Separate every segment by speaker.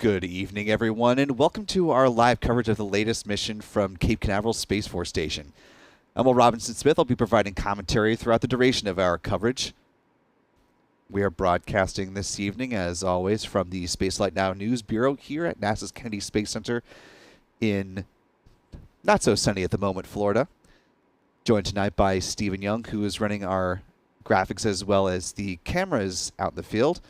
Speaker 1: Good evening, everyone, and welcome to our live coverage of the latest mission from Cape Canaveral Space Force Station. I'm Will Robinson Smith. I'll be providing commentary throughout the duration of our coverage. We are broadcasting this evening, as always, from the Spaceflight Now News Bureau here at NASA's Kennedy Space Center in not-so-sunny at the moment, Florida. Joined tonight by Stephen Young, who is running our graphics as well as the cameras out in the field.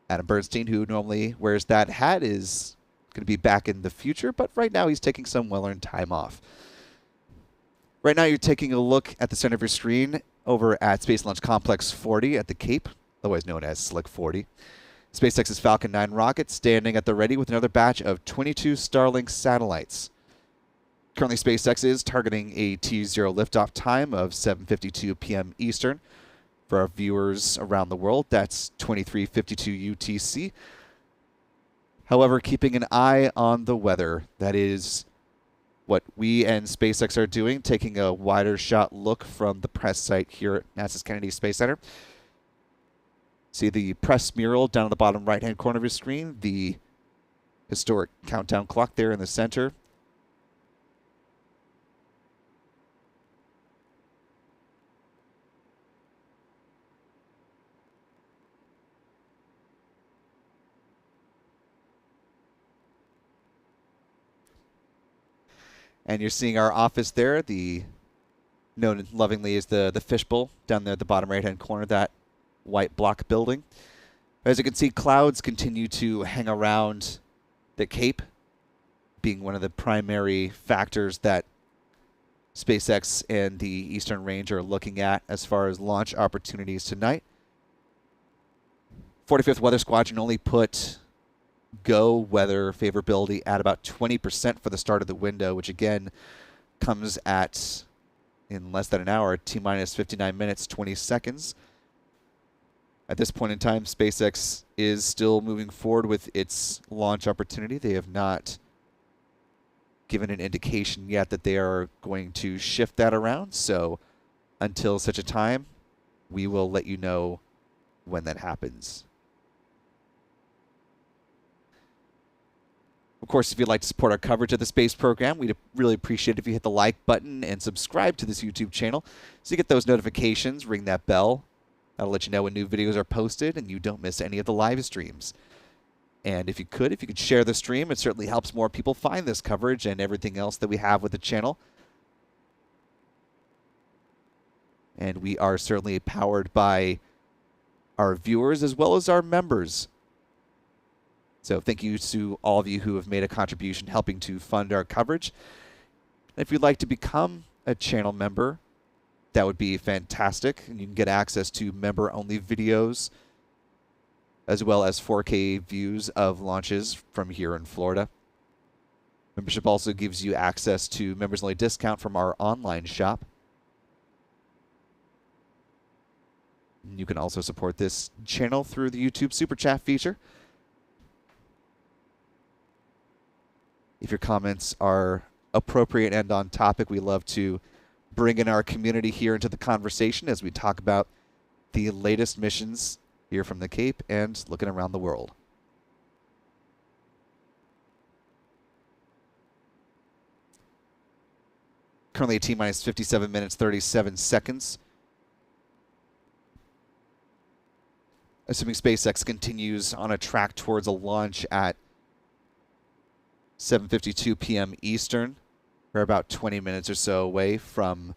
Speaker 1: Adam Bernstein, who normally wears that hat, is going to be back in the future, but right now he's taking some well-earned time off. Right now you're taking a look at the center of your screen over at Space Launch Complex 40 at the Cape, otherwise known as Slick 40. SpaceX's Falcon 9 rocket standing at the ready with another batch of 22 Starlink satellites. Currently, SpaceX is targeting a T0 liftoff time of 7:52 p.m. Eastern. For our viewers around the world, that's 23:52 UTC. However, keeping an eye on the weather, that is what we and SpaceX are doing, taking a wider shot look from the press site here at NASA's Kennedy Space Center. See the press mural down in the bottom right-hand corner of your screen, the historic countdown clock there in the center. And you're seeing our office there, the known lovingly as the fishbowl down there at the bottom right-hand corner, that white block building. As you can see, clouds continue to hang around the Cape, being one of the primary factors that SpaceX and the Eastern Range are looking at as far as launch opportunities tonight. 45th Weather Squadron only put GO weather favorability at about 20% for the start of the window, which again comes at, in less than an hour, T-minus 59 minutes, 20 seconds. At this point in time, SpaceX is still moving forward with its launch opportunity. They have not given an indication yet that they are going to shift that around. So until such a time, we will let you know when that happens. Of course, if you'd like to support our coverage of the space program, we'd really appreciate it if you hit the like button and subscribe to this YouTube channel so you get those notifications, ring that bell. That'll let you know when new videos are posted and you don't miss any of the live streams. And if you could share the stream, it certainly helps more people find this coverage and everything else that we have with the channel. And we are certainly powered by our viewers as well as our members. So thank you to all of you who have made a contribution helping to fund our coverage. If you'd like to become a channel member, that would be fantastic. And you can get access to member-only videos as well as 4K views of launches from here in Florida. Membership also gives you access to members-only discount from our online shop. You can also support this channel through the YouTube Super Chat feature. If your comments are appropriate and on topic, we love to bring in our community here into the conversation as we talk about the latest missions here from the Cape and looking around the world. Currently at T-minus 57 minutes, 37 seconds. Assuming SpaceX continues on a track towards a launch at 7:52 p.m. Eastern. We're about 20 minutes or so away from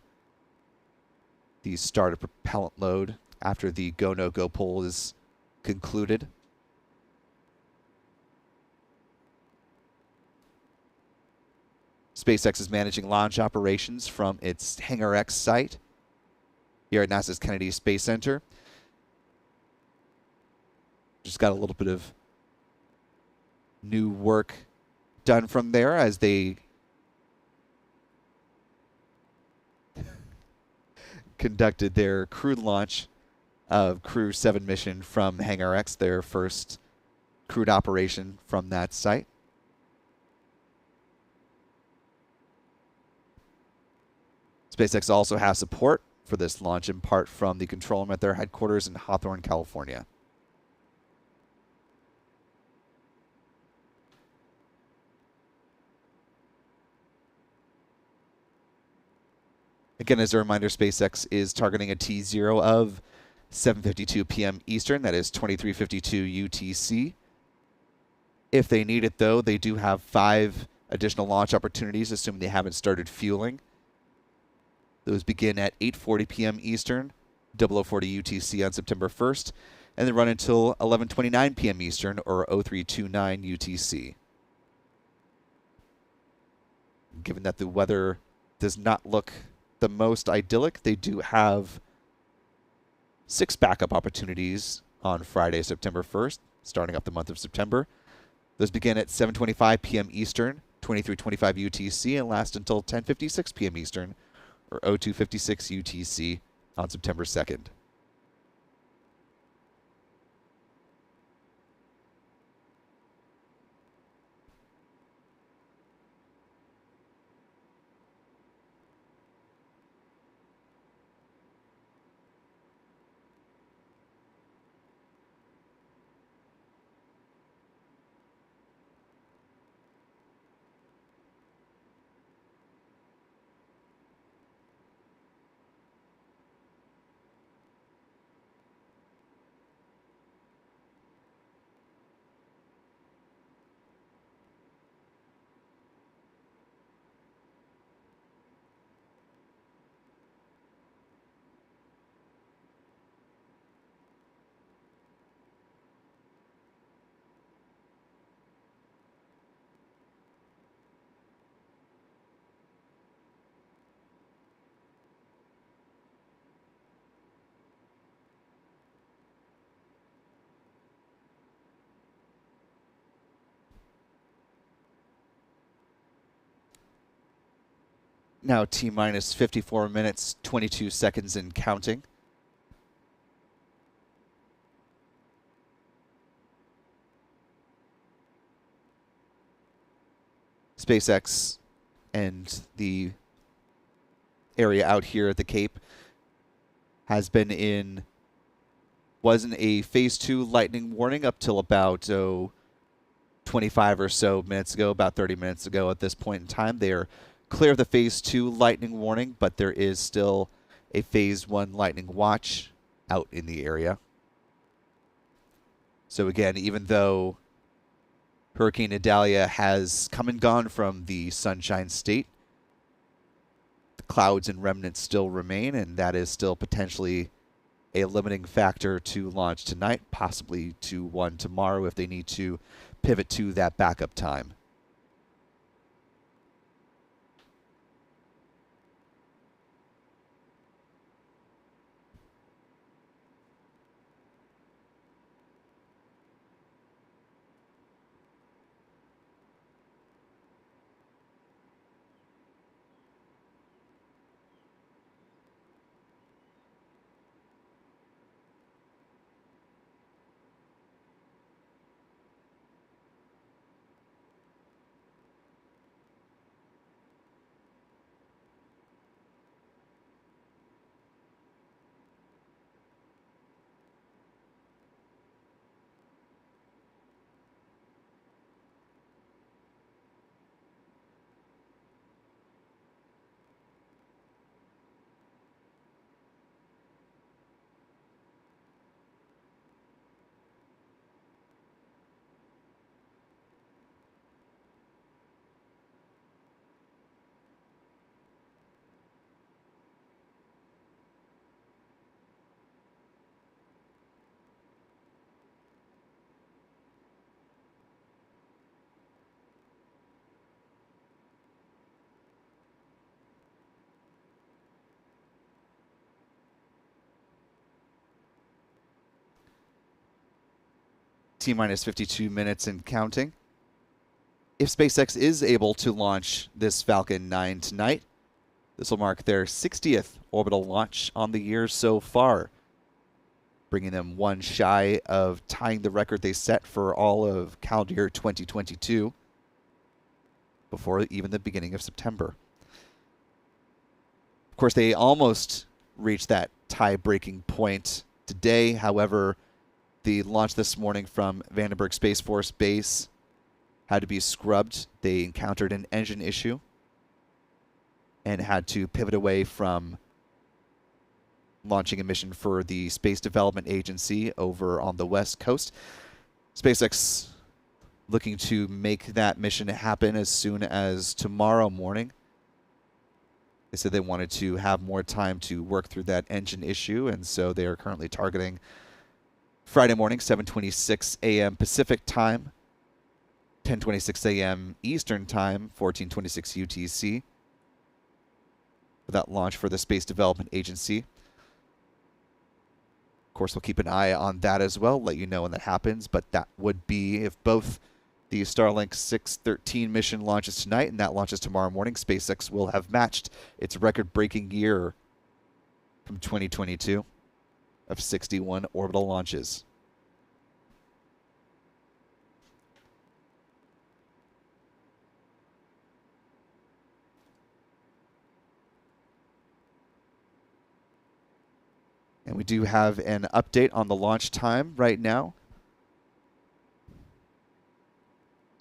Speaker 1: the start of propellant load after the go, no-go poll is concluded. SpaceX is managing launch operations from its Hangar X site here at NASA's Kennedy Space Center. Just got a little bit of new work done from there as they conducted their crewed launch of Crew 7 mission from Hangar X, their first crewed operation from that site. SpaceX also has support for this launch in part from the control room at their headquarters in Hawthorne, California. Again, as a reminder, SpaceX is targeting a T0 of 7:52 p.m. Eastern. That is 23:52 UTC. If they need it, though, they do have 5 additional launch opportunities, assuming they haven't started fueling. Those begin at 8:40 p.m. Eastern, 0040 UTC on September 1st, and then run until 11:29 p.m. Eastern, or 0329 UTC. Given that the weather does not look the most idyllic, they do have 6 backup opportunities on Friday, September 1st, starting up the month of September. Those begin at 7:25 p.m. Eastern, 23:25 UTC, and last until 10:56 p.m. Eastern, or 0256 UTC on September 2nd. Now T-minus 54 minutes, 22 seconds and counting. SpaceX and the area out here at the Cape was in a phase 2 lightning warning up till about 25 or so minutes ago, about 30 minutes ago at this point in time. They are clear of the phase 2 lightning warning, but there is still a phase 1 lightning watch out in the area. So again, even though Hurricane Idalia has come and gone from the Sunshine State, the clouds and remnants still remain, and that is still potentially a limiting factor to launch tonight, possibly to one tomorrow if they need to pivot to that backup time. T-minus 52 minutes and counting. If SpaceX is able to launch this Falcon 9 tonight, this will mark their 60th orbital launch on the year so far, bringing them one shy of tying the record they set for all of calendar year 2022 before even the beginning of September. Of course, they almost reached that tie-breaking point today. However, the launch this morning from Vandenberg Space Force Base had to be scrubbed. They encountered an engine issue. and had to pivot away from launching a mission for the Space Development Agency over on the West Coast. SpaceX looking to make that mission happen as soon as tomorrow morning. They said they wanted to have more time to work through that engine issue, and so they are currently targeting Friday morning, 7:26 a.m. Pacific time, 10:26 a.m. Eastern time, 14:26 UTC, for that launch for the Space Development Agency. Of course, we'll keep an eye on that as well, let you know when that happens, but that would be if both the Starlink 613 mission launches tonight and that launches tomorrow morning, SpaceX will have matched its record-breaking year from 2022 of 61 orbital launches. And we do have an update on the launch time right now.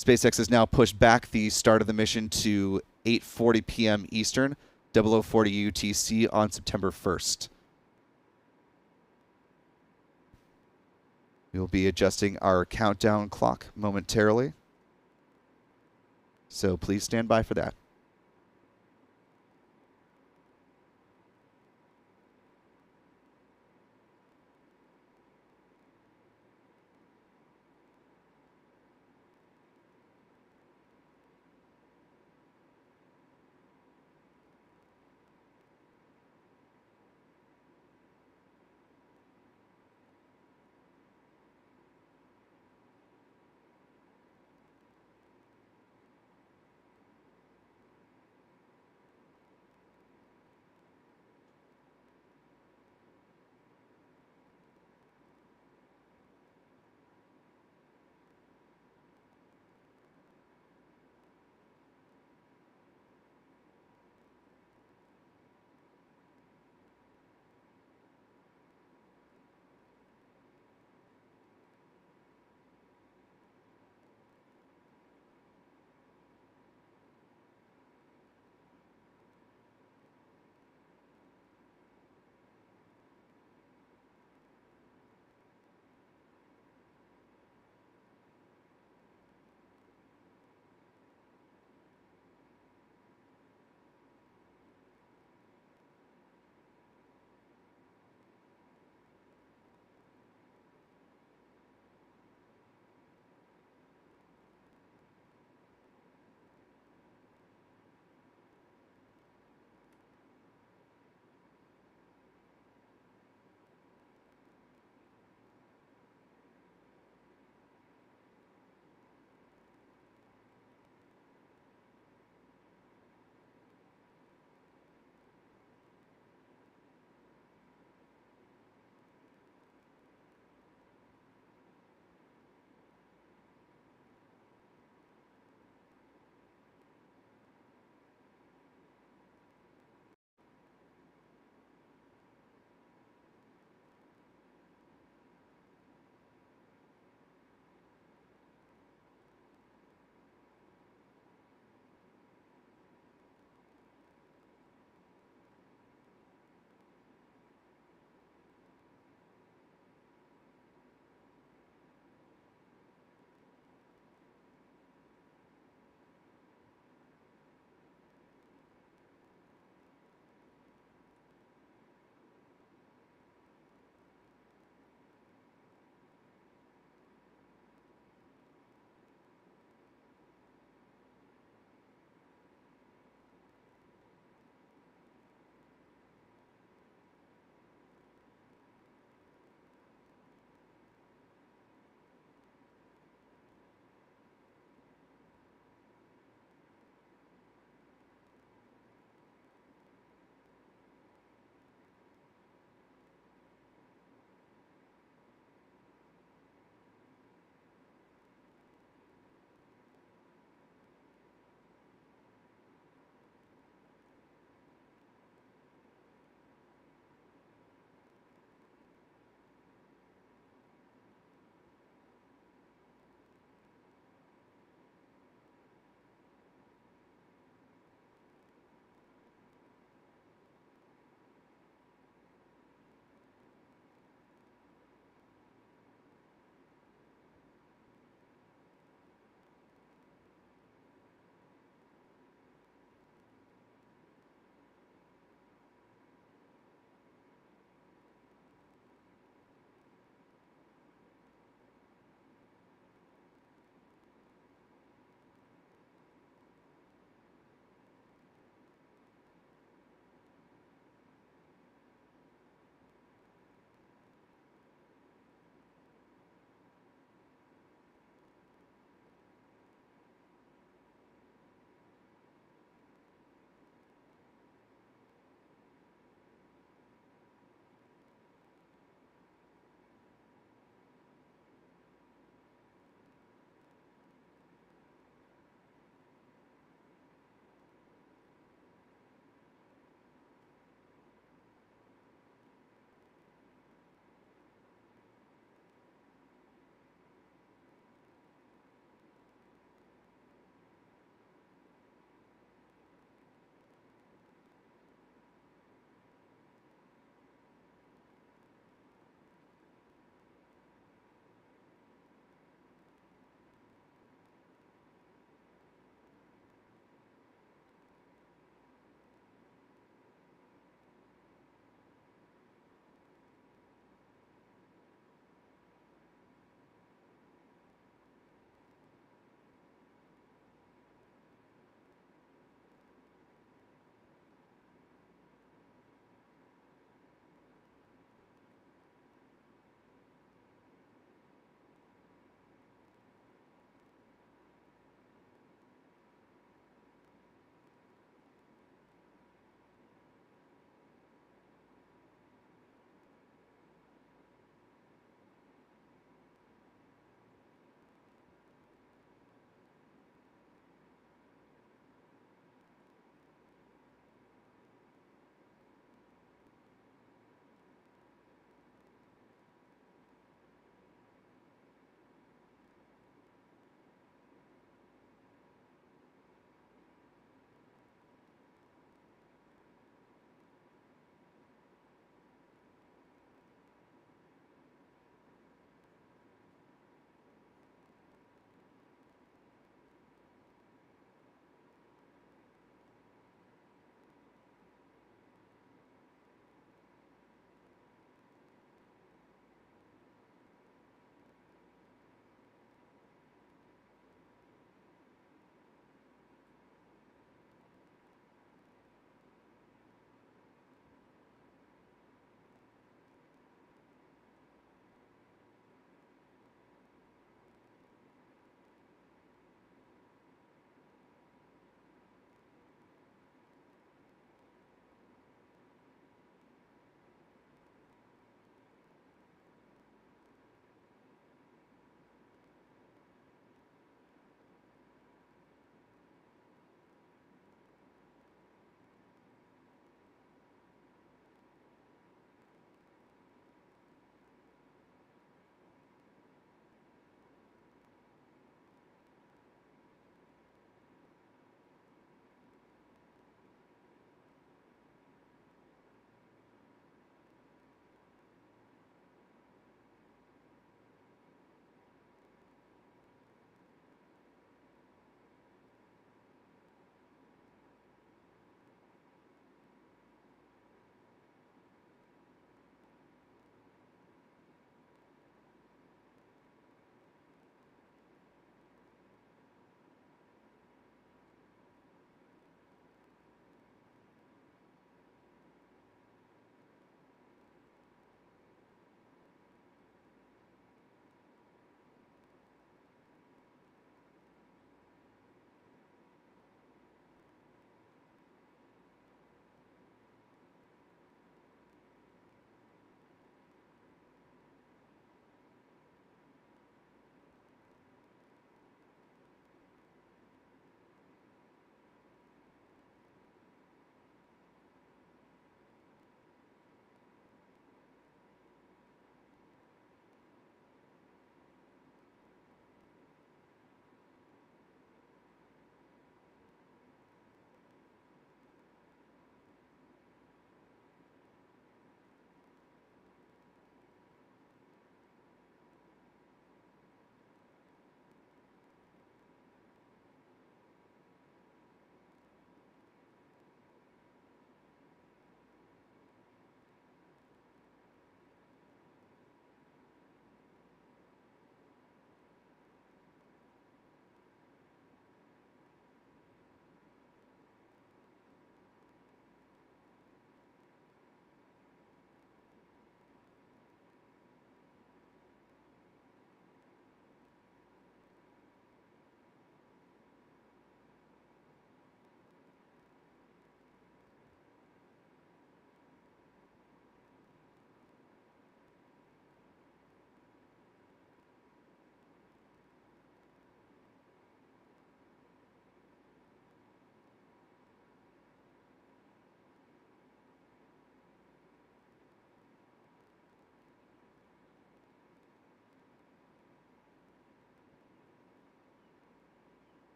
Speaker 1: SpaceX has now pushed back the start of the mission to 8:40 p.m. Eastern, 0040 UTC on September 1st. We will be adjusting our countdown clock momentarily, so please stand by for that.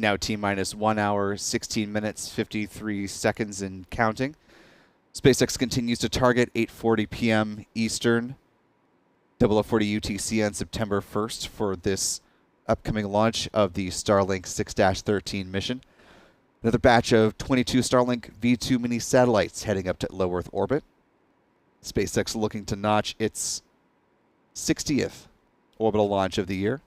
Speaker 1: Now T-minus 1 hour, 16 minutes, 53 seconds and counting. SpaceX continues to target 8:40 p.m. Eastern, 0040 UTC on September 1st for this upcoming launch of the Starlink 6-13 mission. Another batch of 22 Starlink V2 mini satellites heading up to low Earth orbit. SpaceX looking to notch its 60th orbital launch of the year.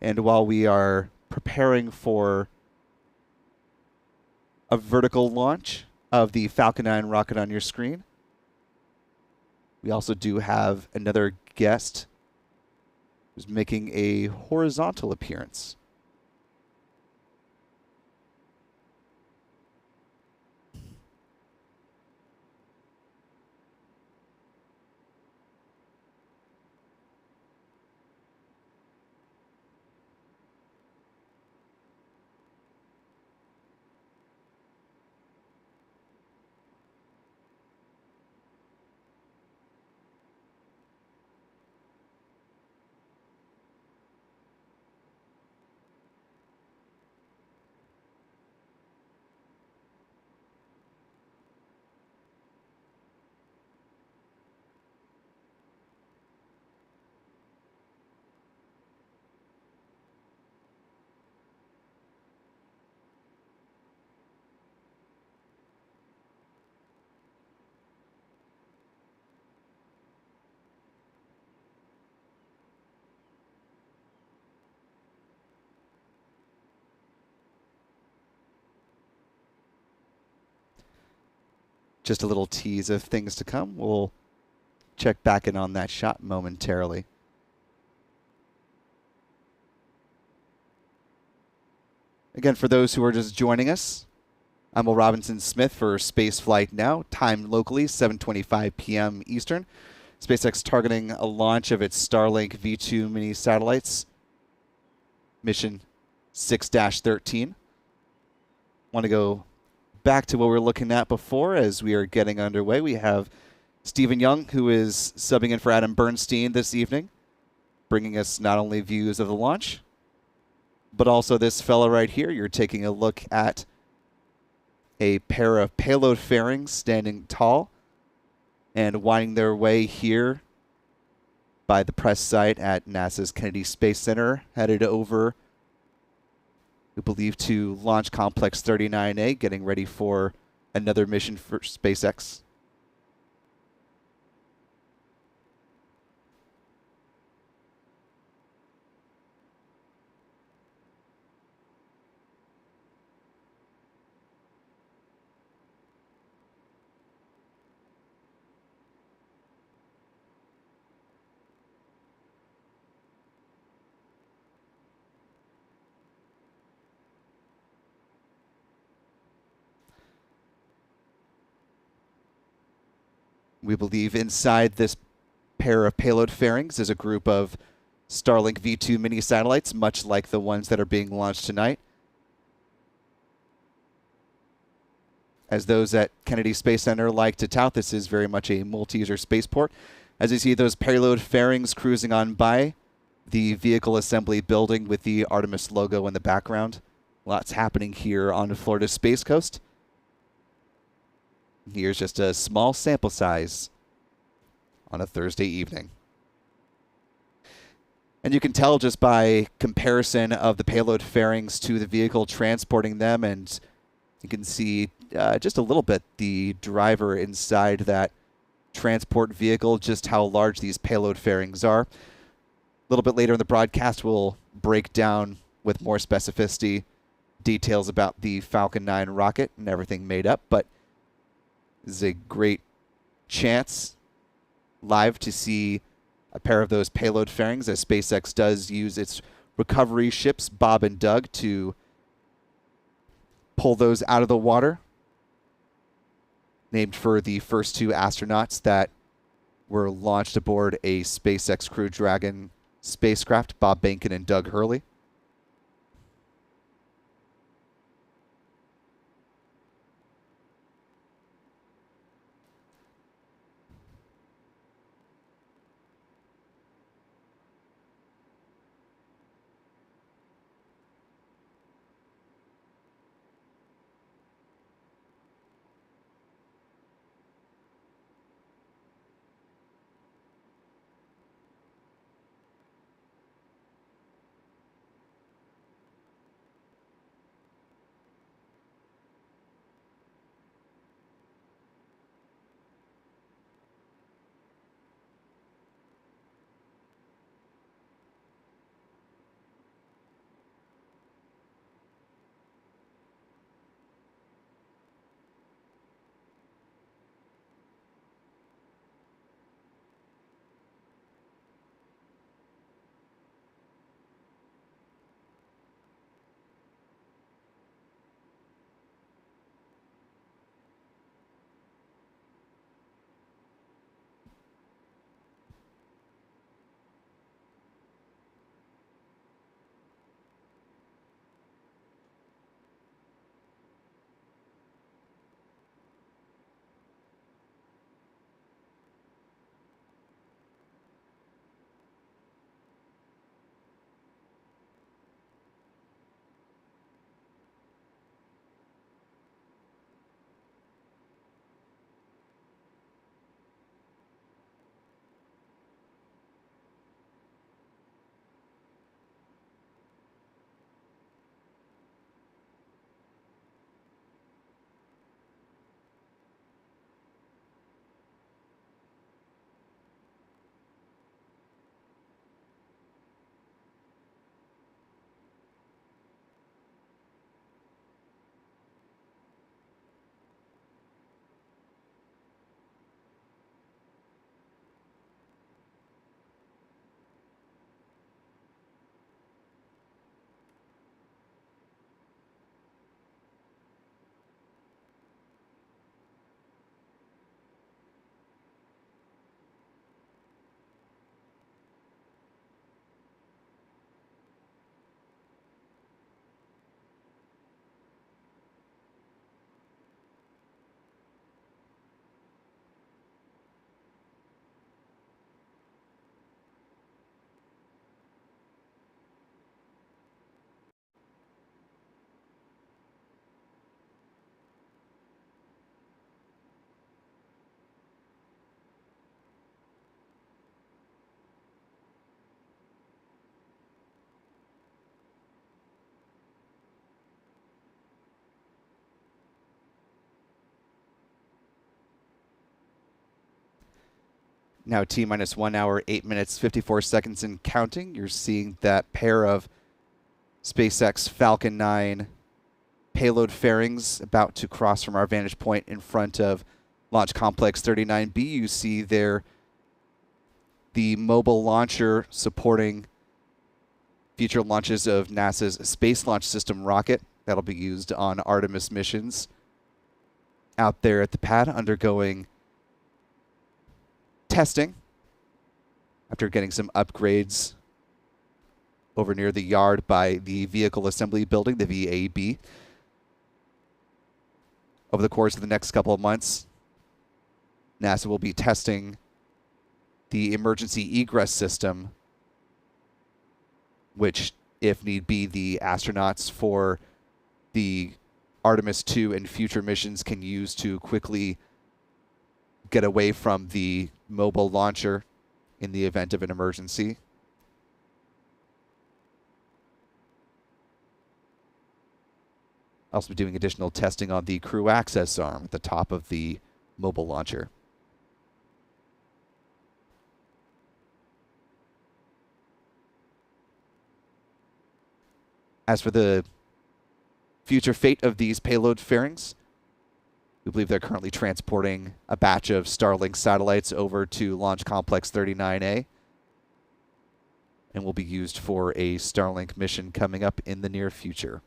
Speaker 1: And while we are preparing for a vertical launch of the Falcon 9 rocket on your screen, we also do have another guest who's making a horizontal appearance. Just a little tease of things to come. We'll check back in on that shot momentarily. Again, for those who are just joining us, I'm Will Robinson Smith for Spaceflight Now, time locally 7:25 p.m. Eastern. SpaceX targeting a launch of its Starlink V2 mini satellites, mission 6-13. Want to go back to what we were looking at before as we are getting underway. We have Stephen Young, who is subbing in for Adam Bernstein this evening, bringing us not only views of the launch, but also this fellow right here. You're taking a look at a pair of payload fairings standing tall and winding their way here by the press site at NASA's Kennedy Space Center, headed over, we believe, to Launch Complex 39A, getting ready for another mission for SpaceX. We believe inside this pair of payload fairings is a group of Starlink V2 mini satellites, much like the ones that are being launched tonight. As those at Kennedy Space Center like to tout, this is very much a multi-user spaceport. As you see those payload fairings cruising on by the vehicle assembly building with the Artemis logo in the background. Lots happening here on Florida's Space Coast. Here's just a small sample size on a Thursday evening. And you can tell just by comparison of the payload fairings to the vehicle transporting them, and you can see just a little bit the driver inside that transport vehicle, just how large these payload fairings are. A little bit later in the broadcast, we'll break down with more specificity details about the Falcon 9 rocket and everything made up, but this is a great chance live to see a pair of those payload fairings as SpaceX does use its recovery ships, Bob and Doug, to pull those out of the water, named for the first two astronauts that were launched aboard a SpaceX Crew Dragon spacecraft, Bob Behnken and Doug Hurley. Now T-minus 1 hour, 8 minutes, 54 seconds and counting. You're seeing that pair of SpaceX Falcon 9 payload fairings about to cross from our vantage point in front of Launch Complex 39B. You see there the mobile launcher supporting future launches of NASA's Space Launch System rocket that'll be used on Artemis missions out there at the pad undergoing testing after getting some upgrades over near the yard by the Vehicle Assembly Building, the VAB. Over the course of the next couple of months, NASA will be testing the emergency egress system, which, if need be, the astronauts for the Artemis 2 and future missions can use to quickly get away from the mobile launcher in the event of an emergency. Also be doing additional testing on the crew access arm at the top of the mobile launcher. As for the future fate of these payload fairings, we believe they're currently transporting a batch of Starlink satellites over to Launch Complex 39A and will be used for a Starlink mission coming up in the near future.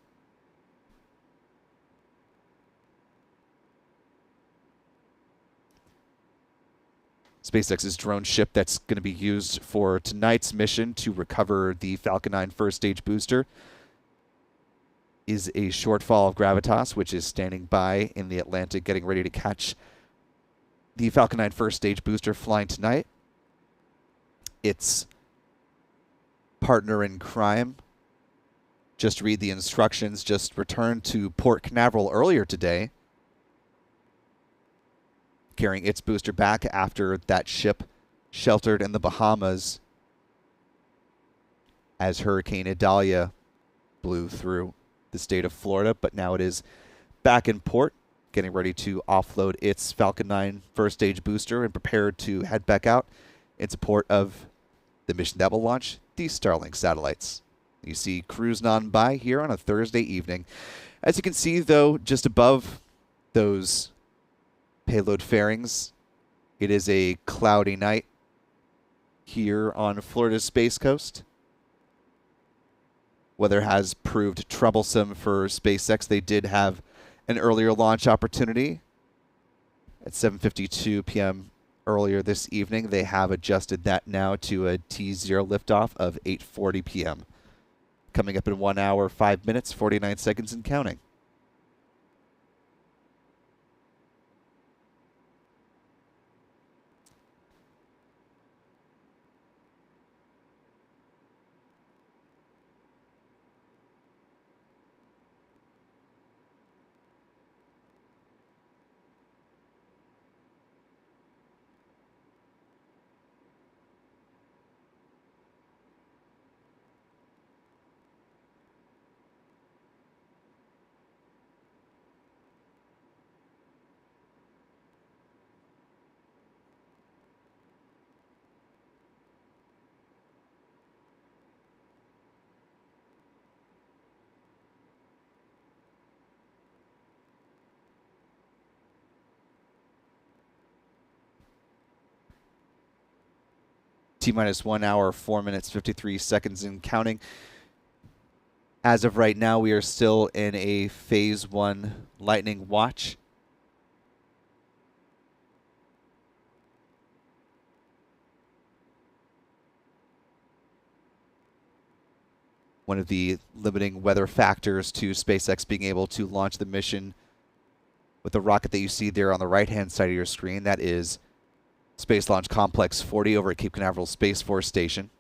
Speaker 1: SpaceX's drone ship that's going to be used for tonight's mission to recover the Falcon 9 first stage booster is a shortfall of Gravitas, which is standing by in the Atlantic getting ready to catch the Falcon 9 first stage booster flying tonight. Its partner in crime just read the instructions, just returned to Port Canaveral earlier today, carrying its booster back after that ship sheltered in the Bahamas as Hurricane Idalia blew through the state of Florida, but now it is back in port, getting ready to offload its Falcon 9 first stage booster and prepared to head back out in support of the mission that will launch these Starlink satellites. You see cruising on by here on a Thursday evening. As you can see, though, just above those payload fairings, it is a cloudy night here on Florida's Space Coast. Weather has proved troublesome for SpaceX. They did have an earlier launch opportunity at 7:52 p.m. earlier this evening. They have adjusted that now to a T0 liftoff of 8:40 p.m. Coming up in 1 hour, 5 minutes, 49 seconds and counting. T-minus 1 hour, 4 minutes, 53 seconds and counting. As of right now, we are still in a Phase 1 lightning watch. One of the limiting weather factors to SpaceX being able to launch the mission with the rocket that you see there on the right-hand side of your screen, that is Space Launch Complex 40 over at Cape Canaveral Space Force Station.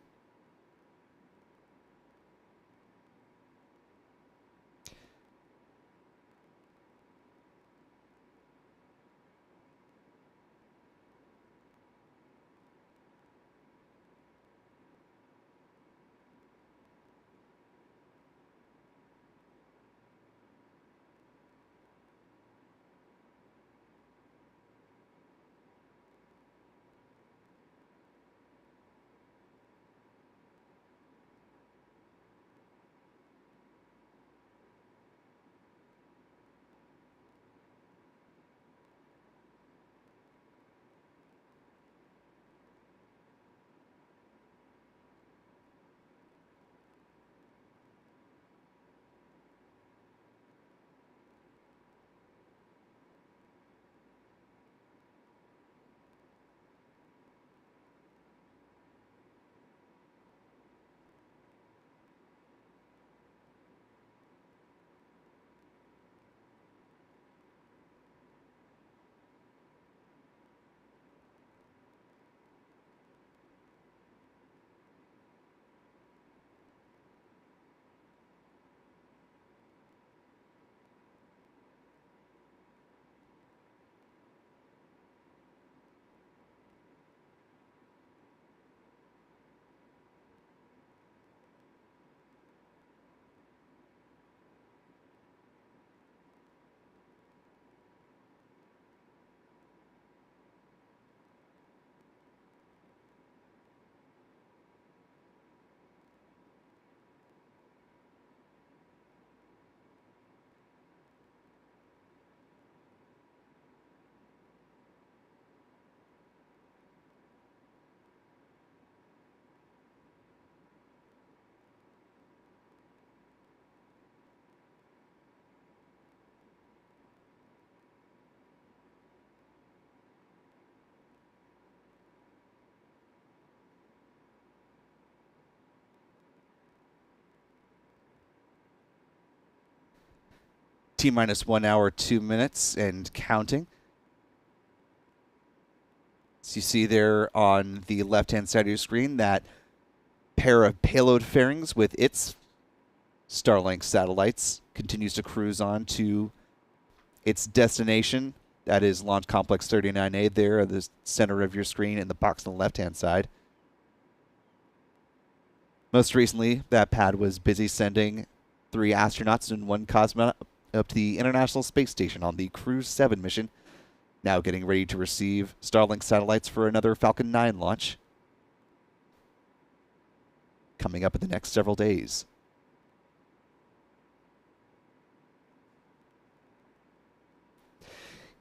Speaker 1: T-minus 1 hour, 2 minutes, and counting. So you see there on the left-hand side of your screen that pair of payload fairings with its Starlink satellites continues to cruise on to its destination. That is Launch Complex 39A there at the center of your screen in the box on the left-hand side. Most recently, that pad was busy sending 3 astronauts and 1 cosmonaut up to the International Space Station on the Cruise 7 mission, now getting ready to receive Starlink satellites for another Falcon 9 launch coming up in the next several days.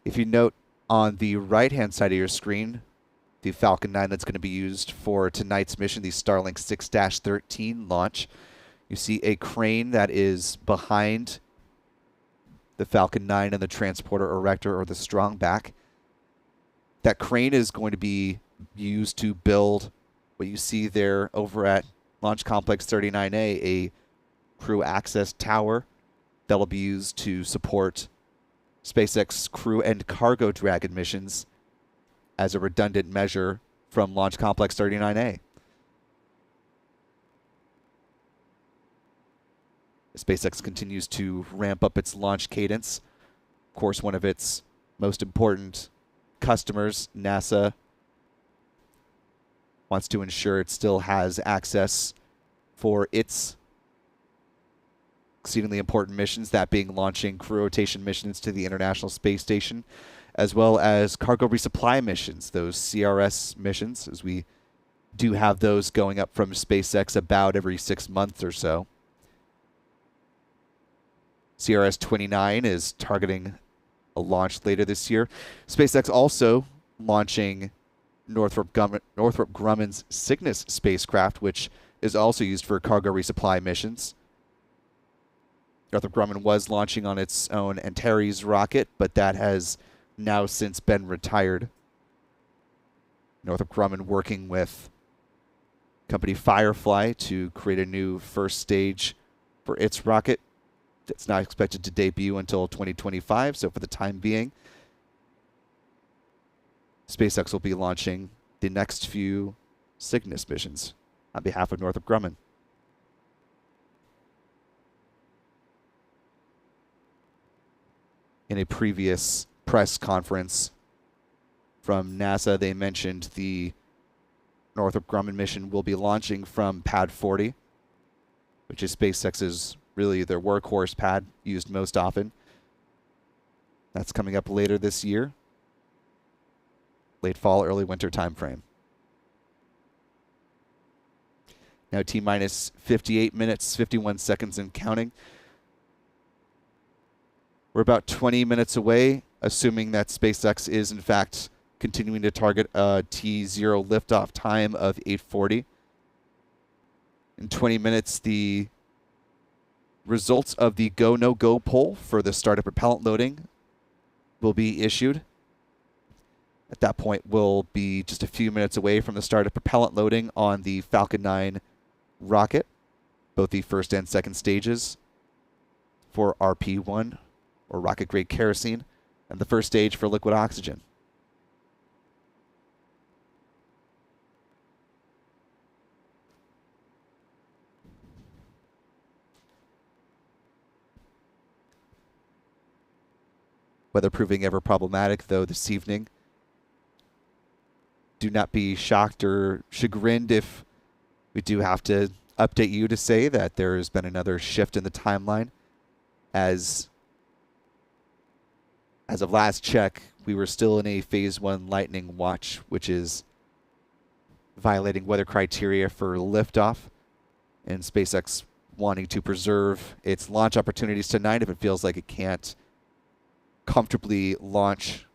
Speaker 1: If you note on the right-hand side of your screen, the Falcon 9 that's going to be used for tonight's mission, the Starlink 6-13 launch, you see a crane that is behind the Falcon 9 and the transporter erector, or the strong back. That crane is going to be used to build what you see there over at Launch Complex 39A, a crew access tower that'll be used to support SpaceX Crew and Cargo Dragon missions as a redundant measure from Launch Complex 39A. SpaceX continues to ramp up its launch cadence. Of course, one of its most important customers, NASA, wants to ensure it still has access for its exceedingly important missions, that being launching crew rotation missions to the International Space Station, as well as cargo resupply missions, those CRS missions, as we do have those going up from SpaceX about every 6 months or so. CRS 29 is targeting a launch later this year. SpaceX also launching Northrop Grumman's Cygnus spacecraft, which is also used for cargo resupply missions. Northrop Grumman was launching on its own Antares rocket, but that has now since been retired. Northrop Grumman working with company Firefly to create a new first stage for its rocket. It's not expected to debut until 2025, so for the time being, SpaceX will be launching the next few Cygnus missions on behalf of Northrop Grumman. In a previous press conference from NASA, they mentioned the Northrop Grumman mission will be launching from Pad 40, which is SpaceX's really their workhorse pad used most often. That's coming up later this year. Late fall, early winter timeframe. Now T-minus 58 minutes, 51 seconds and counting. We're about 20 minutes away, assuming that SpaceX is, in fact, continuing to target a T0 liftoff time of 8:40. In 20 minutes, the results of the go, no-go poll for the start of propellant loading will be issued. At that point, we'll be just a few minutes away from the start of propellant loading on the Falcon 9 rocket, both the first and second stages for RP1, or rocket-grade kerosene, and the first stage for liquid oxygen. Weather proving ever problematic, though, this evening. Do not be shocked or chagrined if we do have to update you to say that there has been another shift in the timeline. As of last check, we were still in a Phase 1 lightning watch, which is violating weather criteria for liftoff, and SpaceX wanting to preserve its launch opportunities tonight if it feels like it can't comfortably launch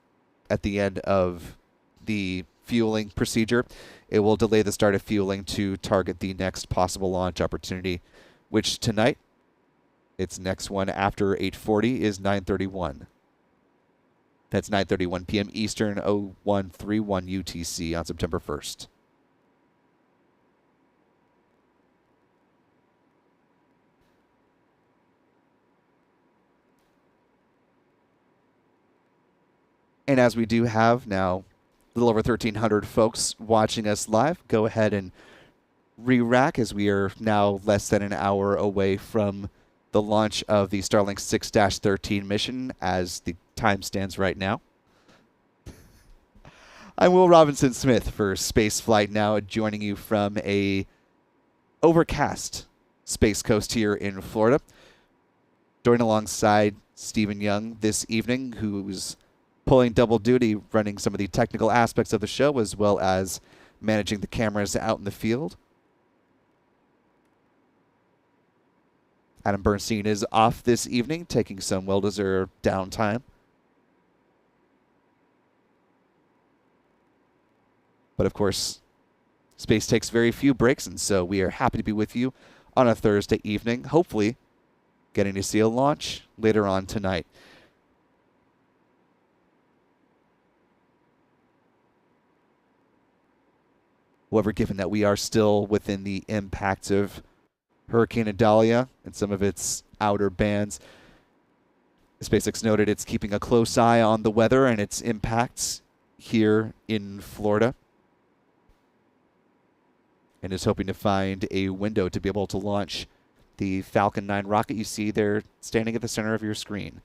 Speaker 1: at the end of the fueling procedure. It will delay the start of fueling to target the next possible launch opportunity, which tonight, its next one after 8:40 is 9:31. That's 9:31 p.m. Eastern, 0131 UTC on September 1st. And as we do have now a little over 1,300 folks watching us live, go ahead and re-rack as we are now less than an hour away from the launch of the Starlink 6-13 mission as the time stands right now. I'm Will Robinson Smith for Spaceflight now, joining you from a overcast Space Coast here in Florida. Joined alongside Stephen Young this evening, who's pulling double duty, running some of the technical aspects of the show as well as managing the cameras out in the field. Adam Bernstein is off this evening, taking some well-deserved downtime. But of course, space takes very few breaks, and so we are happy to be with you on a Thursday evening, hopefully getting to see a launch later on tonight. However, given that we are still within the impact of Hurricane Idalia and some of its outer bands, SpaceX noted it's keeping a close eye on the weather and its impacts here in Florida, and is hoping to find a window to be able to launch the Falcon 9 rocket you see there standing at the center of your screen.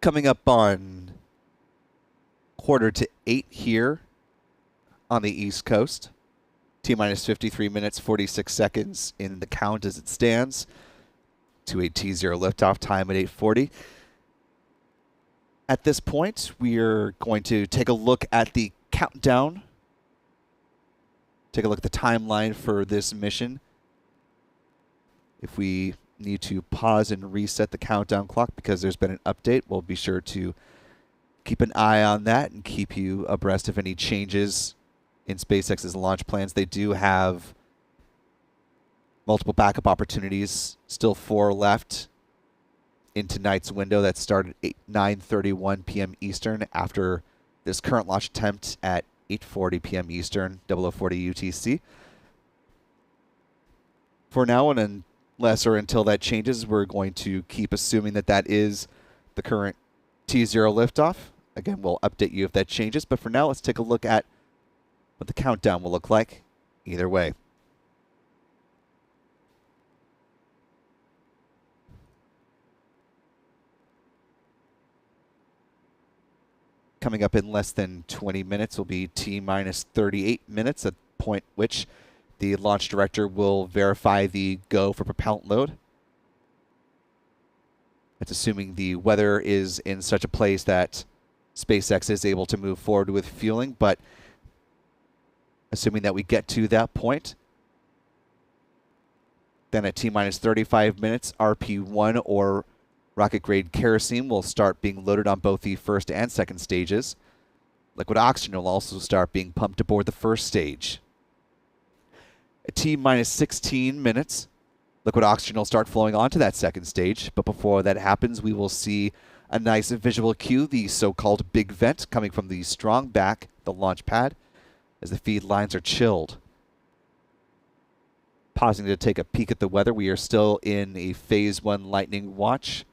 Speaker 1: Coming up on 7:45 here on the East Coast. T-minus 53 minutes, 46 seconds in the count as it stands to a T0 liftoff time at 8:40. At this point, we are going to take a look at the countdown. Take a look at the timeline for this mission. If we need to pause and reset the countdown clock because there's been an update, we'll be sure to keep an eye on that and keep you abreast of any changes in SpaceX's launch plans. They do have multiple backup opportunities, still 4 left in tonight's window that started at 9:31 p.m. Eastern after this current launch attempt at 8:40 p.m. Eastern, 0040 UTC. For now, and unless or until that changes, we're going to keep assuming that that is the current T0 liftoff. Again, we'll update you if that changes, but for now, let's take a look at what the countdown will look like either way. Coming up in less than 20 minutes will be T-minus 38 minutes, at the point which the launch director will verify the go for propellant load. That's assuming the weather is in such a place that SpaceX is able to move forward with fueling, but assuming that we get to that point, then at T-minus 35 minutes, RP1 or rocket-grade kerosene will start being loaded on both the first and second stages. Liquid oxygen will also start being pumped aboard the first stage. At T minus 16 minutes, liquid oxygen will start flowing onto that second stage, but before that happens, we will see a nice visual cue, the so-called big vent coming from the strong back, the launch pad, as the feed lines are chilled. Pausing to take a peek at the weather, we are still in a Phase 1 lightning watch,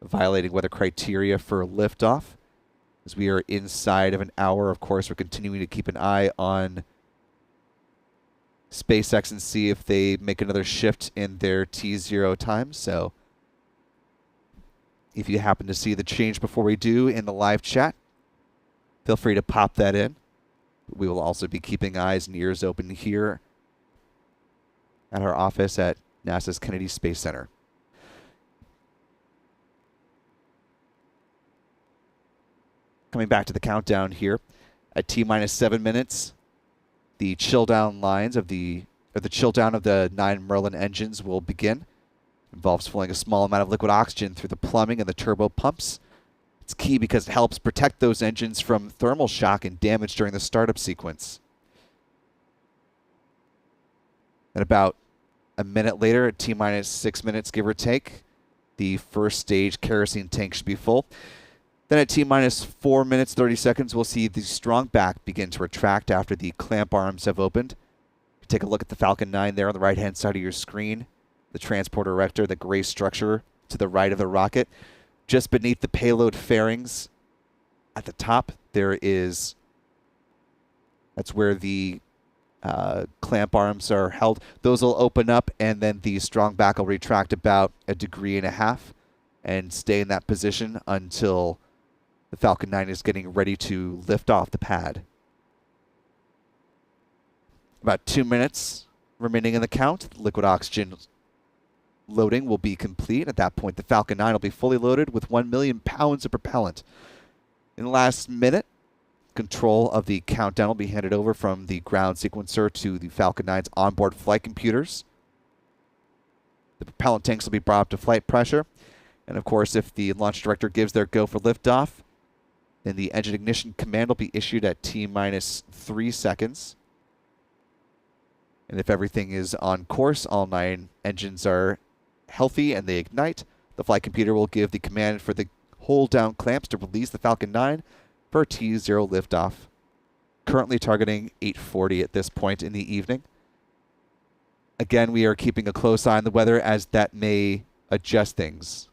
Speaker 1: violating weather criteria for liftoff. As we are inside of an hour, of course, we're continuing to keep an eye on SpaceX and see if they make another shift in their T0 time. So if you happen to see the change before we do in the live chat, feel free to pop that in. We will also be keeping eyes and ears open here at our office at NASA's Kennedy Space Center. Coming back to the countdown here, at T minus 7 minutes, the chill down lines of the chill down of the 9 Merlin engines will begin. It involves flowing a small amount of liquid oxygen through the plumbing and the turbo pumps. It's key because it helps protect those engines from thermal shock and damage during the startup sequence. And about a minute later, at T minus 6 minutes, give or take, the first stage kerosene tank should be full. Then at T minus 4 minutes, 30 seconds, we'll see the strong back begin to retract after the clamp arms have opened. Take a look at the Falcon 9 there on the right-hand side of your screen. The transporter erector, the gray structure to the right of the rocket. Just beneath the payload fairings at the top, that's where the clamp arms are held. Those will open up, and then the strong back will retract about 1.5 degrees and stay in that position until the Falcon 9 is getting ready to lift off the pad. About 2 minutes remaining in the count. Liquid oxygen loading will be complete. At that point, the Falcon 9 will be fully loaded with 1 million pounds of propellant. In the last minute, control of the countdown will be handed over from the ground sequencer to the Falcon 9's onboard flight computers. The propellant tanks will be brought up to flight pressure. And of course, if the launch director gives their go for liftoff, then the engine ignition command will be issued at T minus 3 seconds. And if everything is on course, all 9 engines are healthy and they ignite, the flight computer will give the command for the hold down clamps to release the Falcon 9 for T0 liftoff. Currently targeting 8:40 at this point in the evening. Again, we are keeping a close eye on the weather as that may adjust things.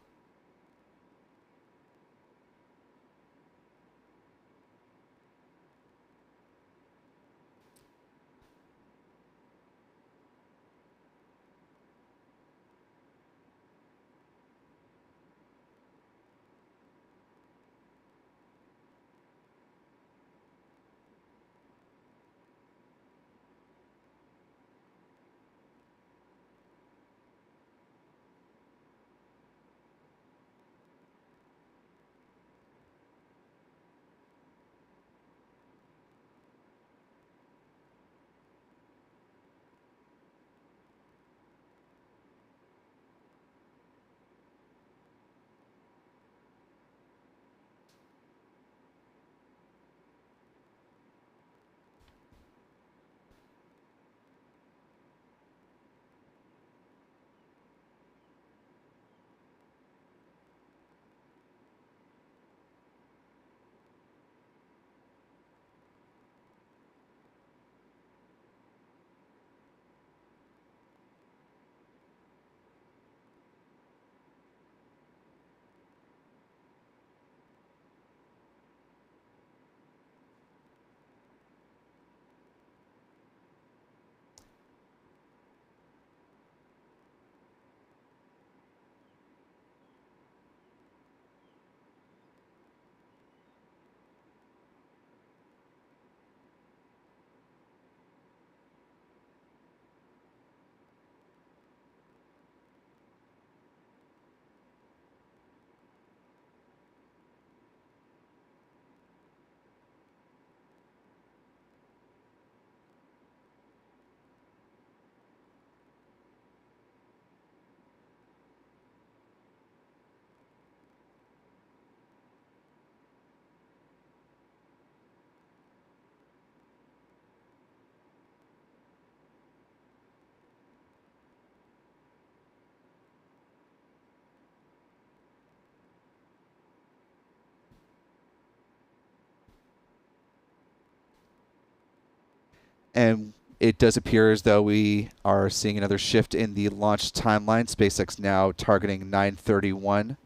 Speaker 1: And it does appear as though we are seeing another shift in the launch timeline. SpaceX now targeting 9:31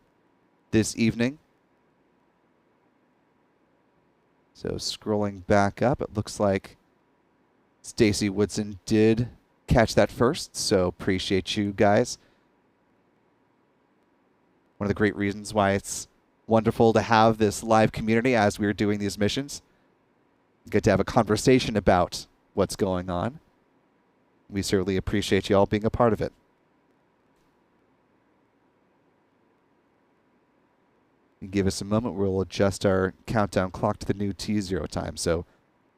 Speaker 1: this evening. So scrolling back up, it looks like Stacy Woodson did catch that first, so appreciate you guys. One of the great reasons why it's wonderful to have this live community as we're doing these missions. Get to have a conversation about what's going on. We certainly appreciate you all being a part of it. Give us a moment. We'll adjust our countdown clock to the new T0 time. So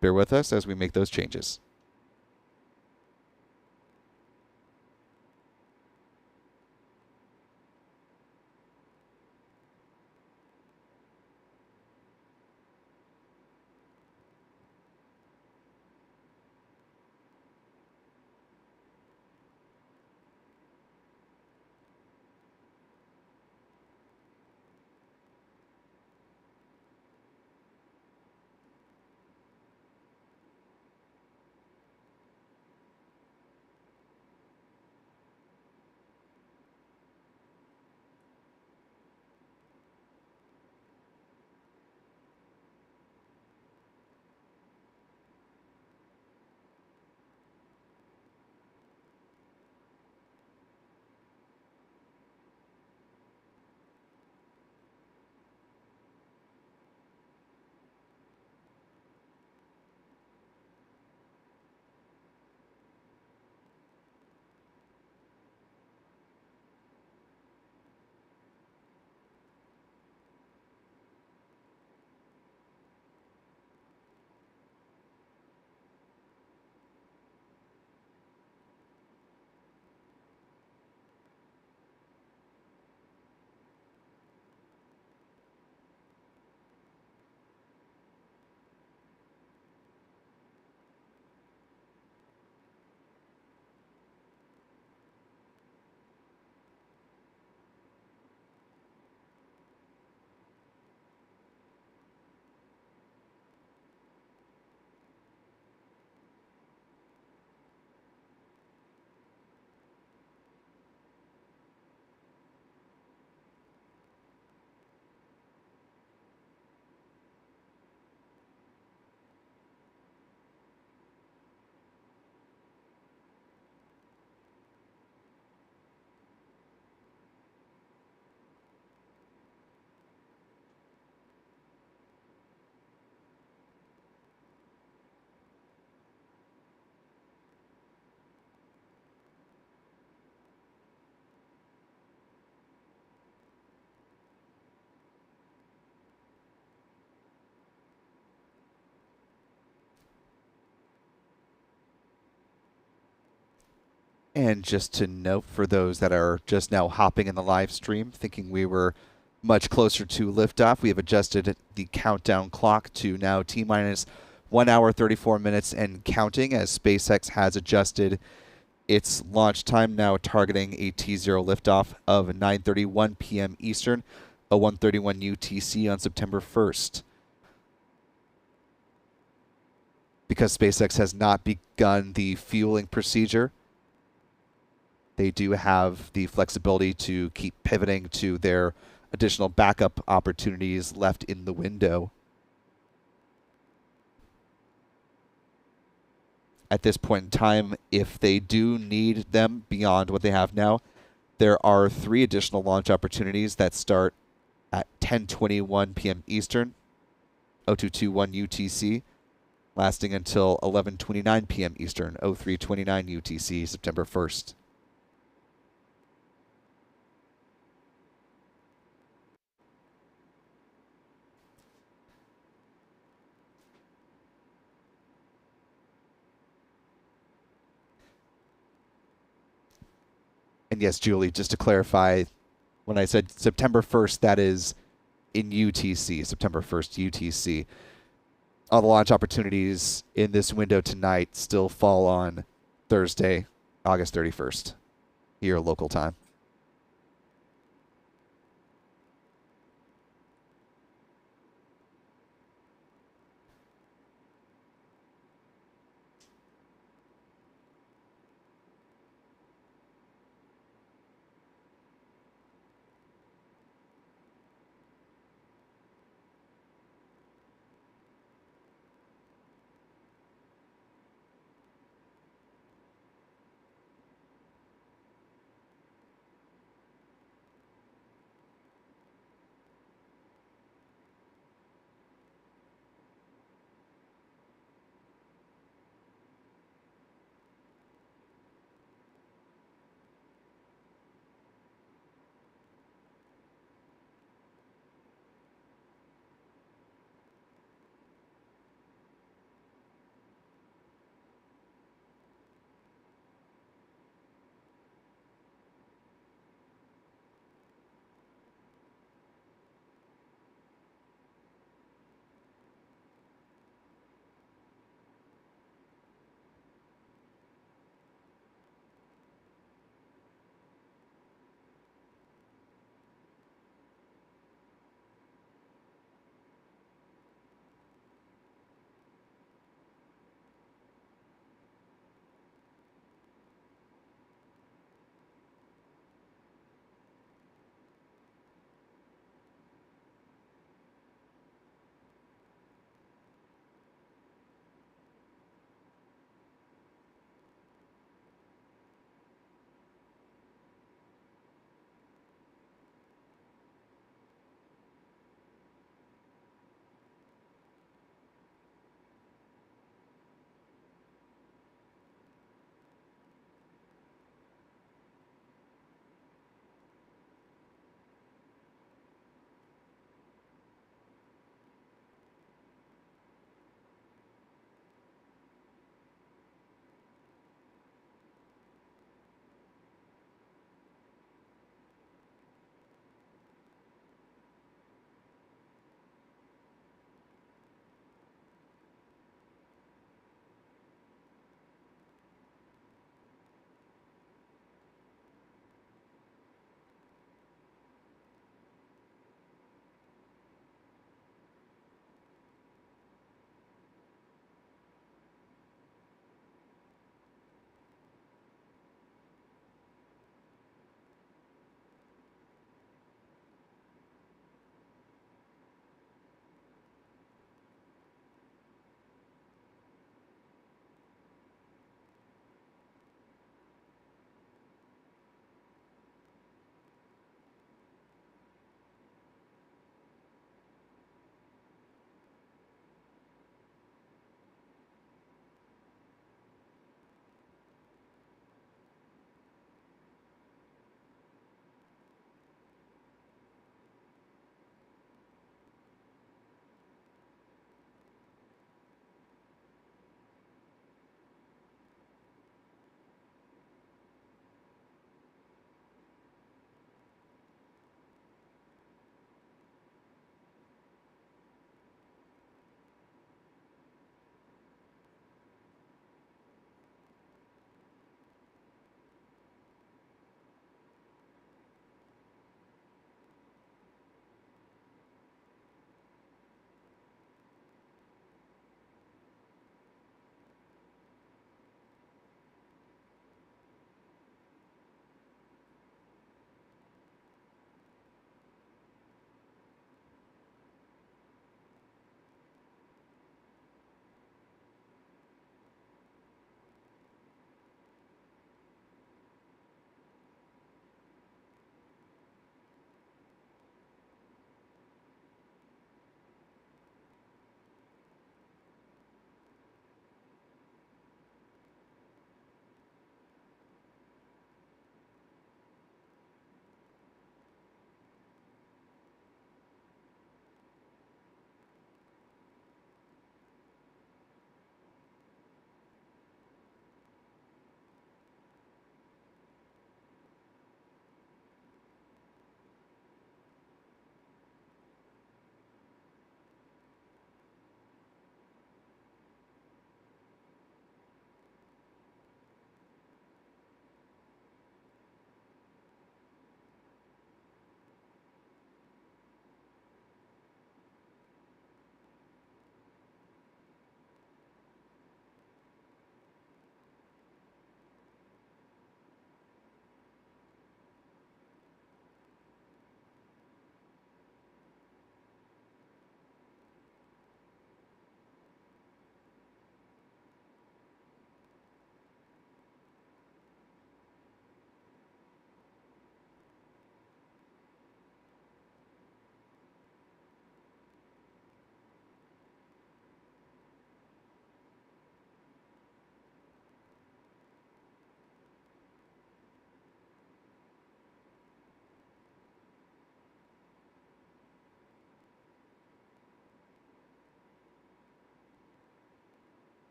Speaker 1: bear with us as we make those changes. And just to note for those that are just now hopping in the live stream, thinking we were much closer to liftoff, we have adjusted the countdown clock to now T-minus 1 hour, 34 minutes and counting, as SpaceX has adjusted its launch time, now targeting a T0 liftoff of 9:31 p.m. Eastern, a 1:31 UTC on September 1st. Because SpaceX has not begun the fueling procedure, they do have the flexibility to keep pivoting to their additional backup opportunities left in the window. At this point in time, if they do need them beyond what they have now, there are 3 additional launch opportunities that start at 10:21 p.m. Eastern, 0221 UTC, lasting until 11:29 p.m. Eastern, 0329 UTC, September 1st. And yes, Julie, just to clarify, when I said September 1st, that is in UTC, September 1st, UTC. All the launch opportunities in this window tonight still fall on Thursday, August 31st, here local time.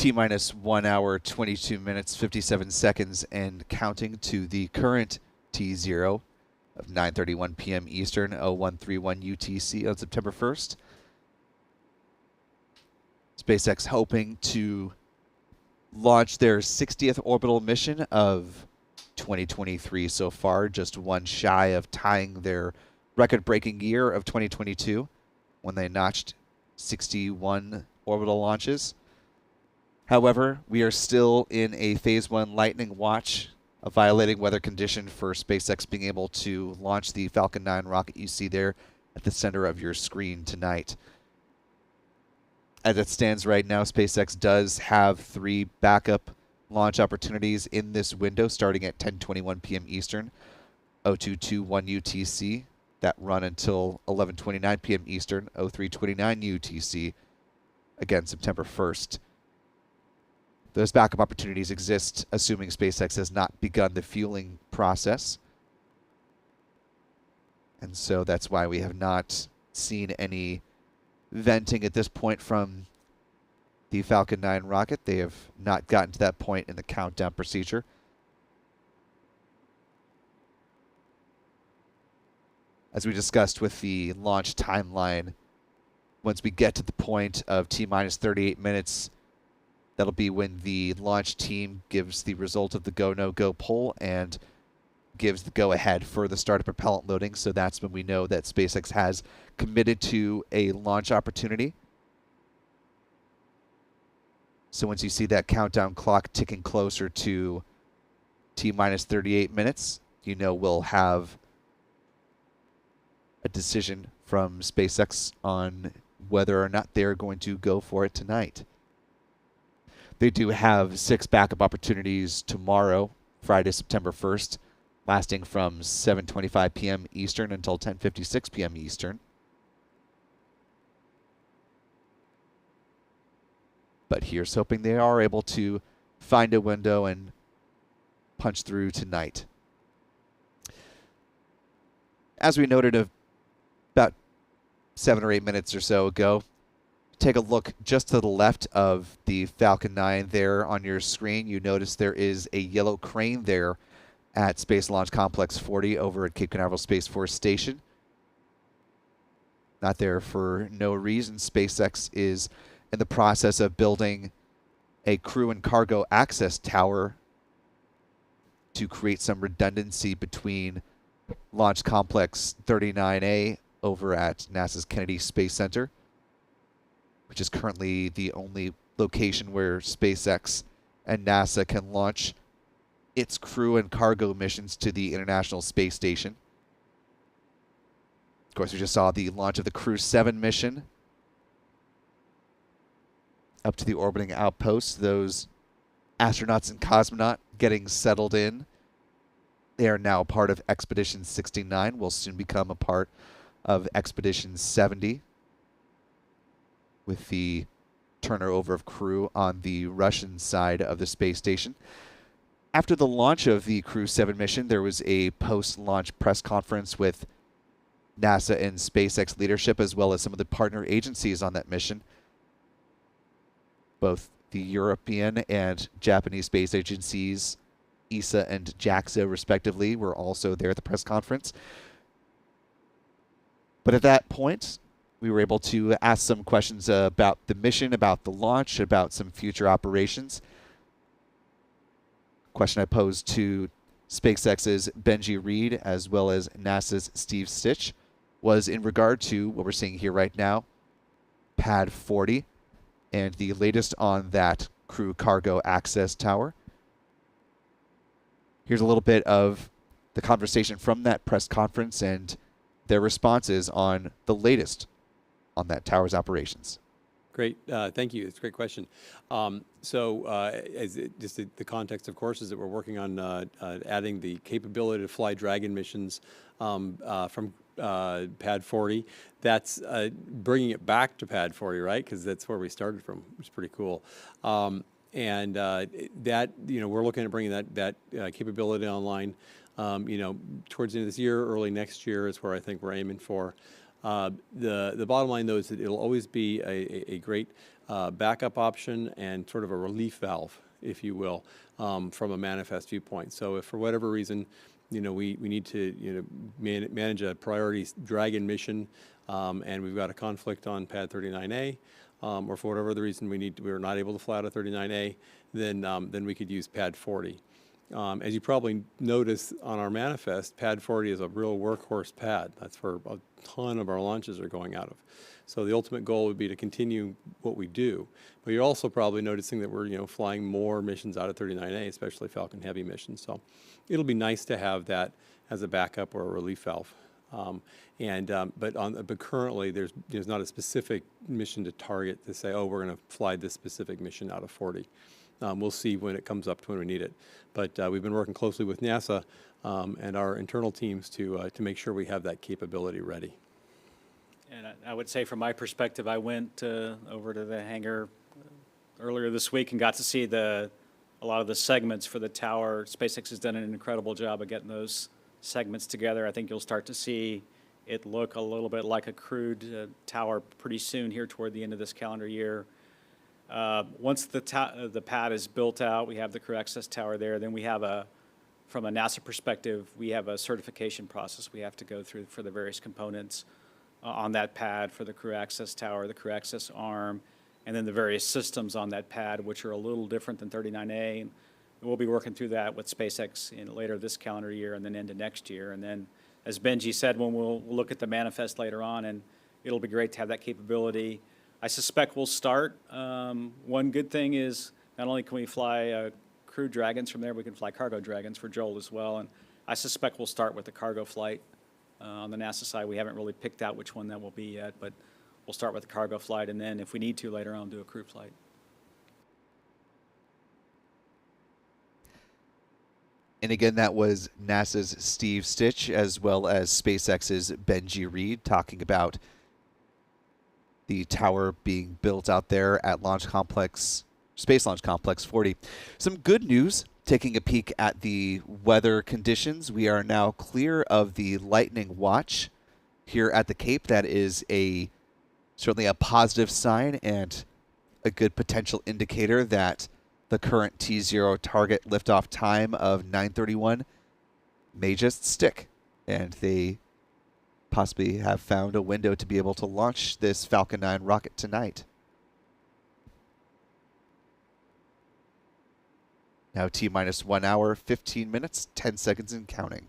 Speaker 1: T-minus 1 hour, 22 minutes, 57 seconds, and counting to the current T0 of 9:31 p.m. Eastern, 0131 UTC on September 1st. SpaceX hoping to launch their 60th orbital mission of 2023 so far, just one shy of tying their record-breaking year of 2022 when they notched 61 orbital launches. However, we are still in a Phase 1 lightning watch, a violating weather condition for SpaceX being able to launch the Falcon 9 rocket you see there at the center of your screen tonight. As it stands right now, SpaceX does have 3 backup launch opportunities in this window starting at 10:21 p.m. Eastern, 0221 UTC, that run until 11:29 p.m. Eastern, 0329 UTC, again September 1st. Those backup opportunities exist assuming SpaceX has not begun the fueling process. And so that's why we have not seen any venting at this point from the Falcon 9 rocket. They have not gotten to that point in the countdown procedure. As we discussed with the launch timeline, once we get to the point of T-minus 38 minutes, that'll be when the launch team gives the result of the go, no go poll and gives the go-ahead for the start of propellant loading. So that's when we know that SpaceX has committed to a launch opportunity. So once you see that countdown clock ticking closer to T-minus 38 minutes, you know we'll have a decision from SpaceX on whether or not they're going to go for it tonight. They do have 6 backup opportunities tomorrow, Friday, September 1st, lasting from 7:25 p.m. Eastern until 10:56 p.m. Eastern. But here's hoping they are able to find a window and punch through tonight. As we noted about 7 or 8 minutes or so ago, take a look just to the left of the Falcon 9 there on your screen. You notice there is a yellow crane there at Space Launch Complex 40 over at Cape Canaveral Space Force Station. Not there for no reason. SpaceX is in the process of building a crew and cargo access tower to create some redundancy between Launch Complex 39A over at NASA's Kennedy Space Center, which is currently the only location where SpaceX and NASA can launch its crew and cargo missions to the International Space Station. Of course, we just saw the launch of the Crew 7 mission up to the orbiting outpost. Those astronauts and cosmonaut getting settled in. They are now part of Expedition 69, will soon become a part of Expedition 70, with the turnover of crew on the Russian side of the space station. After the launch of the Crew 7 mission, there was a post-launch press conference with NASA and SpaceX leadership, as well as some of the partner agencies on that mission. Both the European and Japanese space agencies, ESA and JAXA respectively, were also there at the press conference. But at that point, we were able to ask some questions about the mission, about the launch, about some future operations. Question I posed to SpaceX's Benji Reed as well as NASA's Steve Stitch was in regard to what we're seeing here right now, Pad 40, and the latest on that crew cargo access tower. Here's a little bit of the conversation from that press conference and their responses on the latest on that tower's operations.
Speaker 2: Great, thank you. It's a great question. Just the context, of course, is that we're working on adding the capability to fly Dragon missions from Pad 40. That's bringing it back to Pad 40, right? Because that's where we started from, which is pretty cool. That, we're looking at bringing that capability online, towards the end of this year, early next year is where I think we're aiming for. The bottom line, though, is that it'll always be a great backup option and sort of a relief valve, if you will, from a manifest viewpoint. So if for whatever reason, we need to manage a priority Dragon mission, and we've got a conflict on pad 39A, or for whatever the reason we're not able to fly out of 39A, then we could use pad 40. As you probably notice on our manifest, pad 40 is a real workhorse pad. That's where a ton of our launches are going out of. So the ultimate goal would be to continue what we do. But you're also probably noticing that we're flying more missions out of 39A, especially Falcon Heavy missions. So it'll be nice to have that as a backup or a relief valve. But currently there's not a specific mission to target to say, oh, we're going to fly this specific mission out of 40. We'll see when it comes up to when we need it. But we've been working closely with NASA and our internal teams to make sure we have that capability ready.
Speaker 3: And I would say from my perspective, I went over to the hangar earlier this week and got to see a lot of the segments for the tower. SpaceX has done an incredible job of getting those segments together. I think you'll start to see it look a little bit like a crewed tower pretty soon here toward the end of this calendar year. Once the pad is built out, we have the crew access tower there, then we have from a NASA perspective, we have a certification process we have to go through for the various components on that pad for the crew access tower, the crew access arm, and then the various systems on that pad, which are a little different than 39A. And we'll be working through that with SpaceX later this calendar year and then into next year. And then, as Benji said, when we'll look at the manifest later on, and it'll be great to have that capability. I suspect we'll start. One good thing is not only can we fly crew Dragons from there, we can fly cargo Dragons for Joel as well. And I suspect we'll start with the cargo flight. On the NASA side, we haven't really picked out which one that will be yet, but we'll start with the cargo flight, and then if we need to later on, do a crew flight.
Speaker 1: And again, that was NASA's Steve Stitch as well as SpaceX's Benji Reed talking about the tower being built out there at Space Launch Complex 40. Some good news, taking a peek at the weather conditions. We are now clear of the lightning watch here at the Cape. That is certainly a positive sign and a good potential indicator that the current T0 target liftoff time of 9:31 may just stick, and they possibly have found a window to be able to launch this Falcon 9 rocket tonight. Now T-minus 1 hour, 15 minutes, 10 seconds and counting.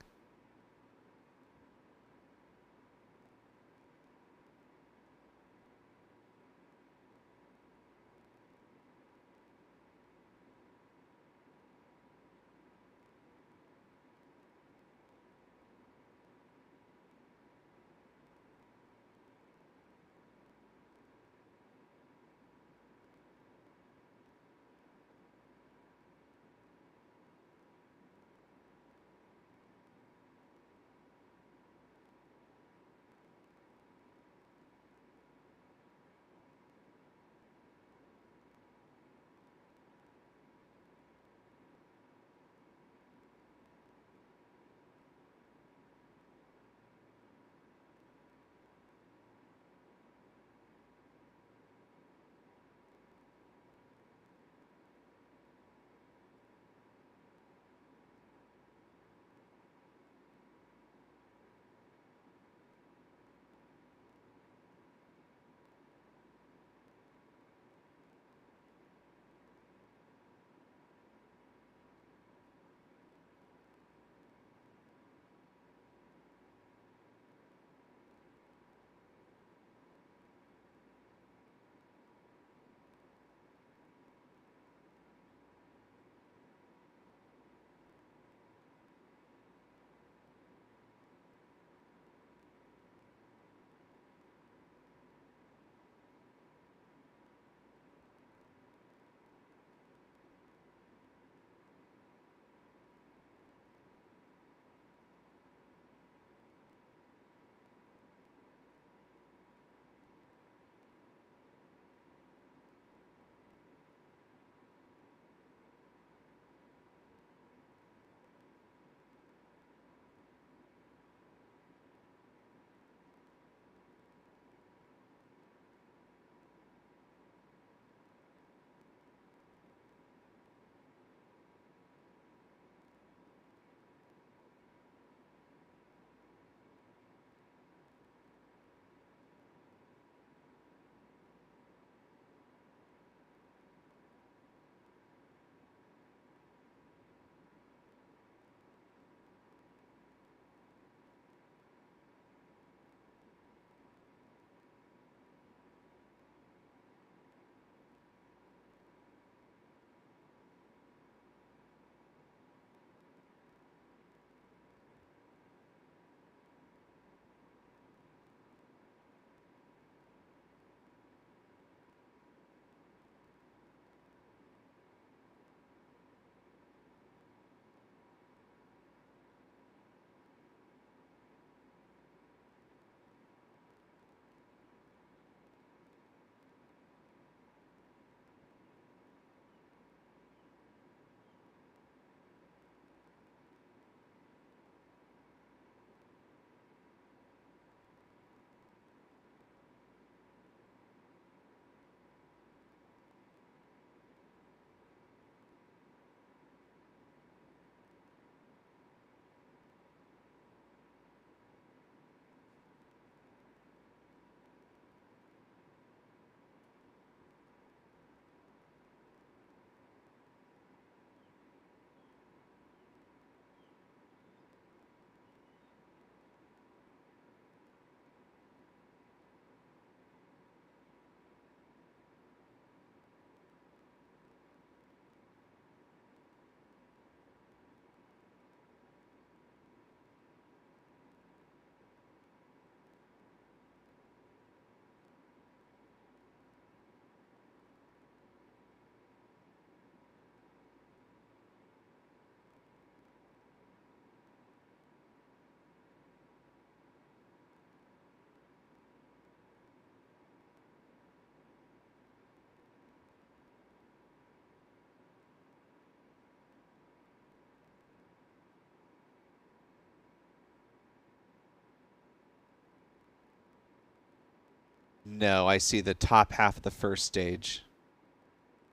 Speaker 1: No, I see the top half of the first stage,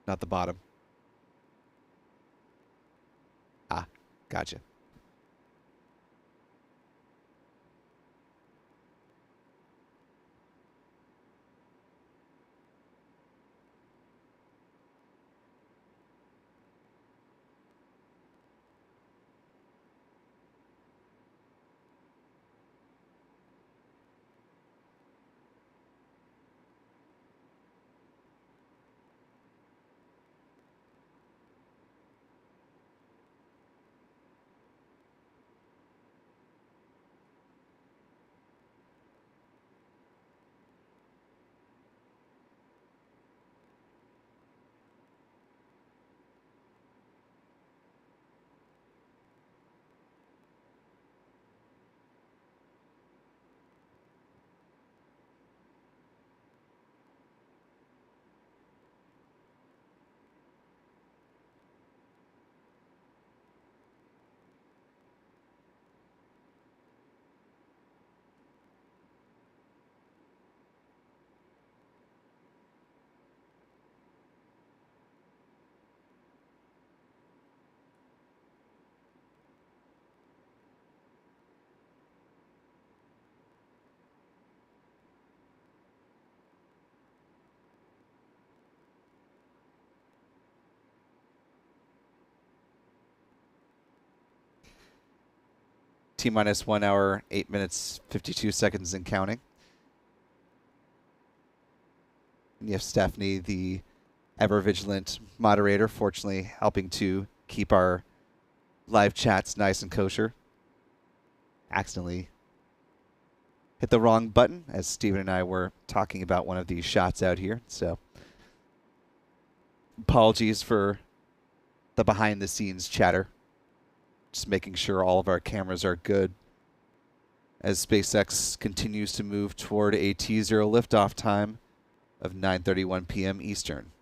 Speaker 1: not the bottom. Ah, gotcha. T-minus 1 hour, 8 minutes, 52 seconds and counting. And you have Stephanie, the ever-vigilant moderator, fortunately helping to keep our live chats nice and kosher. Accidentally hit the wrong button as Steven and I were talking about one of these shots out here. So apologies for the behind-the-scenes chatter. Just making sure all of our cameras are good as SpaceX continues to move toward a T0 liftoff time of 9:31 p.m. Eastern.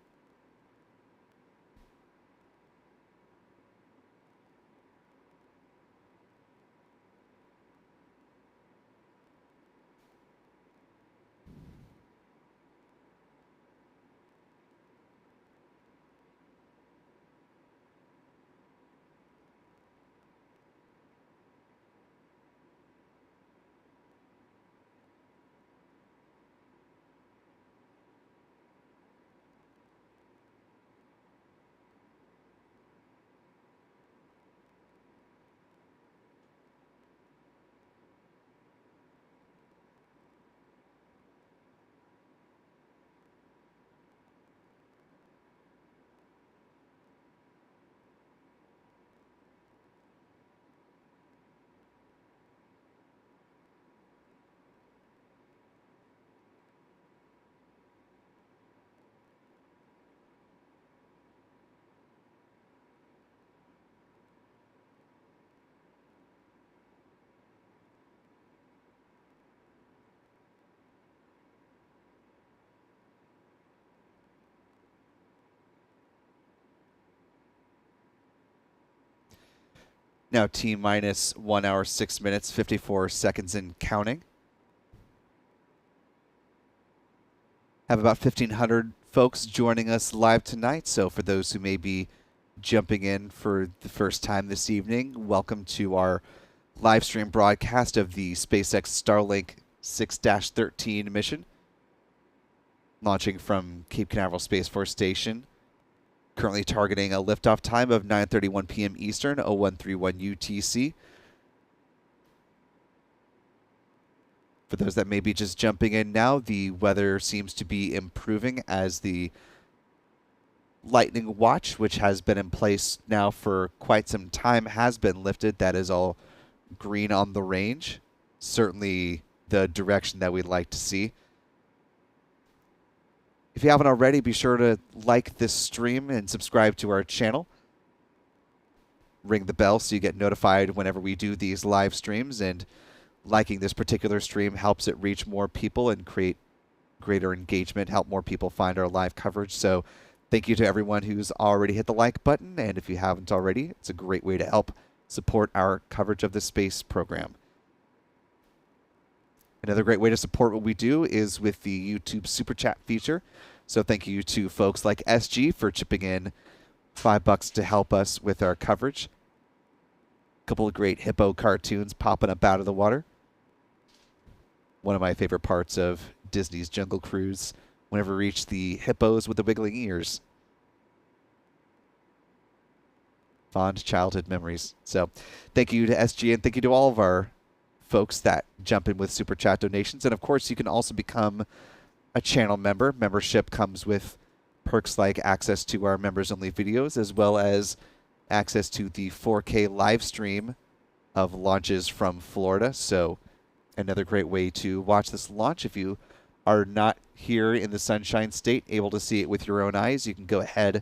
Speaker 1: Now T-minus 1 hour, 6 minutes, 54 seconds and counting. Have about 1,500 folks joining us live tonight. So for those who may be jumping in for the first time this evening, welcome to our live stream broadcast of the SpaceX Starlink 6-13 mission, launching from Cape Canaveral Space Force Station. Currently targeting a liftoff time of 9:31 p.m. Eastern, 0131 UTC. For those that may be just jumping in now, the weather seems to be improving as the lightning watch, which has been in place now for quite some time, has been lifted. That is all green on the range. Certainly the direction that we'd like to see. If you haven't already, be sure to like this stream and subscribe to our channel. Ring the bell so you get notified whenever we do these live streams, and liking this particular stream helps it reach more people and create greater engagement, help more people find our live coverage. So thank you to everyone who's already hit the like button, and if you haven't already, it's a great way to help support our coverage of the space program. Another great way to support what we do is with the YouTube Super Chat feature. So thank you to folks like SG for chipping in $5 to help us with our coverage. A couple of great hippo cartoons popping up out of the water. One of my favorite parts of Disney's Jungle Cruise, whenever we reach the hippos with the wiggling ears. Fond childhood memories. So thank you to SG and thank you to all of our folks that jump in with Super Chat donations. And of course, you can also become a channel member. Membership comes with perks like access to our members-only videos, as well as access to the 4K live stream of launches from Florida. So another great way to watch this launch. If you are not here in the Sunshine State, able to see it with your own eyes, you can go ahead,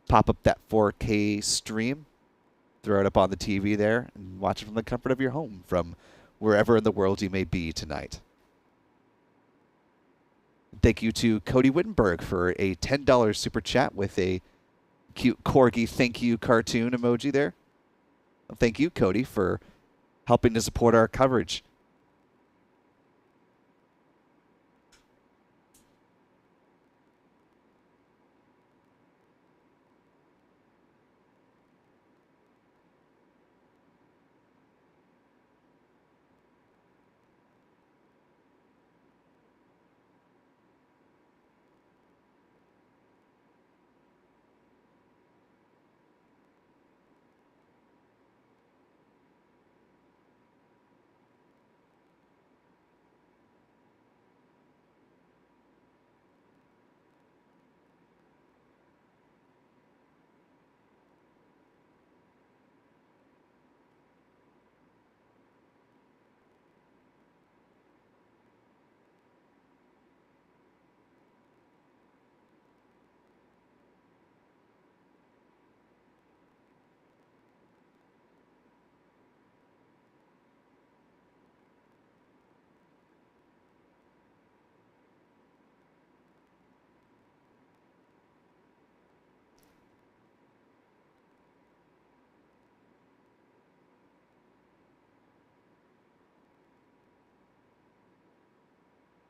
Speaker 1: pop up that 4K stream, throw it up on the TV there, and watch it from the comfort of your home from wherever in the world you may be tonight. Thank you to Cody Wittenberg for a $10 super chat with a cute corgi thank you cartoon emoji there. Well, thank you, Cody, for helping to support our coverage.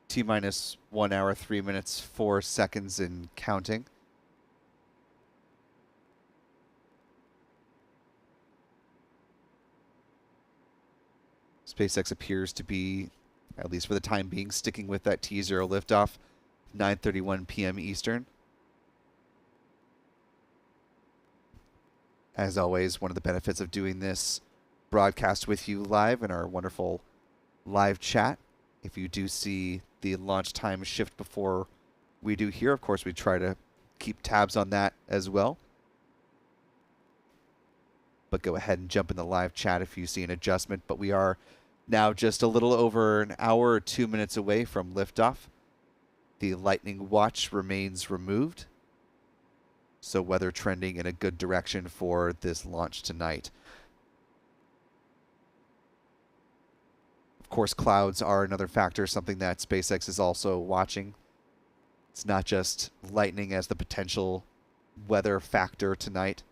Speaker 1: T-minus 1 hour, 3 minutes, 4 seconds and counting. SpaceX appears to be, at least for the time being, sticking with that T0 liftoff, 9:31 p.m. Eastern. As always, one of the benefits of doing this broadcast with you live in our wonderful live chat, if you do see the launch time shift before we do here, of course, we try to keep tabs on that as well. But go ahead and jump in the live chat if you see an adjustment. But we are now just a little over an hour or 2 minutes away from liftoff. The lightning watch remains removed, so weather trending in a good direction for this launch tonight. Of course, clouds are another factor, something that SpaceX is also watching. It's not just lightning as the potential weather factor tonight.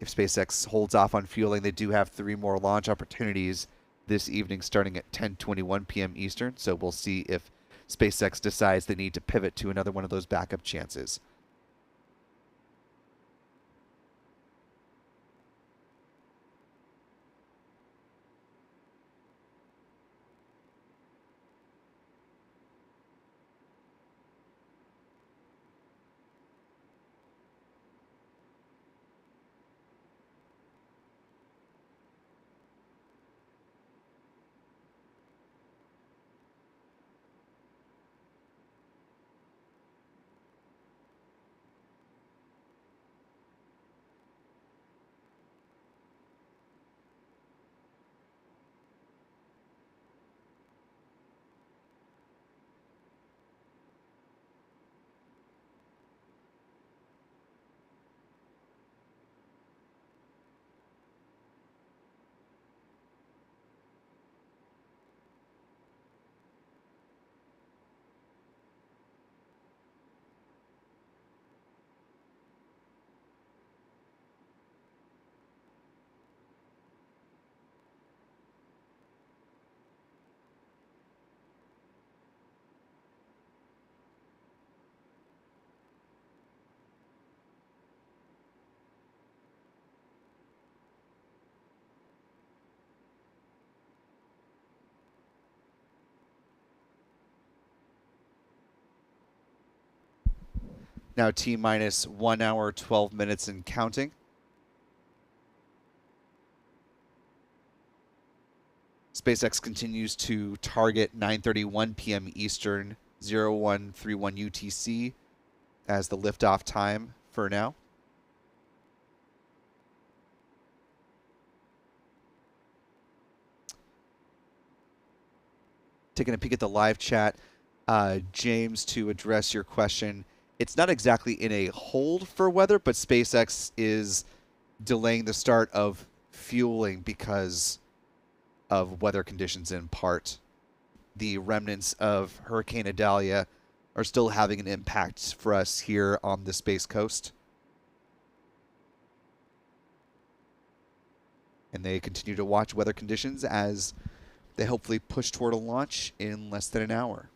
Speaker 1: If SpaceX holds off on fueling, they do have 3 more launch opportunities this evening starting at 10:21 p.m. Eastern, so we'll see if SpaceX decides they need to pivot to another one of those backup chances. Now T minus 1 hour, 12 minutes and counting. SpaceX continues to target 9:31 p.m. Eastern, 0131 UTC as the liftoff time for now. Taking a peek at the live chat, James, to address your question, it's not exactly in a hold for weather, but SpaceX is delaying the start of fueling because of weather conditions in part. The remnants of Hurricane Idalia are still having an impact for us here on the Space Coast. And they continue to watch weather conditions as they hopefully push toward a launch in less than an hour.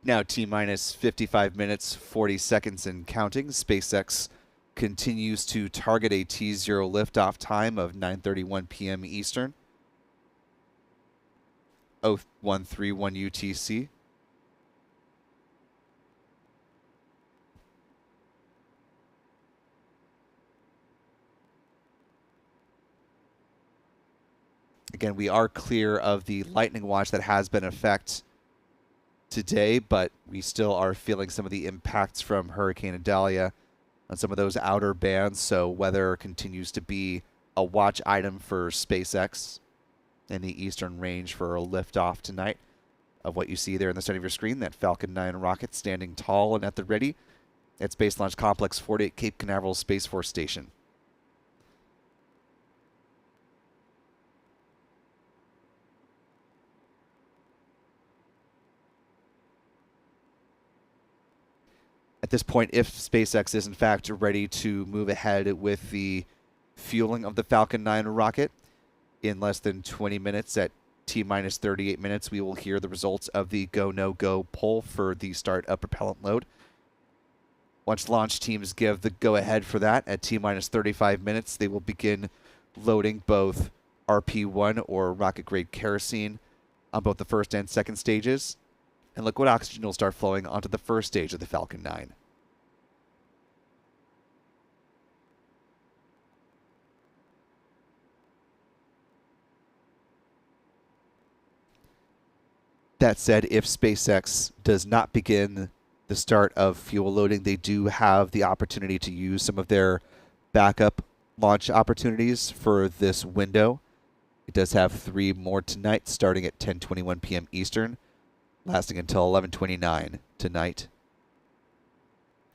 Speaker 1: Now T minus 55 minutes, 40 seconds and counting. SpaceX continues to target a T0 liftoff time of 9:31 p.m. Eastern, 0131 UTC. Again, we are clear of the lightning watch that has been in effect today, but we still are feeling some of the impacts from Hurricane Idalia on some of those outer bands. So weather continues to be a watch item for SpaceX in the eastern range for a liftoff tonight of what you see there in the center of your screen, that Falcon 9 rocket standing tall and at the ready at Space Launch Complex 48 Cape Canaveral Space Force Station. At this point, if SpaceX is in fact ready to move ahead with the fueling of the Falcon 9 rocket, in less than 20 minutes at T-minus 38 minutes, we will hear the results of the go, no-go poll for the start of propellant load. Once launch teams give the go-ahead for that at T-minus 35 minutes, they will begin loading both RP1 or rocket-grade kerosene on both the first and second stages, and liquid oxygen will start flowing onto the first stage of the Falcon 9. That said, if SpaceX does not begin the start of fuel loading, they do have the opportunity to use some of their backup launch opportunities for this window. It does have 3 more tonight, starting at 10:21 p.m. Eastern, lasting until 11:29 tonight.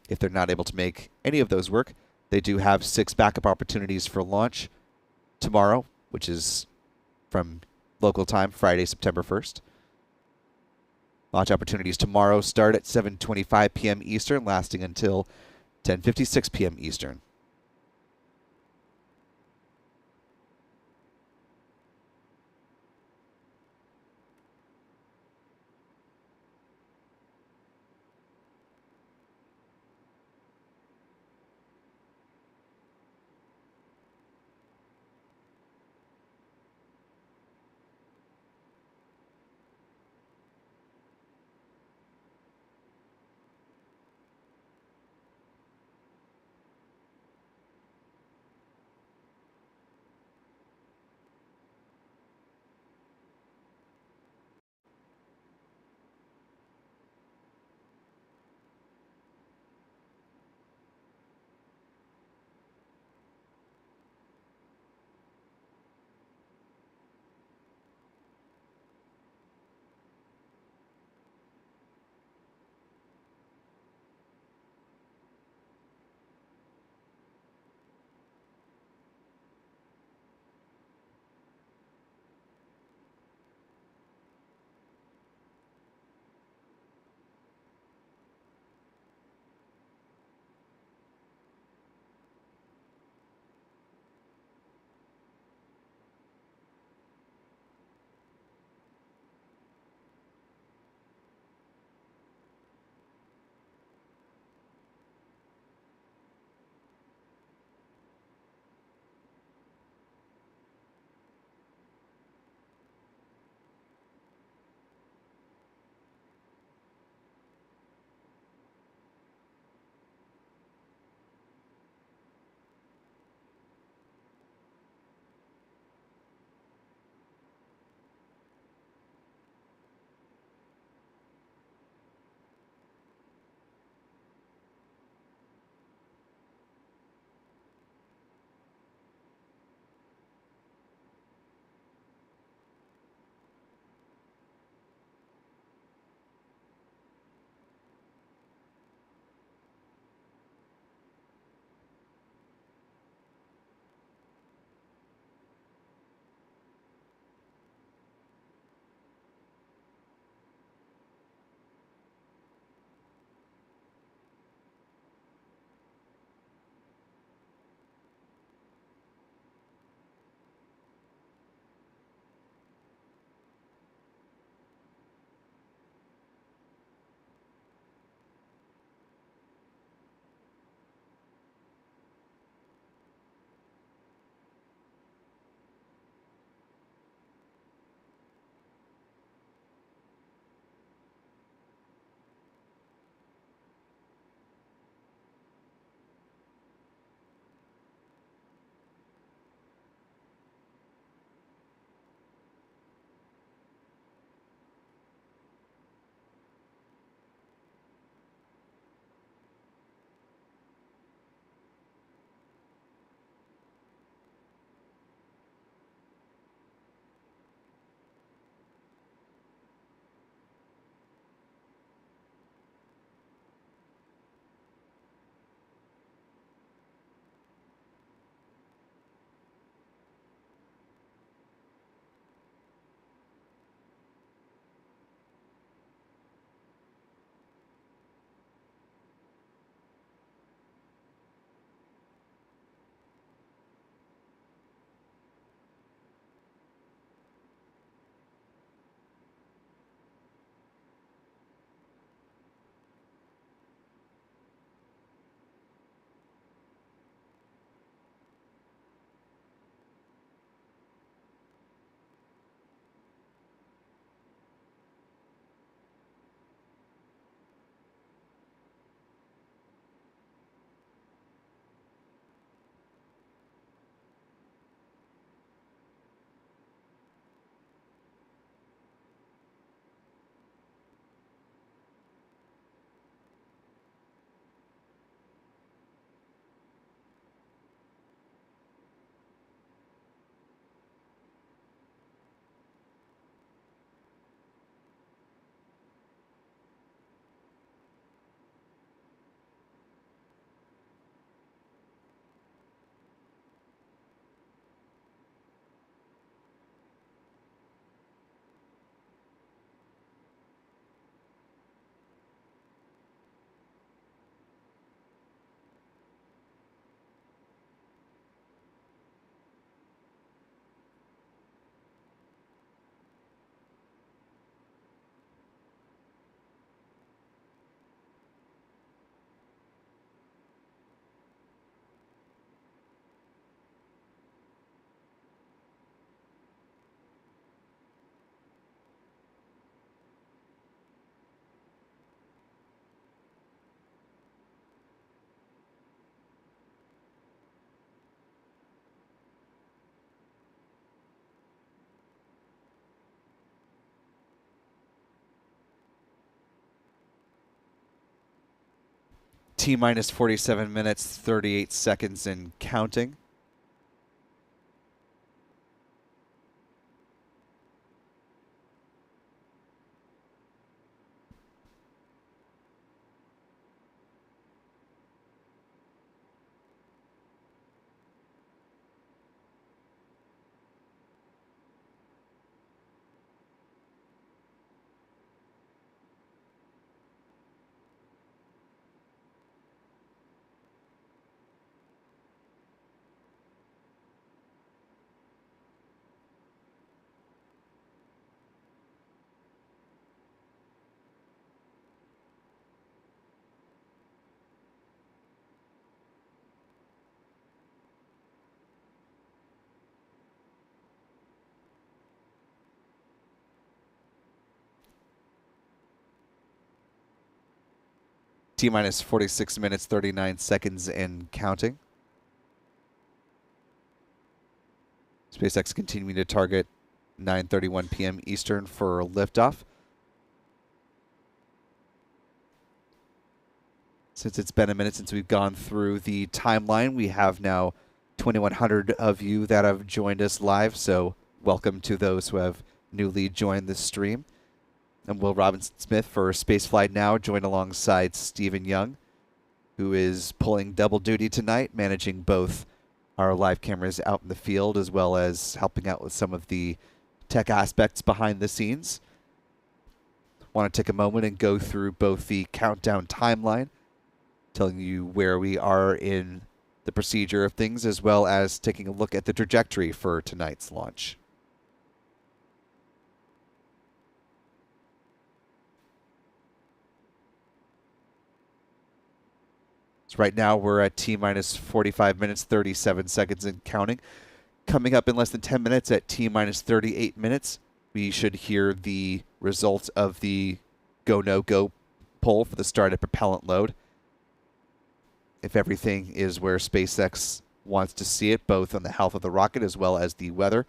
Speaker 1: If they're not able to make any of those work, they do have 6 backup opportunities for launch tomorrow, which is from local time, Friday, September 1st. Launch opportunities tomorrow start at 7:25 p.m. Eastern, lasting until 10:56 p.m. Eastern. T minus 47 minutes, 38 seconds and counting. T minus 46 minutes, 39 seconds and counting. SpaceX continuing to target 9:31 p.m. Eastern for liftoff. Since it's been a minute since we've gone through the timeline, we have now 2,100 of you that have joined us live, so welcome to those who have newly joined the stream. I'm Will Robinson-Smith for Spaceflight Now, joined alongside Stephen Young, who is pulling double duty tonight, managing both our live cameras out in the field as well as helping out with some of the tech aspects behind the scenes. Want to take a moment and go through both the countdown timeline, telling you where we are in the procedure of things, as well as taking a look at the trajectory for tonight's launch. So right now we're at T minus 45 minutes, 37 seconds and counting. Coming up in less than 10 minutes at T minus 38 minutes, we should hear the results of the go, no go poll for the start of propellant load. If everything is where SpaceX wants to see it, both on the health of the rocket as well as the weather,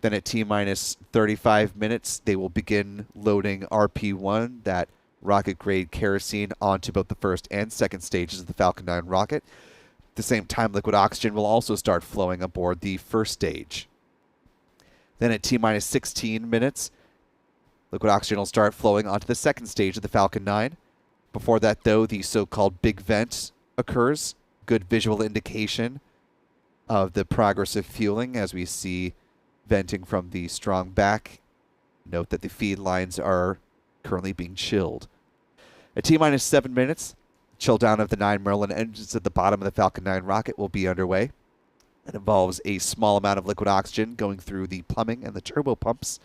Speaker 1: then at T minus 35 minutes, they will begin loading RP1, that rocket-grade kerosene, onto both the first and second stages of the Falcon 9 rocket. At the same time, liquid oxygen will also start flowing aboard the first stage. Then at T minus 16 minutes, liquid oxygen will start flowing onto the second stage of the Falcon 9. Before that, though, the so-called big vent occurs. Good visual indication of the progress of fueling as we see venting from the strong back. Note that the feed lines are currently being chilled. At T minus 7 minutes, chill down of the 9 Merlin engines at the bottom of the Falcon 9 rocket will be underway. It involves a small amount of liquid oxygen going through the plumbing and the turbo pumps.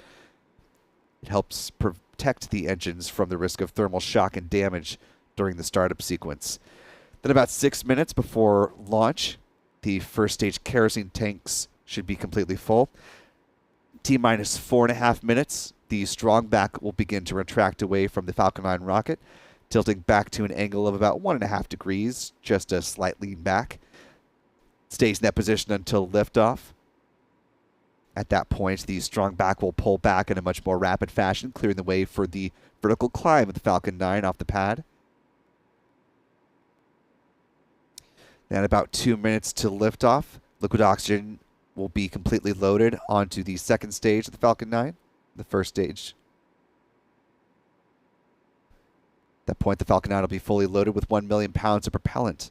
Speaker 1: It helps protect the engines from the risk of thermal shock and damage during the startup sequence. Then about 6 minutes before launch, the first stage kerosene tanks should be completely full. T minus 4.5 minutes, the strong back will begin to retract away from the Falcon 9 rocket, tilting back to an angle of about 1.5 degrees, just a slight lean back. Stays in that position until liftoff. At that point, the strong back will pull back in a much more rapid fashion, clearing the way for the vertical climb of the Falcon 9 off the pad. Then about 2 minutes to liftoff, liquid oxygen will be completely loaded onto the second stage of the Falcon 9, the first stage. At that point, the Falcon 9 will be fully loaded with 1 million pounds of propellant.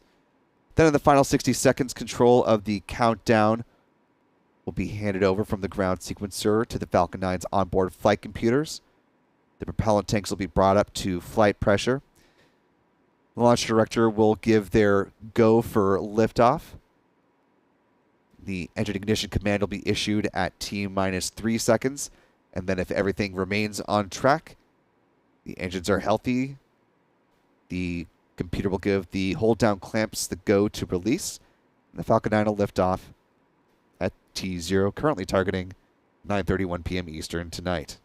Speaker 1: Then in the final 60 seconds, control of the countdown will be handed over from the ground sequencer to the Falcon 9's onboard flight computers. The propellant tanks will be brought up to flight pressure. The launch director will give their go for liftoff. The engine ignition command will be issued at T minus 3 seconds. And then if everything remains on track, the engines are healthy, the computer will give the hold down clamps the go to release, and the Falcon 9 will lift off at T0, currently targeting 9:31 p.m. Eastern tonight.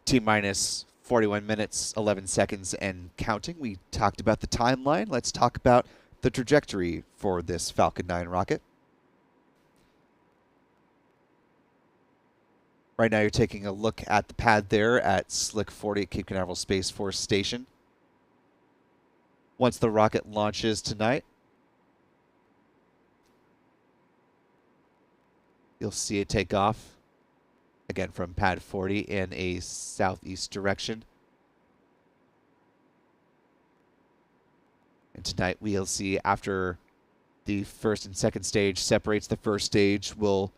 Speaker 1: T-minus 41 minutes, 11 seconds, and counting. We talked about the timeline. Let's talk about the trajectory for this Falcon 9 rocket. Right now you're taking a look at the pad there at Slick 40 at Cape Canaveral Space Force Station. Once the rocket launches tonight, you'll see it take off, again from pad 40 in a southeast direction. And tonight we'll see, after the first and second stage separates, the first stage will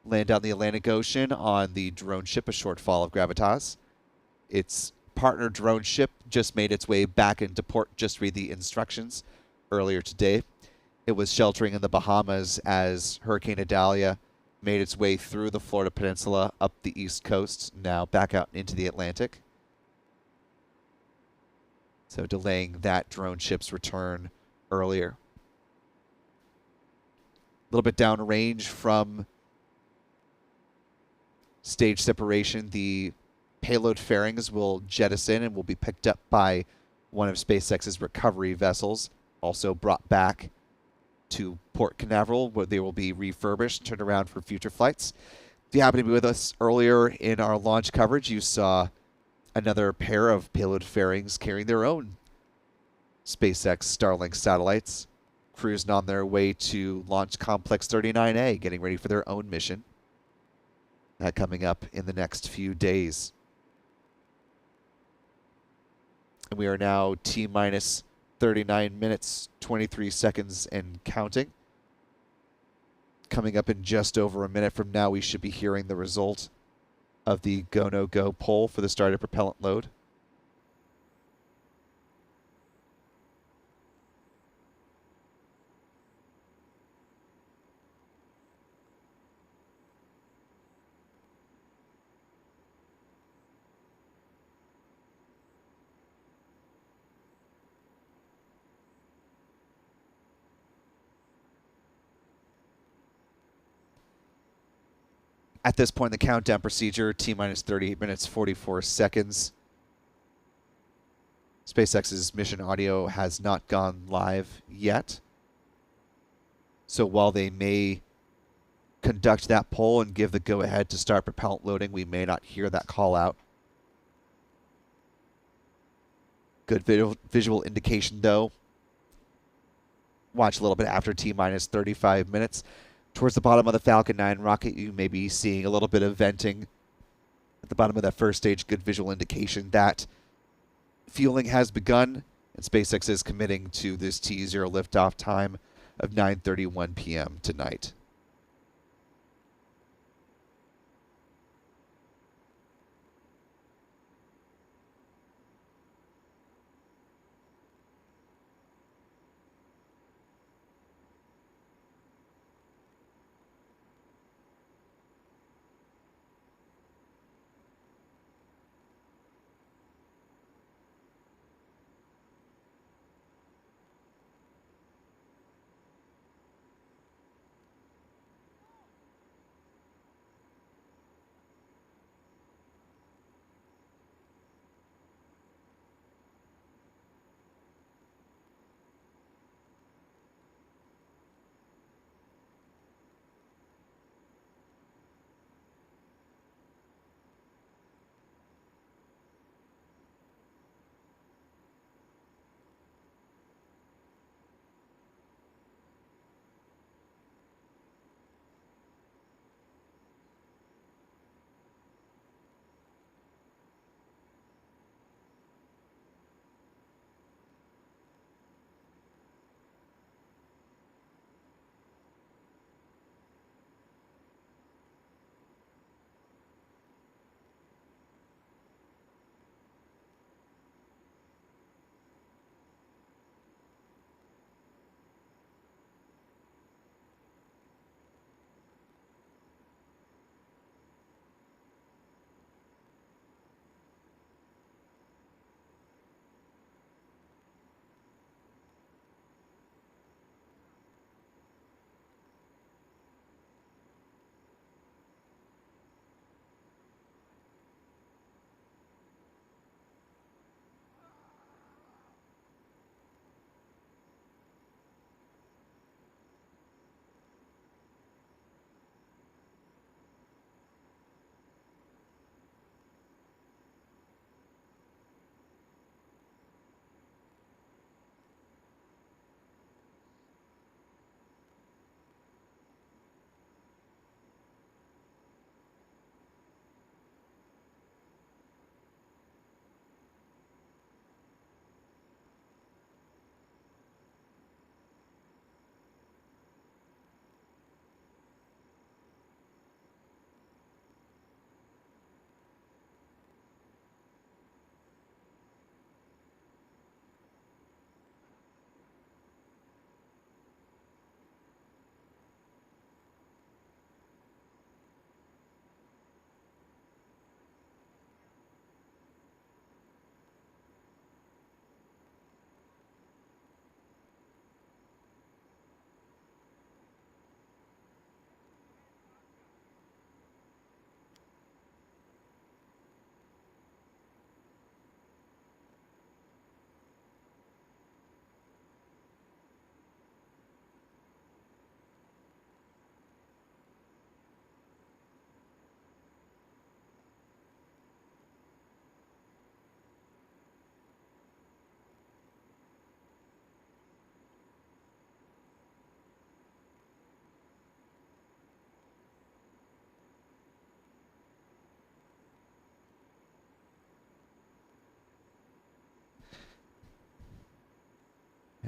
Speaker 1: land on the Atlantic Ocean on the drone ship, a short fall of gravitas. Its partner drone ship just made its way back into port. Just read the instructions earlier today. It was sheltering in the Bahamas as Hurricane Idalia made its way through the Florida Peninsula up the East Coast, now back out into the Atlantic. So delaying that drone ship's return earlier. A little bit downrange from stage separation, the payload fairings will jettison and will be picked up by one of SpaceX's recovery vessels, also brought back to Port Canaveral, where they will be refurbished, turned around for future flights. If you happen to be with us earlier in our launch coverage, you saw another pair of payload fairings carrying their own SpaceX Starlink satellites, cruising on their way to Launch Complex 39A, getting ready for their own mission. That coming up in the next few days. And we are now T-minus 39 minutes, 23 seconds, and counting. Coming up in just over a minute from now, we should be hearing the result of the go-no-go poll for the start of propellant load. At this point in the countdown procedure, T-minus 38 minutes, 44 seconds. SpaceX's mission audio has not gone live yet. So while they may conduct that poll and give the go-ahead to start propellant loading, we may not hear that call out. Good visual indication, though. Watch a little bit after T-minus 35 minutes. Towards the bottom of the Falcon 9 rocket, you may be seeing a little bit of venting at the bottom of that first stage. Good visual indication that fueling has begun, and SpaceX is committing to this T0 liftoff time of 9:31 p.m. tonight.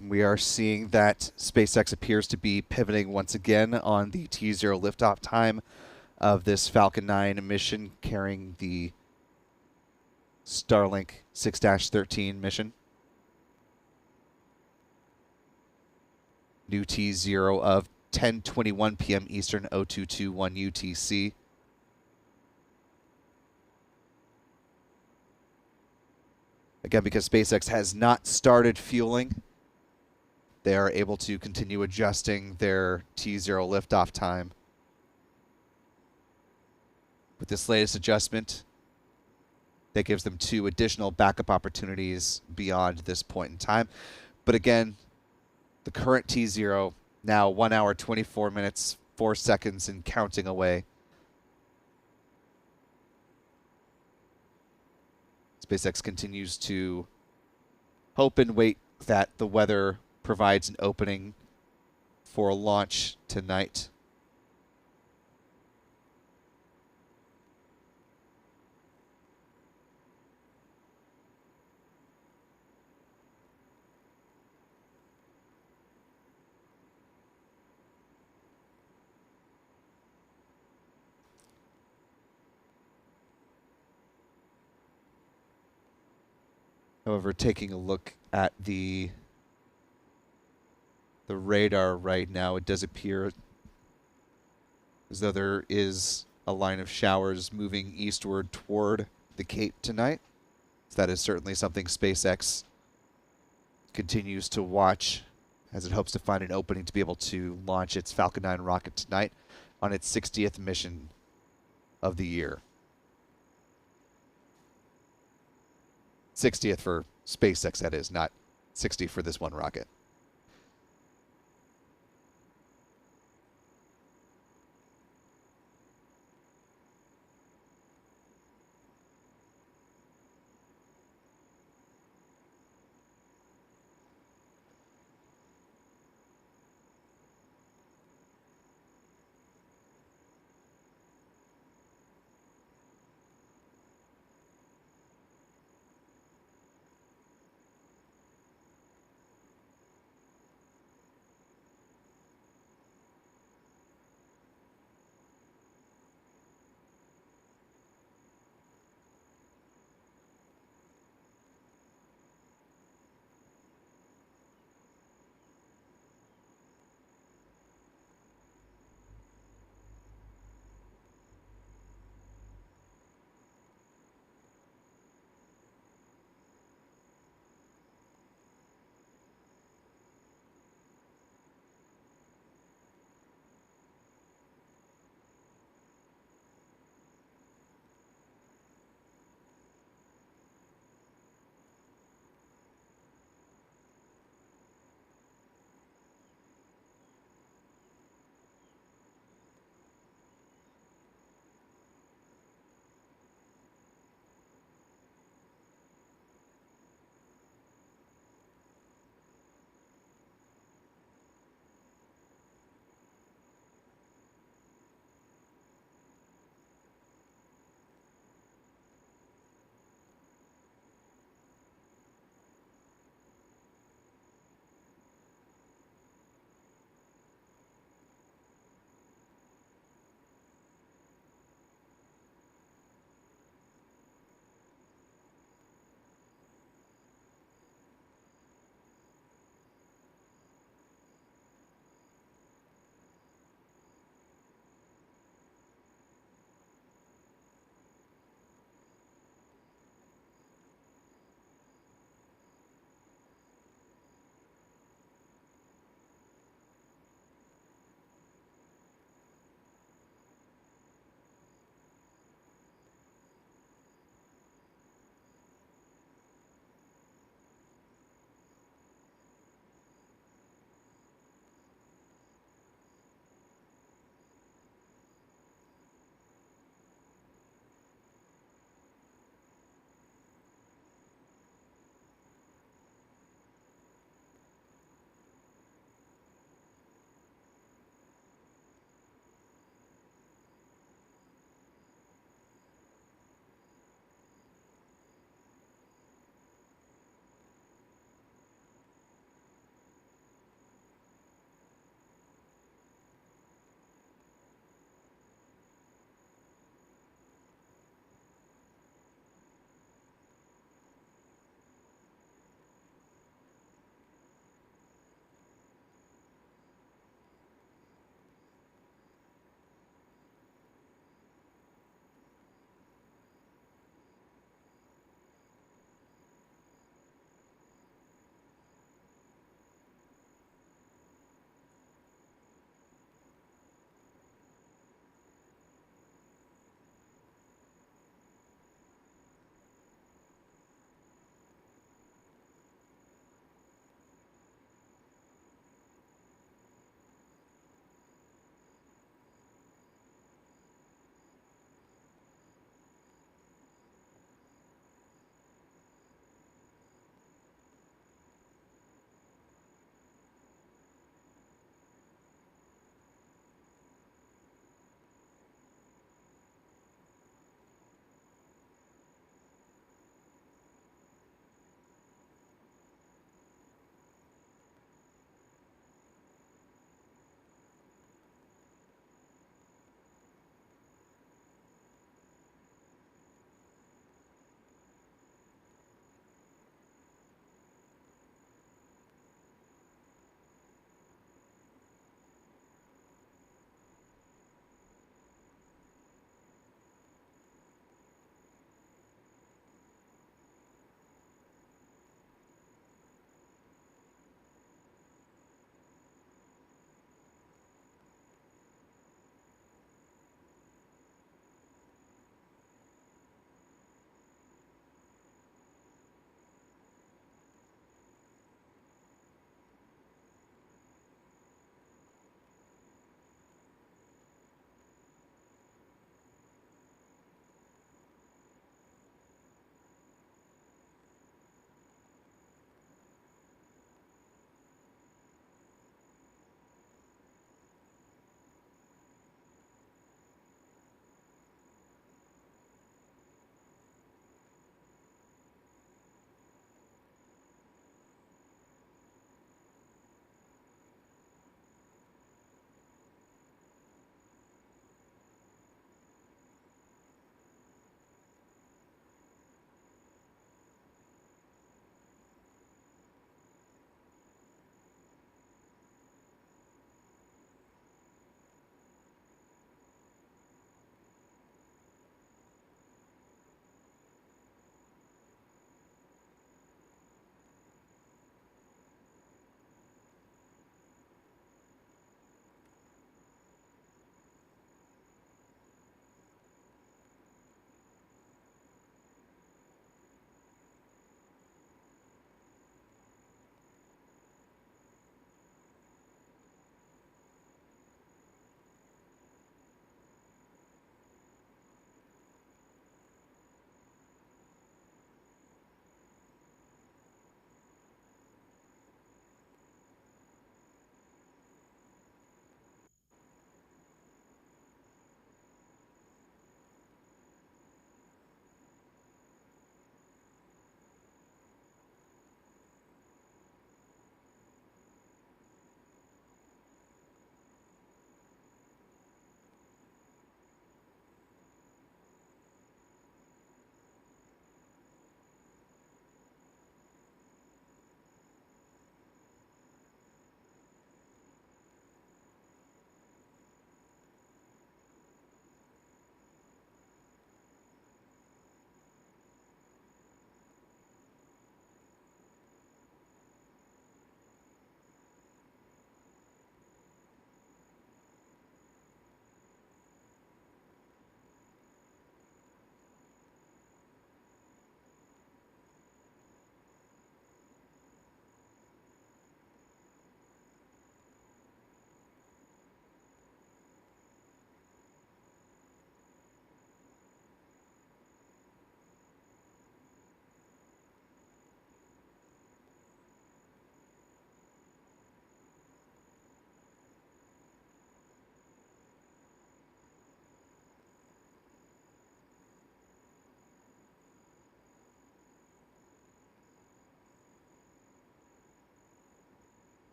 Speaker 1: And we are seeing that SpaceX appears to be pivoting once again on the T0 liftoff time of this Falcon 9 mission carrying the Starlink 6-13 mission. New T0 of 10:21 p.m. Eastern, 0221 UTC. Again, because SpaceX has not started fueling, they are able to continue adjusting their T0 liftoff time. With this latest adjustment, that gives them 2 additional backup opportunities beyond this point in time. But again, the current T0 now 1 hour, 24 minutes, 4 seconds and counting away. SpaceX continues to hope and wait that the weather provides an opening for a launch tonight. However, taking a look at the radar right now, it does appear as though there is a line of showers moving eastward toward the Cape tonight. So that is certainly something SpaceX continues to watch as it hopes to find an opening to be able to launch its Falcon 9 rocket tonight on its 60th mission of the year. 60th for SpaceX, that is, not 60 for this one rocket.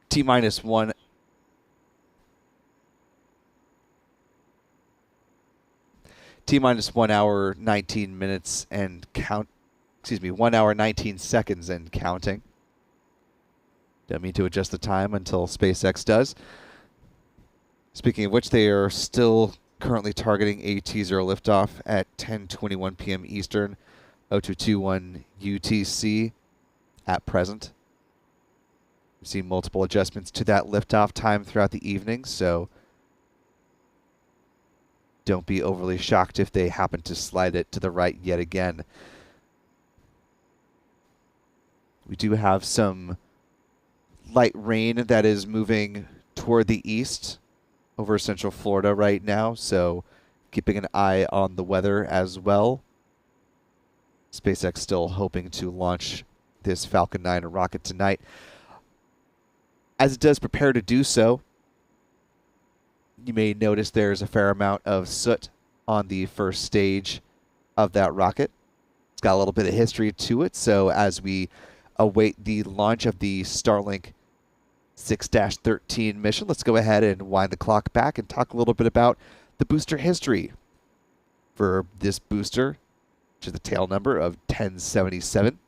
Speaker 1: T minus 1 hour 19 minutes and 1 hour 19 seconds and counting. Don't mean to adjust the time until SpaceX does. Speaking of which, they are still currently targeting a T0 liftoff at 10:21 p.m. Eastern, 0221 UTC at present. We've seen multiple adjustments to that liftoff time throughout the evening, so don't be overly shocked if they happen to slide it to the right yet again. We do have some light rain that is moving toward the east over Central Florida right now, so keeping an eye on the weather as well. SpaceX still hoping to launch this Falcon 9 rocket tonight. As it does prepare to do so, you may notice there's a fair amount of soot on the first stage of that rocket. It's got a little bit of history to it, so as we await the launch of the Starlink 6-13 mission, let's go ahead and wind the clock back and talk a little bit about the booster history for this booster, which is the tail number of 1077.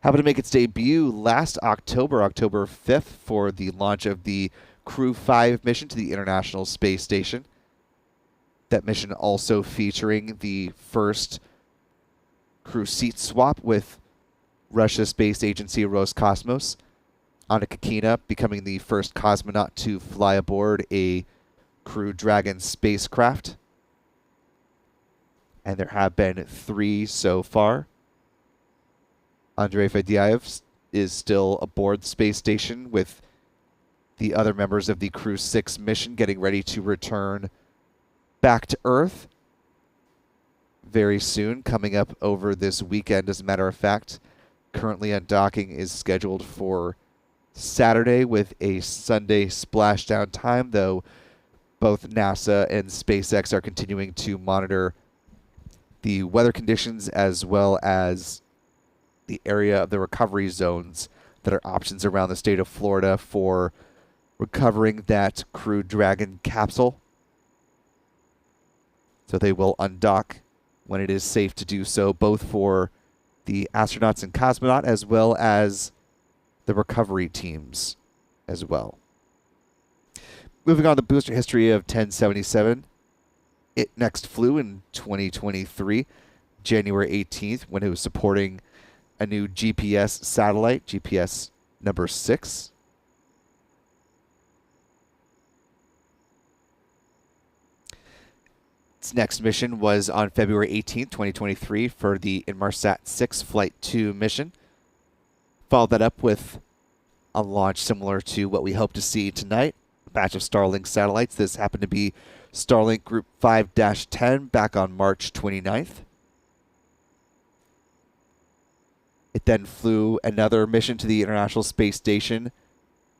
Speaker 1: Happened to make its debut last October 5th, for the launch of the Crew 5 mission to the International Space Station. That mission also featuring the first crew seat swap with Russia's space agency Roscosmos. Anna Kakina becoming the first cosmonaut to fly aboard a Crew Dragon spacecraft. And there have been 3 so far. Andrei Fedyaev is still aboard the space station, with the other members of the Crew 6 mission getting ready to return back to Earth very soon, coming up over this weekend, as a matter of fact. Currently, undocking is scheduled for Saturday with a Sunday splashdown time, though both NASA and SpaceX are continuing to monitor the weather conditions as well as the area of the recovery zones that are options around the state of Florida for recovering that Crew Dragon capsule. So they will undock when it is safe to do so, both for the astronauts and cosmonaut as well as the recovery teams as well. Moving on to the booster history of 1077. It next flew in 2023, January 18th, when it was supporting a new GPS satellite, GPS number 6. Its next mission was on February 18th, 2023 for the Inmarsat 6 Flight 2 mission. Followed that up with a launch similar to what we hope to see tonight, a batch of Starlink satellites. This happened to be Starlink Group 5-10 back on March 29th. It then flew another mission to the International Space Station,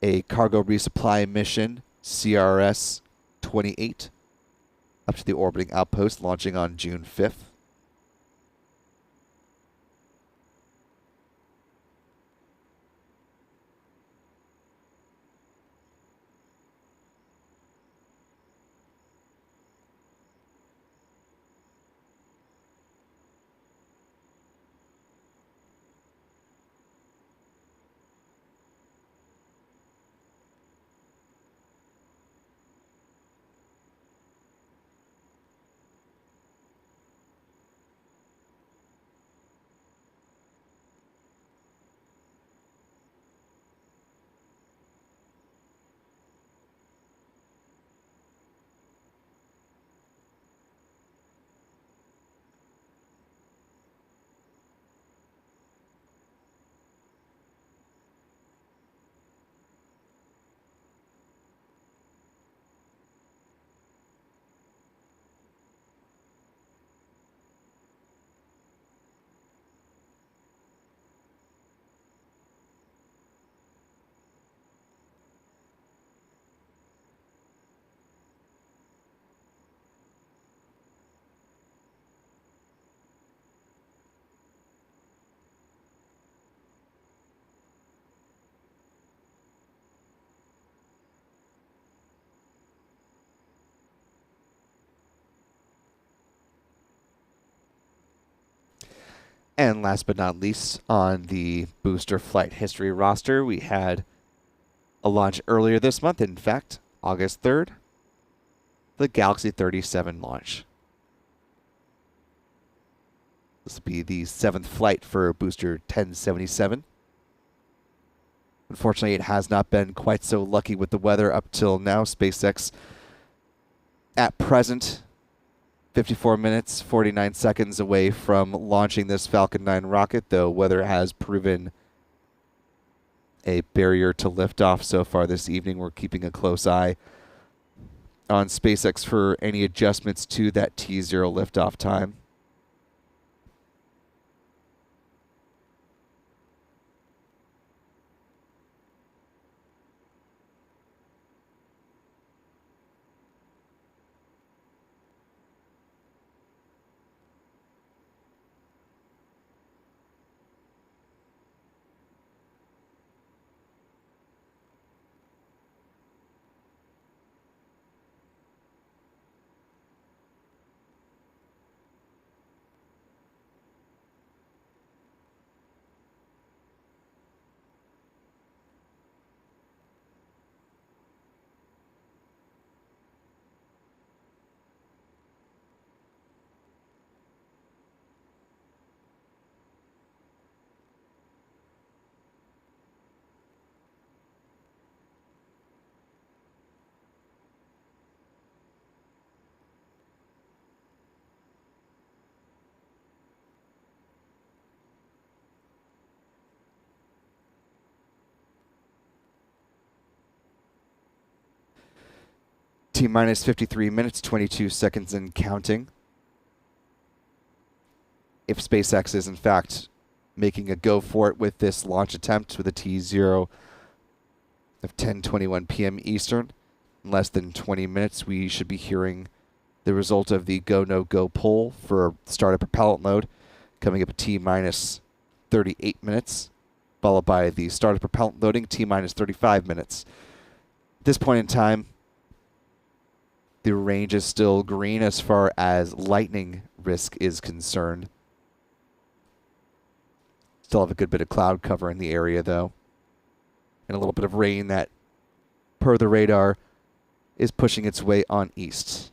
Speaker 1: a cargo resupply mission, CRS-28, up to the orbiting outpost, launching on June 5th. And last but not least, on the booster flight history roster, we had a launch earlier this month, in fact, August 3rd, the Galaxy 37 launch. This will be the 7th flight for booster 1077. Unfortunately, it has not been quite so lucky with the weather up till now. SpaceX, at present, 54 minutes, 49 seconds away from launching this Falcon 9 rocket, though weather has proven a barrier to liftoff so far this evening. We're keeping a close eye on SpaceX for any adjustments to that T0 liftoff time. T-minus 53 minutes, 22 seconds and counting. If SpaceX is in fact making a go for it with this launch attempt with a T0 of 10:21 p.m. Eastern, in less than 20 minutes, we should be hearing the result of the go-no-go poll for startup propellant load, coming up at T-minus 38 minutes, followed by the startup propellant loading, T-minus 35 minutes. At this point in time, the range is still green as far as lightning risk is concerned. Still have a good bit of cloud cover in the area, though. And a little bit of rain that, per the radar, is pushing its way on east.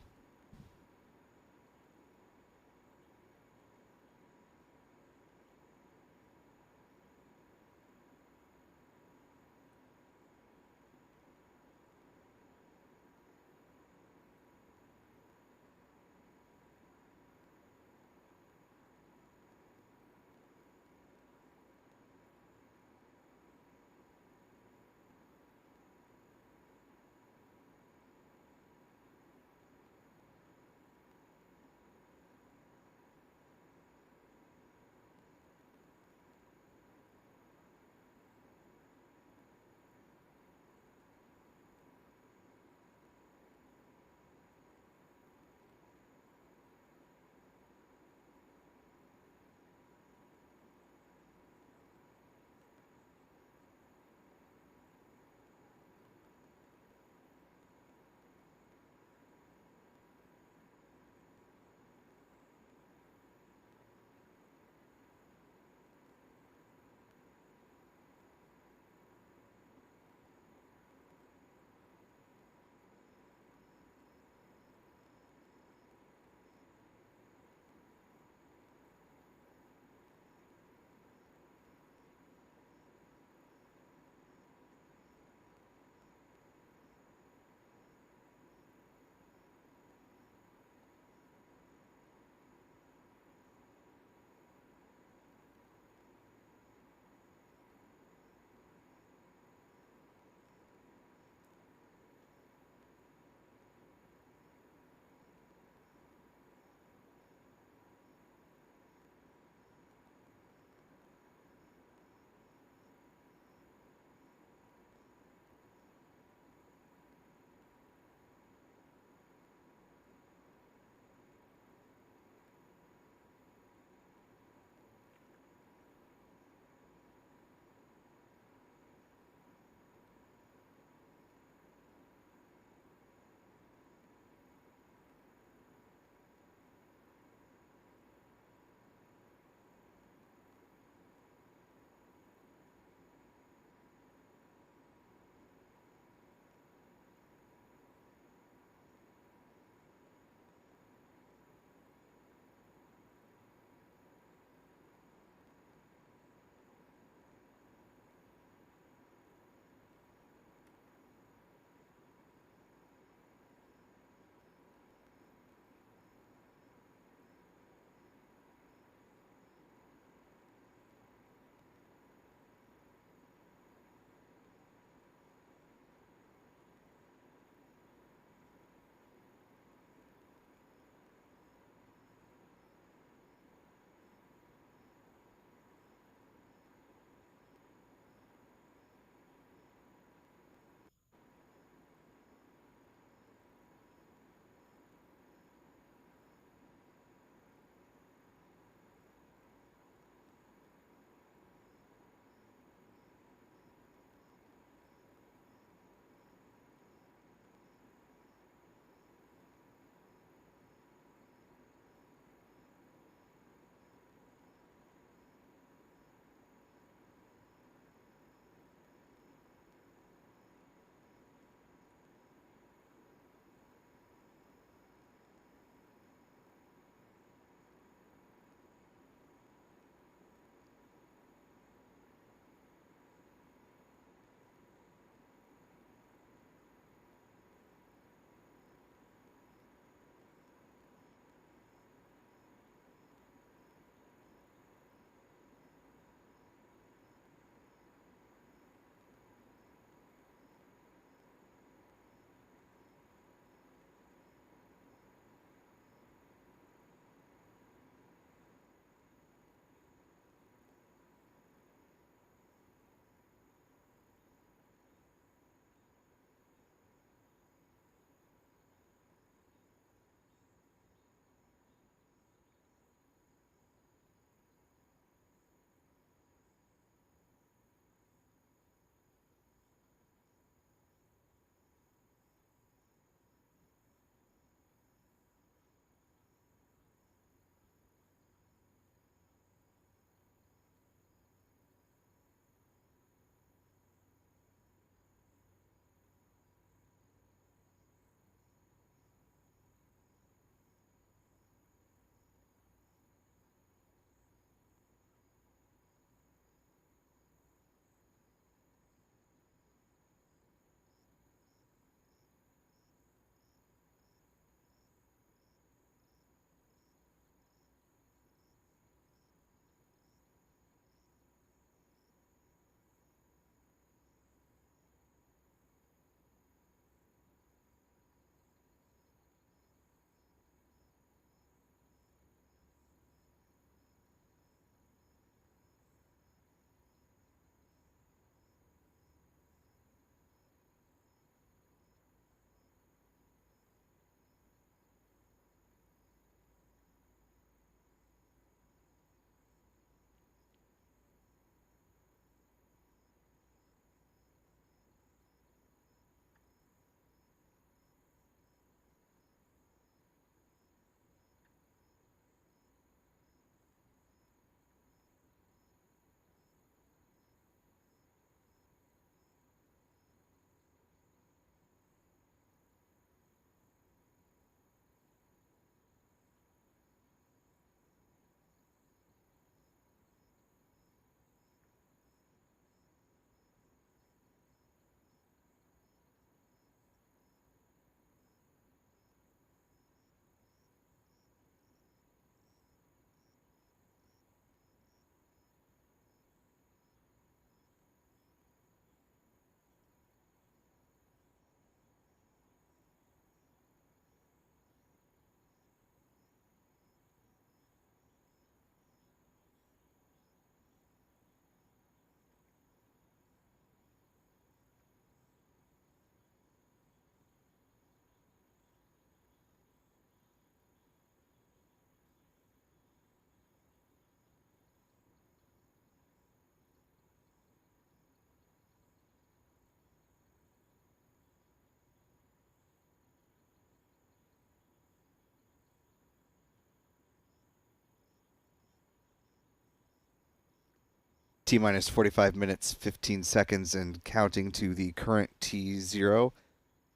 Speaker 1: T minus 45 minutes, 15 seconds, and counting to the current T0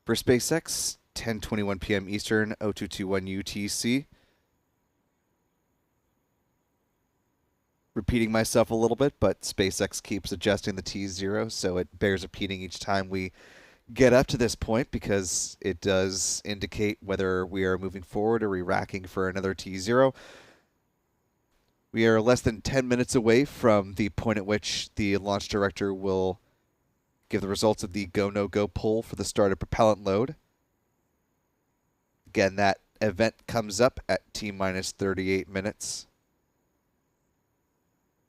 Speaker 1: for SpaceX, 10:21 p.m. Eastern, 0221 UTC. Repeating myself a little bit, but SpaceX keeps adjusting the T0, so it bears repeating each time we get up to this point because it does indicate whether we are moving forward or re-racking for another T0. We are less than 10 minutes away from the point at which the launch director will give the results of the go, no-go poll for the start of propellant load. Again, that event comes up at T-minus 38 minutes.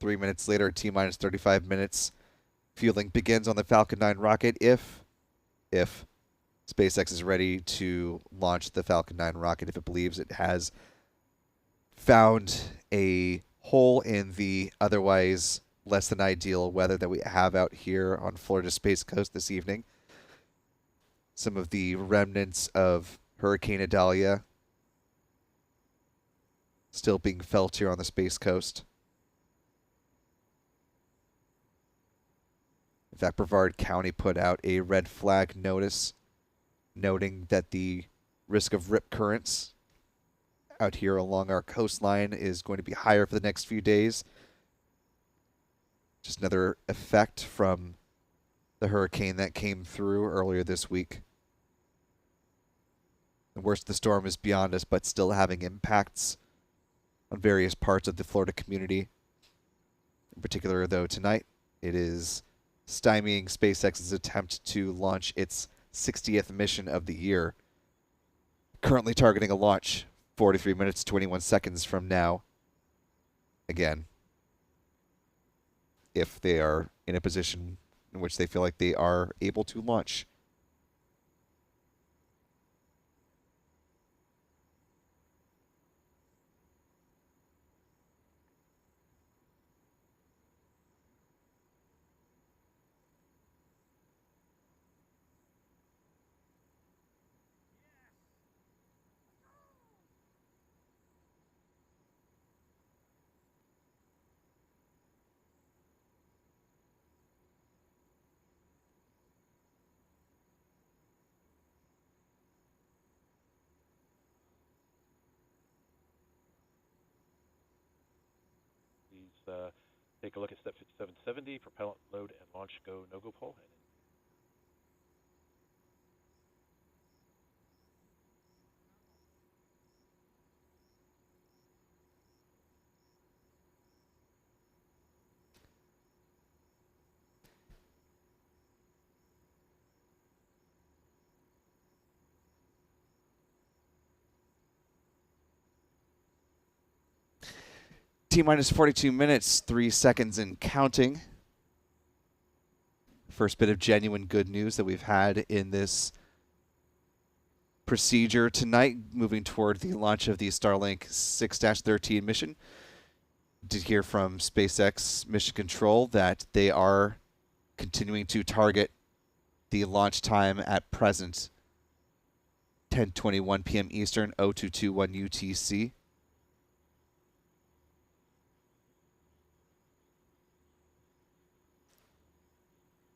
Speaker 1: 3 minutes later, T-minus 35 minutes, fueling begins on the Falcon 9 rocket if SpaceX is ready to launch the Falcon 9 rocket, if it believes it has found a hole in the otherwise less than ideal weather that we have out here on Florida's Space Coast this evening. Some of the remnants of Hurricane Idalia still being felt here on the Space Coast. In fact, Brevard County put out a red flag notice noting that the risk of rip currents out here along our coastline is going to be higher for the next few days. Just another effect from the hurricane that came through earlier this week. The worst of the storm is beyond us, but still having impacts on various parts of the Florida community. In particular, though, tonight it is stymieing SpaceX's attempt to launch its 60th mission of the year. Currently targeting a launch 43 minutes, 21 seconds from now. Again, if they are in a position in which they feel like they are able to launch.
Speaker 4: Please take a look at step 5770, propellant load and launch go, no-go poll.
Speaker 1: T-minus 42 minutes, 3 seconds and counting. First bit of genuine good news that we've had in this procedure tonight, moving toward the launch of the Starlink 6-13 mission. Did hear from SpaceX Mission Control that they are continuing to target the launch time at present, 10:21 p.m. Eastern, 0221 UTC.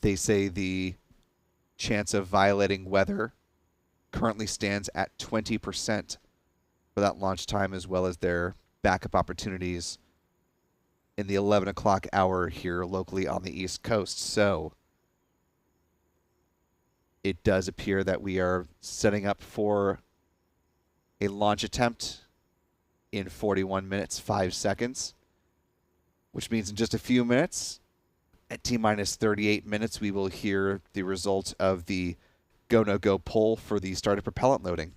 Speaker 1: They say the chance of violating weather currently stands at 20% for that launch time, as well as their backup opportunities in the 11 o'clock hour here locally on the East Coast. So it does appear that we are setting up for a launch attempt in 41 minutes, 5 seconds, which means in just a few minutes, at T-minus 38 minutes, we will hear the result of the go, no-go poll for the start of propellant loading.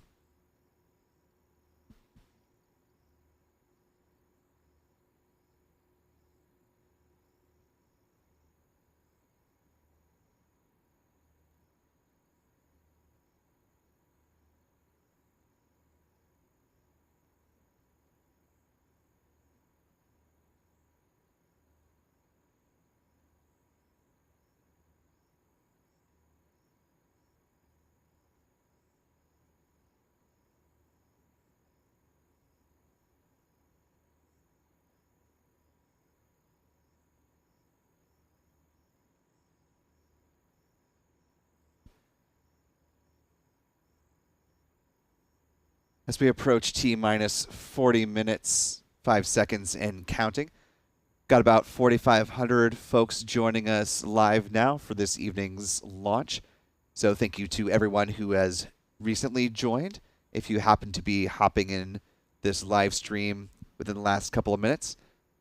Speaker 1: As we approach T-minus 40 minutes, 5 seconds, and counting. Got about 4,500 folks joining us live now for this evening's launch. So thank you to everyone who has recently joined. If you happen to be hopping in this live stream within the last couple of minutes,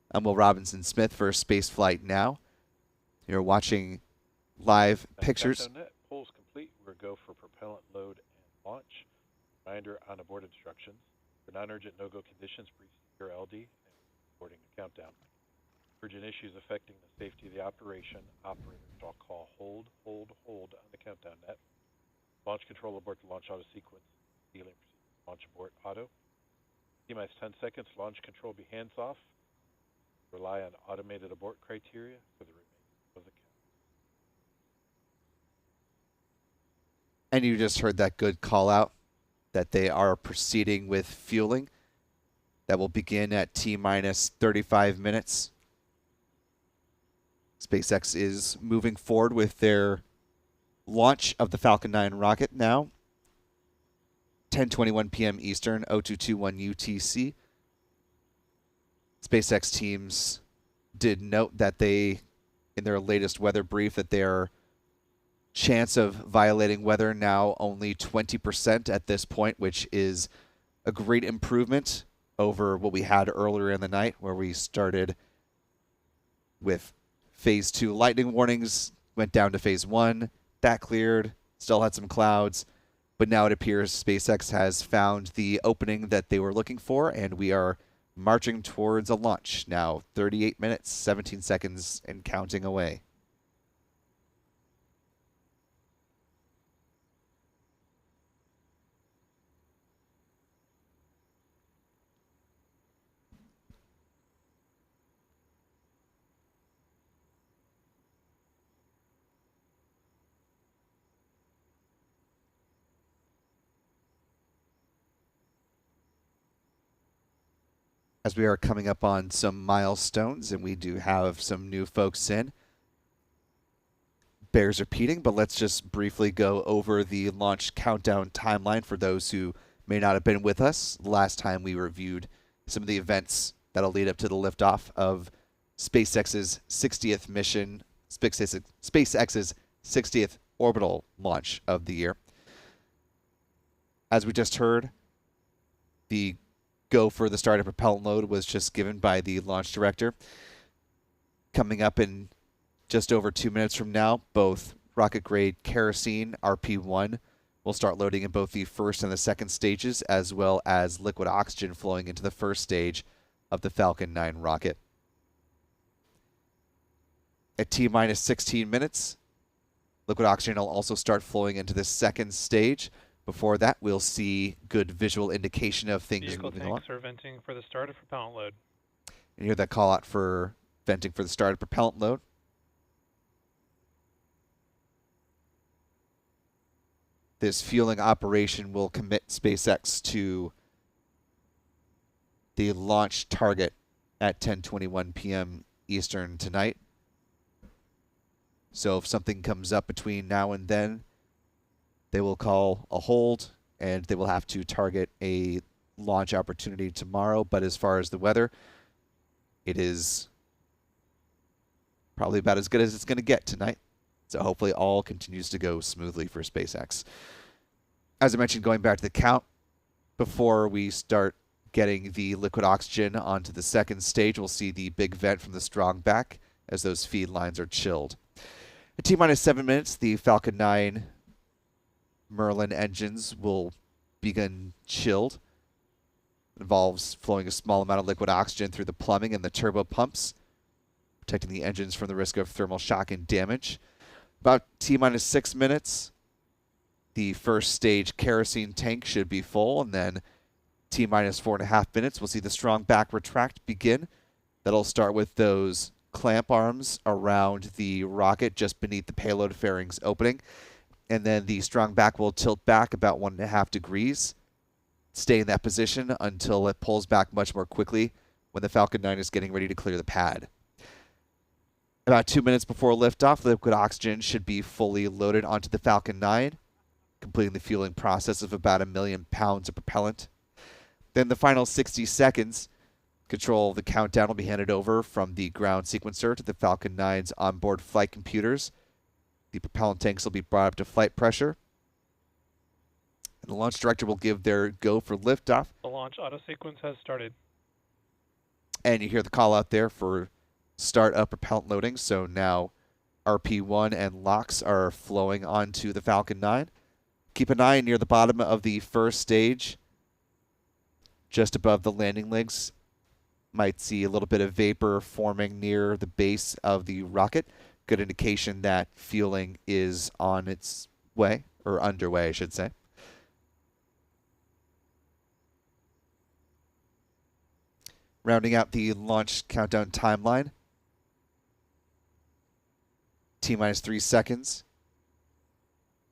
Speaker 1: I'm Will Robinson Smith for Spaceflight Now. You're watching live pictures.
Speaker 4: Countdown.net. Polls complete. We're go for propellant load and launch. Reminder on abort instructions. For non-urgent no-go conditions, brief your LD and reporting the countdown. Urgent issues affecting the safety of the operation, operators shall call hold on the countdown net. Launch control abort the launch auto sequence. Sealing procedure. Launch abort auto. T-minus 10 seconds. Launch control be hands off. Rely on automated abort criteria for the remainder of the count.
Speaker 1: And you just heard that good call out that they are proceeding with fueling. That will begin at T-minus 35 minutes. SpaceX is moving forward with their launch of the Falcon 9 rocket now. 10:21 p.m. Eastern, 0221 UTC. SpaceX teams did note that they, in their latest weather brief, that their chance of violating weather now only 20% at this point, which is a great improvement over what we had earlier in the night, where we started with Phase 2 lightning warnings, went down to Phase 1. That cleared, still had some clouds, but now it appears SpaceX has found the opening that they were looking for, and we are marching towards a launch. Now 38 minutes, 17 seconds, and counting away. As we are coming up on some milestones, and we do have some new folks in. Bears repeating, but let's just briefly go over the launch countdown timeline for those who may not have been with us last time we reviewed some of the events that'll lead up to the liftoff of SpaceX's 60th mission, SpaceX's 60th orbital launch of the year. As we just heard, the go for the start of propellant load was just given by the launch director. Coming up in just over 2 minutes from now, both rocket-grade kerosene RP-1 will start loading in both the first and the second stages, as well as liquid oxygen flowing into the first stage of the Falcon 9 rocket. At T-minus 16 minutes, liquid oxygen will also start flowing into the second stage. Before that, we'll see good visual indication of things
Speaker 5: Vehicle
Speaker 1: moving along.
Speaker 5: tanks are venting for the start of propellant load.
Speaker 1: And you hear that call out for venting for the start of propellant load. This fueling operation will commit SpaceX to the launch target at 10:21 p.m. Eastern tonight. So if something comes up between now and then, they will call a hold, and they will have to target a launch opportunity tomorrow. But as far as the weather, it is probably about as good as it's going to get tonight. So hopefully all continues to go smoothly for SpaceX. As I mentioned, going back to the count, before we start getting the liquid oxygen onto the second stage, we'll see the big vent from the strong back as those feed lines are chilled. At T-minus 7 minutes, the Falcon 9 Merlin engines will begin chilled. It involves flowing a small amount of liquid oxygen through the plumbing and the turbo pumps, protecting the engines from the risk of thermal shock and damage. About T-minus 6 minutes, the first stage kerosene tank should be full, and then T-minus 4.5 minutes, we'll see the strong back retract begin. That'll start with those clamp arms around the rocket just beneath the payload fairings opening. And then the strong back will tilt back about 1.5 degrees, stay in that position until it pulls back much more quickly when the Falcon 9 is getting ready to clear the pad. About 2 minutes before liftoff, liquid oxygen should be fully loaded onto the Falcon 9, completing the fueling process of about 1 million pounds of propellant. Then the final 60 seconds, control of the countdown will be handed over from the ground sequencer to the Falcon 9's onboard flight computers. The propellant tanks will be brought up to flight pressure. And the launch director will give their go for liftoff.
Speaker 5: The launch auto sequence has started.
Speaker 1: And you hear the call out there for start up propellant loading. So now RP1 and LOX are flowing onto the Falcon 9. Keep an eye near the bottom of the first stage, just above the landing legs. Might see a little bit of vapor forming near the base of the rocket. Good indication that fueling is on its way, or underway, I should say. Rounding out the launch countdown timeline. T-minus 3 seconds.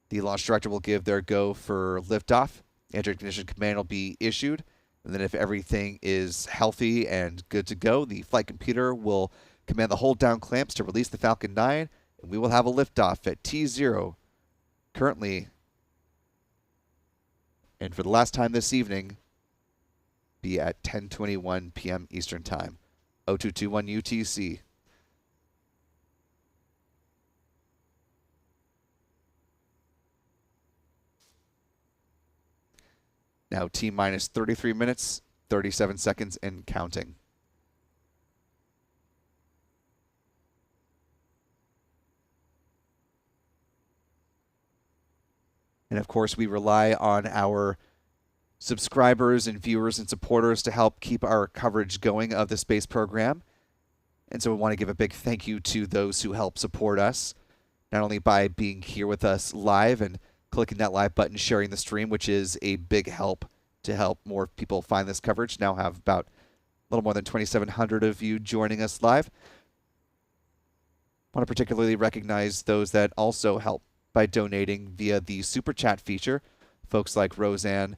Speaker 1: The launch director will give their go for liftoff. Anti-ignition command will be issued. And then if everything is healthy and good to go, the flight computer will command the hold down clamps to release the Falcon 9, and we will have a liftoff at T0 currently. And for the last time this evening, be at 10:21 p.m. Eastern Time, 0221 UTC. Now T-minus 33 minutes, 37 seconds, and counting. And of course, we rely on our subscribers and viewers and supporters to help keep our coverage going of the space program. And so we want to give a big thank you to those who help support us, not only by being here with us live and clicking that live button, sharing the stream, which is a big help to help more people find this coverage. Now have about a little more than 2,700 of you joining us live. I want to particularly recognize those that also help by donating via the Super Chat feature. Folks like Roseanne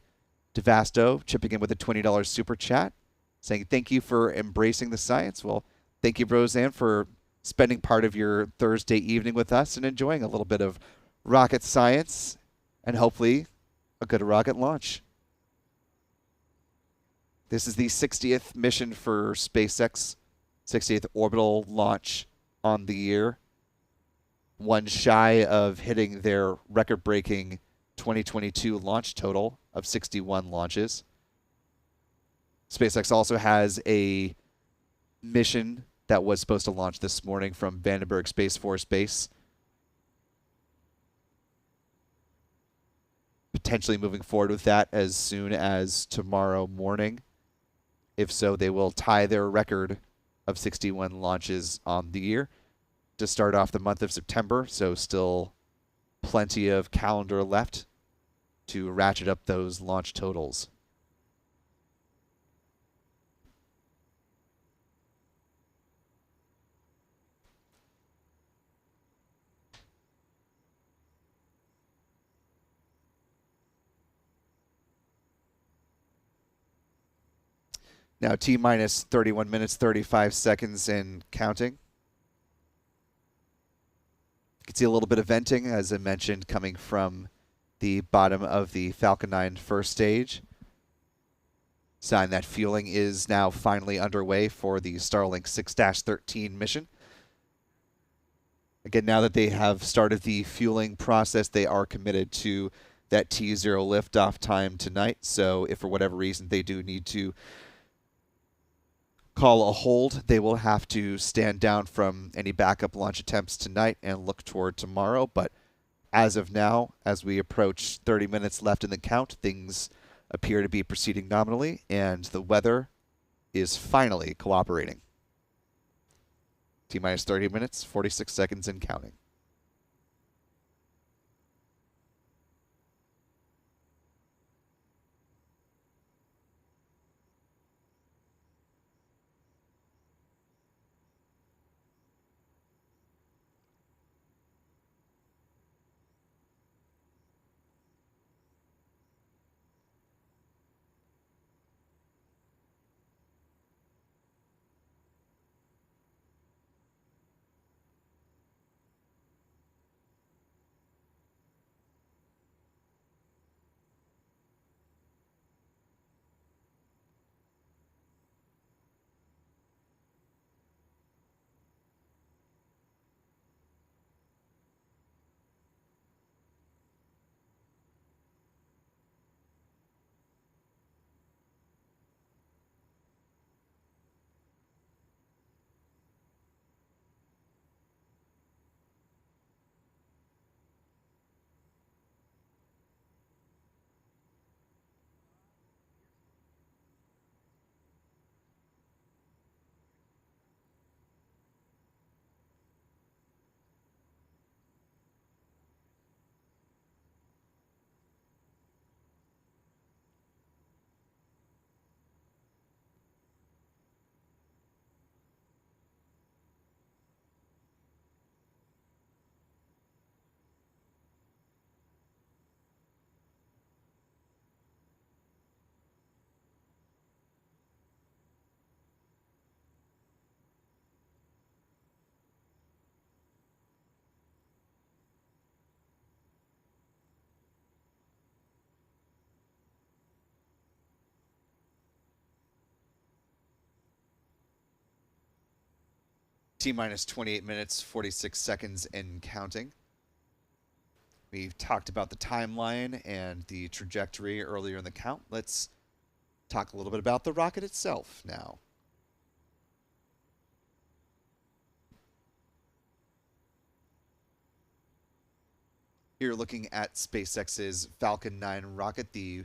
Speaker 1: DeVasto chipping in with a $20 Super Chat, saying thank you for embracing the science. Well, thank you, Roseanne, for spending part of your Thursday evening with us and enjoying a little bit of rocket science and hopefully a good rocket launch. This is the 60th mission for SpaceX, 60th orbital launch on the year. One shy of hitting their record-breaking 2022 launch total of 61 launches. SpaceX also has a mission that was supposed to launch this morning from Vandenberg Space Force Base. Potentially moving forward with that as soon as tomorrow morning. If so, they will tie their record of 61 launches on the year to start off the month of September. So still plenty of calendar left to ratchet up those launch totals. Now T-minus 31 minutes, 35 seconds and counting. You can see a little bit of venting, as I mentioned, coming from the bottom of the Falcon 9 first stage. Sign that fueling is now finally underway for the Starlink 6-13 mission. Again, now that they have started the fueling process, they are committed to that T0 liftoff time tonight. So if for whatever reason they do need to call a hold, they will have to stand down from any backup launch attempts tonight and look toward tomorrow. But as of now, as we approach 30 minutes left in the count, things appear to be proceeding nominally, and the weather is finally cooperating. T-minus 30 minutes, 46 seconds and counting. T-minus 28 minutes, 46 seconds and counting. We've talked about the timeline and the trajectory earlier in the count. Let's talk a little bit about the rocket itself now. Here looking at SpaceX's Falcon 9 rocket, the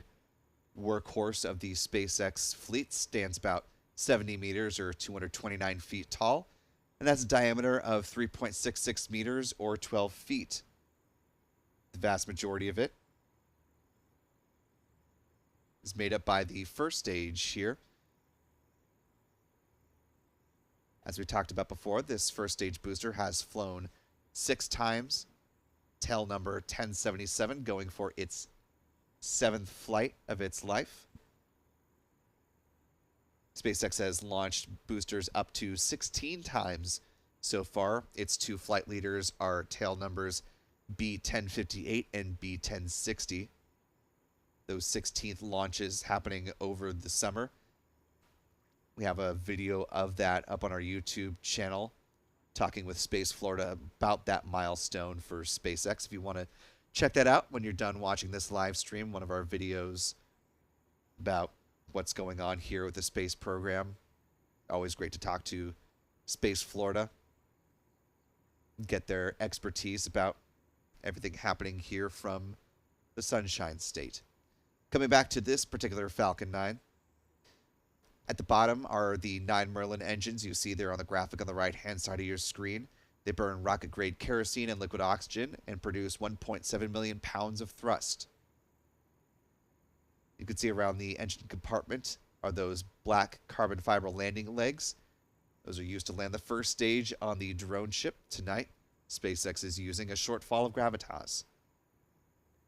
Speaker 1: workhorse of the SpaceX fleet, stands about 70 meters or 229 feet tall, and has a diameter of 3.66 meters or 12 feet. The vast majority of it is made up by the first stage here. As we talked about before, this first stage booster has flown 6 times, tail number 1077, going for its 7th flight of its life. SpaceX has launched boosters up to 16 times so far. Its 2 flight leaders are tail numbers B1058 and B1060. Those 16th launches happening over the summer. We have a video of that up on our YouTube channel, talking with Space Florida about that milestone for SpaceX. If you want to check that out when you're done watching this live stream, one of our videos about what's going on here with the space program. Always great to talk to Space Florida, get their expertise about everything happening here from the Sunshine State. Coming back to this particular Falcon 9, at the bottom are the 9 Merlin engines you see there on the graphic on the right-hand side of your screen. They burn rocket-grade kerosene and liquid oxygen and produce 1.7 million pounds of thrust. You can see around the engine compartment are those black carbon fiber landing legs. Those are used to land the first stage on the drone ship tonight. SpaceX is using a short fall of gravitas.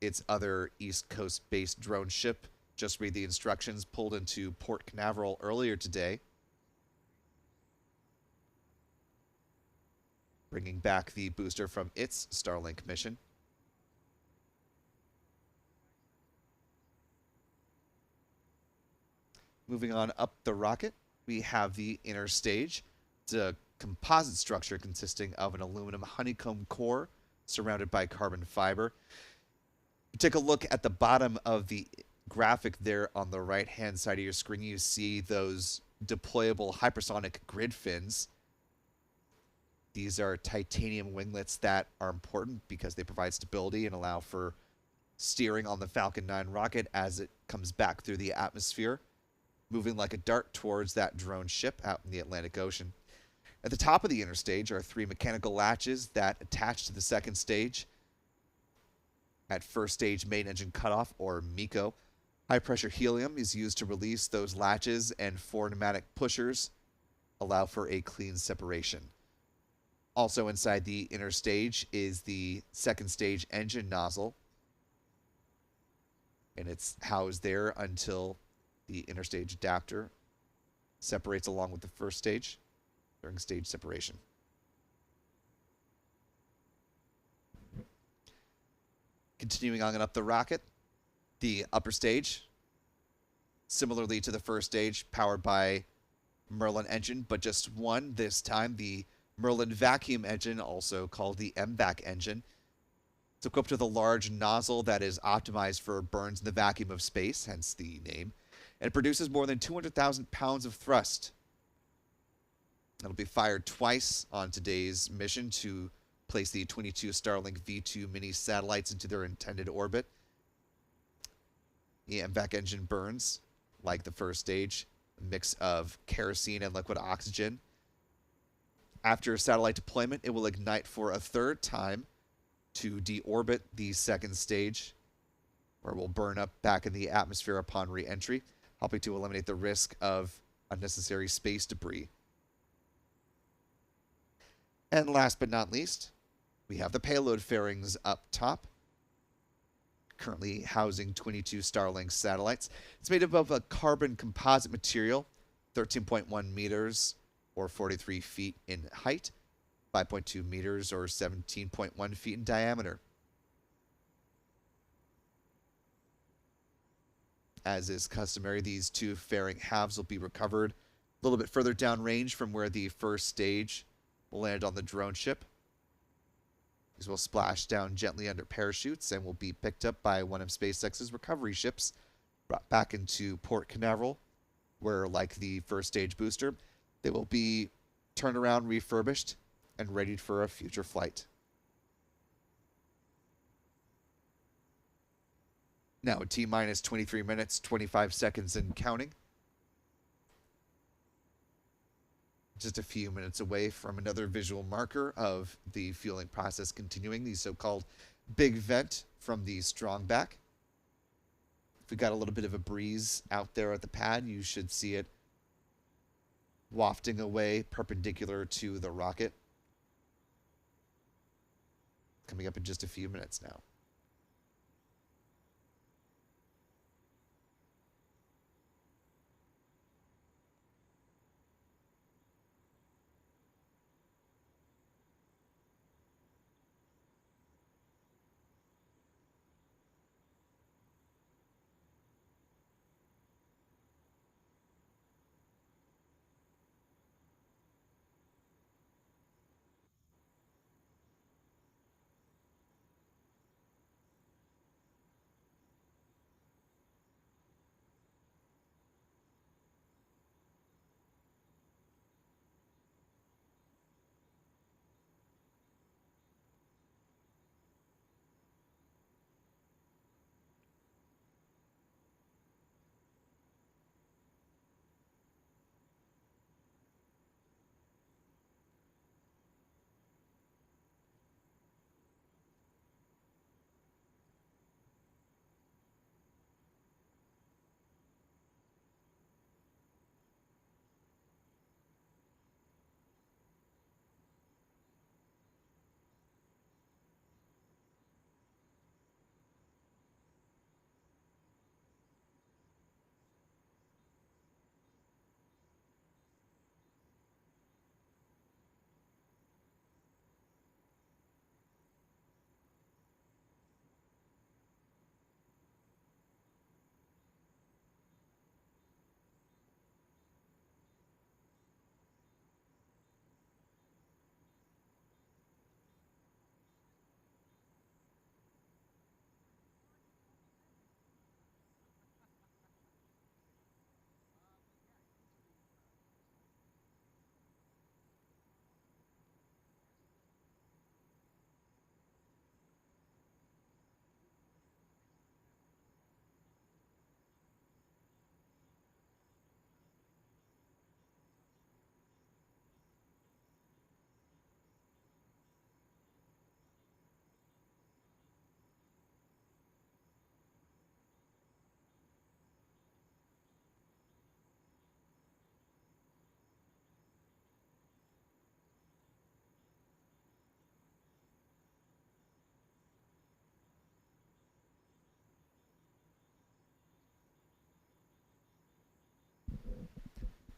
Speaker 1: Its other East Coast-based drone ship, just read the instructions, pulled into Port Canaveral earlier today, bringing back the booster from its Starlink mission. Moving on up the rocket, we have the inner stage. It's a composite structure consisting of an aluminum honeycomb core surrounded by carbon fiber. Take a look at the bottom of the graphic there on the right-hand side of your screen. You see those deployable hypersonic grid fins. These are titanium winglets that are important because they provide stability and allow for steering on the Falcon 9 rocket as it comes back through the atmosphere, moving like a dart towards that drone ship out in the Atlantic Ocean. At the top of the inner stage are 3 mechanical latches that attach to the second stage. At first stage main engine cutoff, or MECO, high-pressure helium is used to release those latches, and 4 pneumatic pushers allow for a clean separation. Also inside the inner stage is the second stage engine nozzle, and it's housed there until the interstage adapter separates along with the first stage during stage separation. Continuing on up the rocket, the upper stage, similarly to the first stage, powered by Merlin engine, but just one this time, the Merlin vacuum engine, also called the MVAC engine. It's equipped with a large nozzle that is optimized for burns in the vacuum of space, hence the name, and it produces more than 200,000 pounds of thrust. It'll be fired twice on today's mission to place the 22 Starlink V2 mini satellites into their intended orbit. The MVAC engine burns, like the first stage, a mix of kerosene and liquid oxygen. After satellite deployment, it will ignite for a third time to deorbit the second stage, where it will burn up back in the atmosphere upon re-entry, helping to eliminate the risk of unnecessary space debris. And last but not least, we have the payload fairings up top, currently housing 22 Starlink satellites. It's made up of a carbon composite material, 13.1 meters or 43 feet in height, 5.2 meters or 17.1 feet in diameter. As is customary, these 2 fairing halves will be recovered a little bit further downrange from where the first stage will land on the drone ship. These will splash down gently under parachutes and will be picked up by one of SpaceX's recovery ships, brought back into Port Canaveral, where, like the first stage booster, they will be turned around, refurbished, and readied for a future flight. Now, T-minus 23 minutes, 25 seconds and counting. Just a few minutes away from another visual marker of the fueling process continuing, the so-called big vent from the strong back. If we got a little bit of a breeze out there at the pad, you should see it wafting away perpendicular to the rocket. Coming up in just a few minutes now.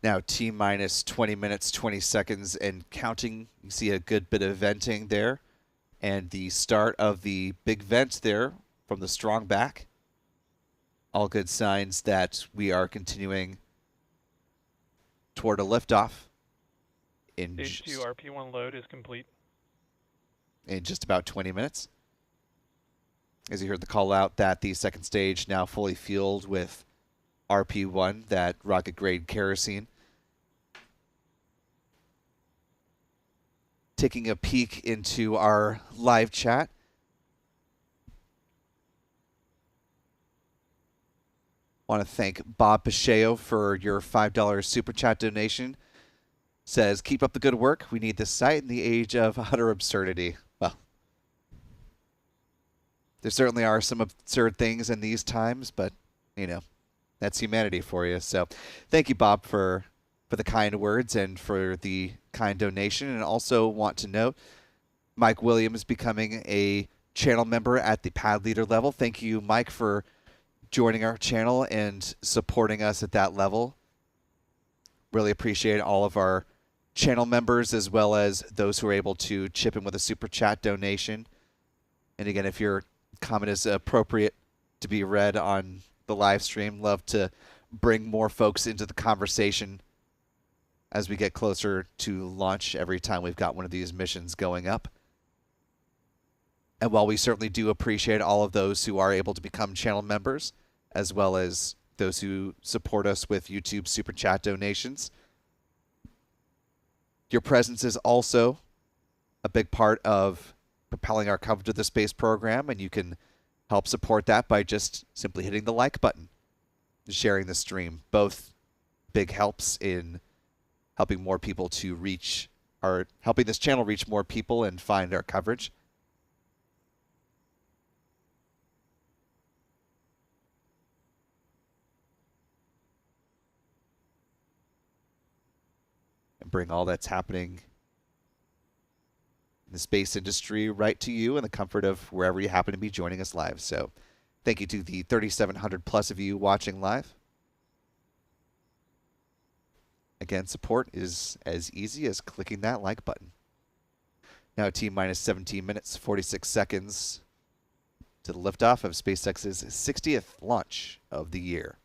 Speaker 1: Now T-minus 20 minutes, 20 seconds and counting. You see a good bit of venting there. And the start of the big vent there from the strong back. All good signs that we are continuing toward a liftoff.
Speaker 5: Stage 2 RP1 load is complete.
Speaker 1: In just about 20 minutes. As you heard the call out that the second stage now fully fueled with RP1, that rocket grade kerosene. Taking a peek into our live chat. Want to thank Bob Pacheco for your $5 super chat donation. Says, keep up the good work. We need this site in the age of utter absurdity. Well, there certainly are some absurd things in these times, but, you know, that's humanity for you. So thank you, Bob, for the kind words and for the kind donation. And also want to note, Mike Williams becoming a channel member at the pad leader level. Thank you, Mike, for joining our channel and supporting us at that level. Really appreciate all of our channel members as well as those who are able to chip in with a super chat donation. And again, if your comment is appropriate to be read on the live stream, love to bring more folks into the conversation as we get closer to launch every time we've got one of these missions going up. And while we certainly do appreciate all of those who are able to become channel members, as well as those who support us with YouTube Super Chat donations, your presence is also a big part of propelling our coverage of the space program, and you can help support that by just simply hitting the like button, sharing the stream. Both big helps in helping more people to reach helping this channel reach more people and find our coverage. And bring all that's happening in the space industry right to you in the comfort of wherever you happen to be joining us live. So thank you to the 3,700 plus of you watching live. Again, support is as easy as clicking that like button. Now T-minus 17 minutes, 46 seconds to the liftoff of SpaceX's 60th launch of the year.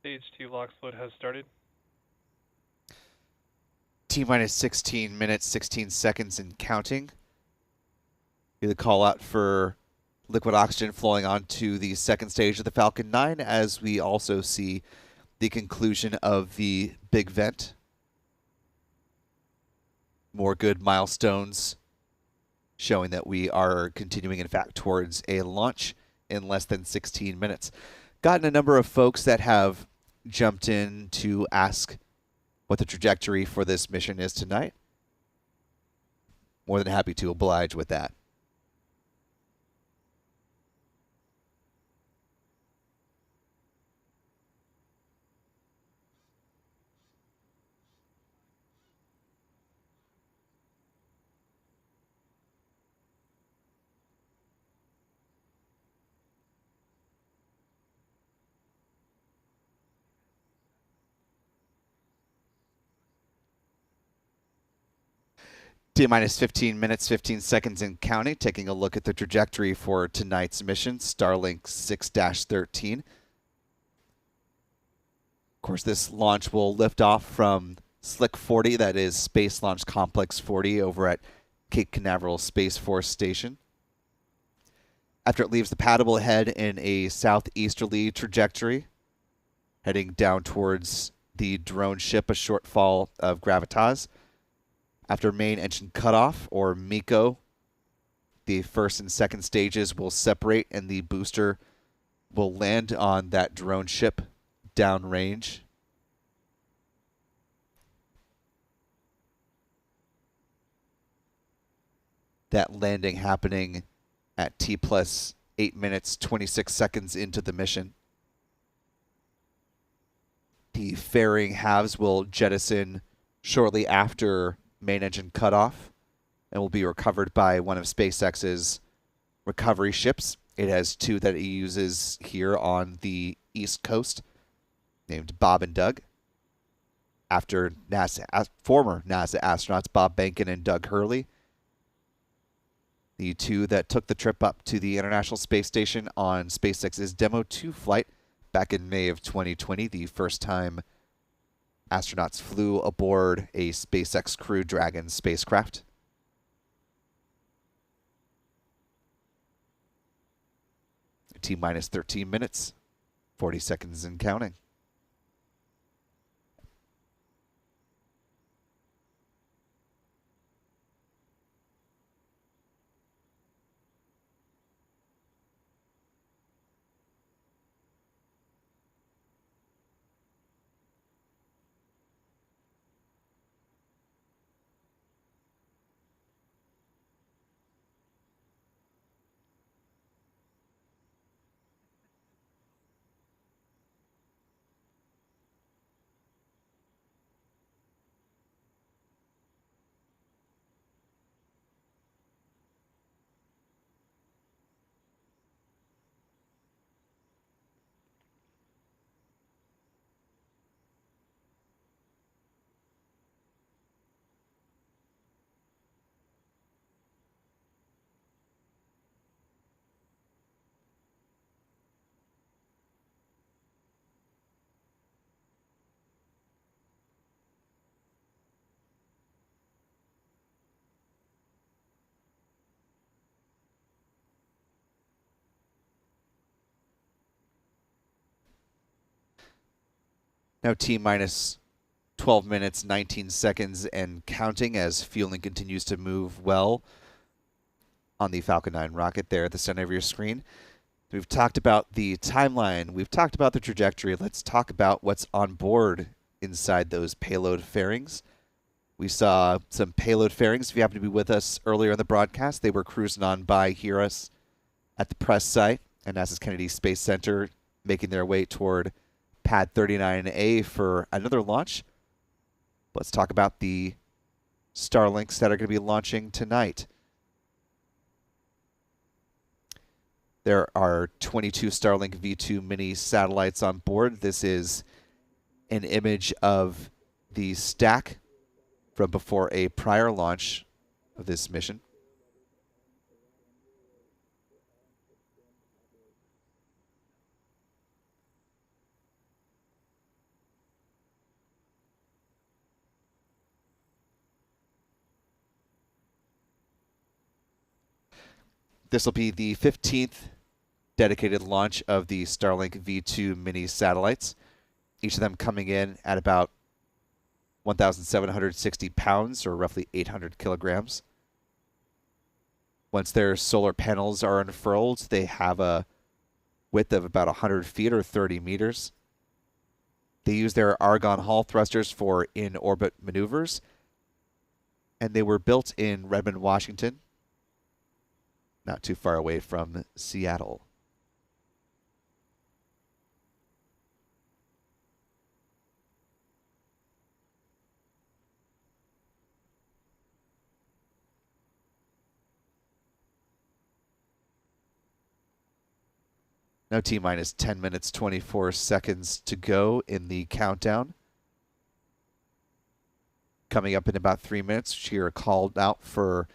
Speaker 5: Stage 2 LOX float has started.
Speaker 1: T-minus 16 minutes, 16 seconds and counting. Be the call out for liquid oxygen flowing onto the second stage of the Falcon 9 as we also see the conclusion of the big vent. More good milestones showing that we are continuing, in fact, towards a launch in less than 16 minutes. Gotten a number of folks that have jumped in to ask what the trajectory for this mission is tonight. More than happy to oblige with that. T-minus 15 minutes, 15 seconds and counting. Taking a look at the trajectory for tonight's mission, Starlink 6-13. Of course, this launch will lift off from Slick 40, that is Space Launch Complex 40 over at Cape Canaveral Space Force Station. After it leaves the pad, it will head in a southeasterly trajectory, heading down towards the drone ship, a short fall of gravitas. After main engine cutoff, or MECO, the first and second stages will separate and the booster will land on that drone ship downrange. That landing happening at T+8 minutes, 26 seconds into the mission. The fairing halves will jettison shortly after main engine cutoff and will be recovered by one of SpaceX's recovery ships. It has two that it uses here on the East Coast, named Bob and Doug, after former NASA astronauts Bob Behnken and Doug Hurley, the two that took the trip up to the International Space Station on SpaceX's Demo 2 flight back in May of 2020, the first time astronauts flew aboard a SpaceX Crew Dragon spacecraft. T-minus 13 minutes, 40 seconds and counting. Now T-minus 12 minutes, 19 seconds and counting as fueling continues to move well on the Falcon 9 rocket there at the center of your screen. We've talked about the timeline. We've talked about the trajectory. Let's talk about what's on board inside those payload fairings. We saw some payload fairings. If you happen to be with us earlier in the broadcast, they were cruising on by here us at the press site at NASA's Kennedy Space Center, making their way toward Pad 39A for another launch. Let's talk about the Starlinks that are going to be launching tonight. There are 22 Starlink V2 mini satellites on board. This is an image of the stack from before a prior launch of this mission. This will be the 15th dedicated launch of the Starlink V2 mini satellites, each of them coming in at about 1,760 pounds, or roughly 800 kilograms. Once their solar panels are unfurled, they have a width of about 100 feet or 30 meters. They use their Argon Hall thrusters for in-orbit maneuvers, and they were built in Redmond, Washington, not too far away from Seattle. Now T-minus 10 minutes, 24 seconds to go in the countdown. Coming up in about 3 minutes, we are called out for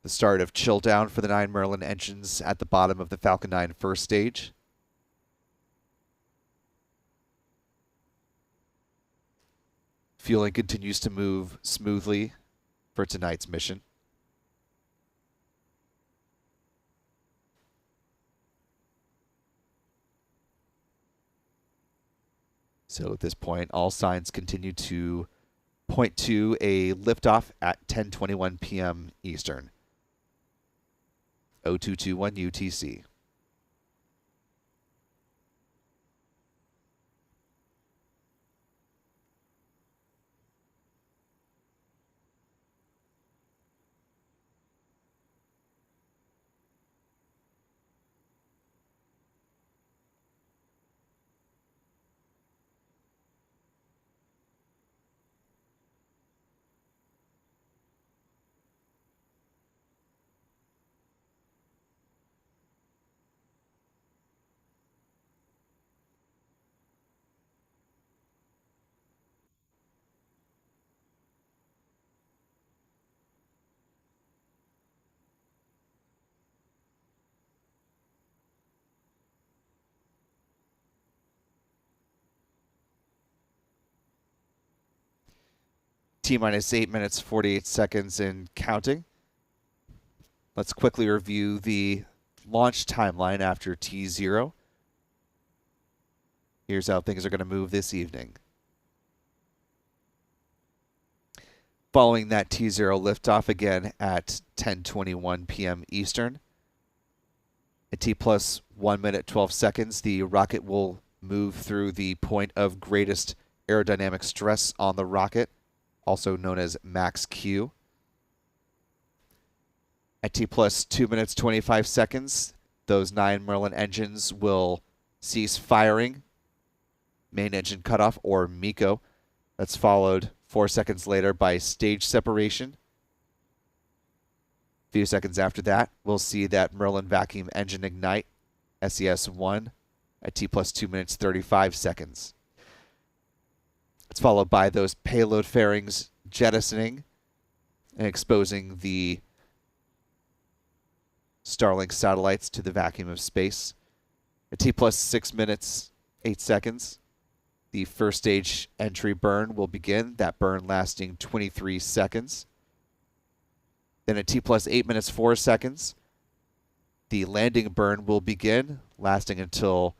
Speaker 1: the start of chill down for the 9 Merlin engines at the bottom of the Falcon 9 first stage. Fueling continues to move smoothly for tonight's mission. So at this point, all signs continue to point to a liftoff at 10:21 p.m. Eastern. 0221 UTC. T-minus 8 minutes, 48 seconds and counting. Let's quickly review the launch timeline after T0. Here's how things are going to move this evening. Following that T0 liftoff again at 10:21 p.m. Eastern. At T plus 1 minute 12 seconds, the rocket will move through the point of greatest aerodynamic stress on the rocket, also known as max Q. At T plus 2 minutes 25 seconds, those 9 Merlin engines will cease firing, main engine cutoff, or MECO. That's followed 4 seconds later by stage separation. A few seconds after that, we'll see that Merlin vacuum engine ignite, SES-1, at T plus 2 minutes 35 seconds. It's followed by those payload fairings jettisoning and exposing the Starlink satellites to the vacuum of space. At T plus 6 minutes 8 seconds, the first stage entry burn will begin, that burn lasting 23 seconds. Then at T plus 8 minutes 4 seconds, the landing burn will begin, lasting until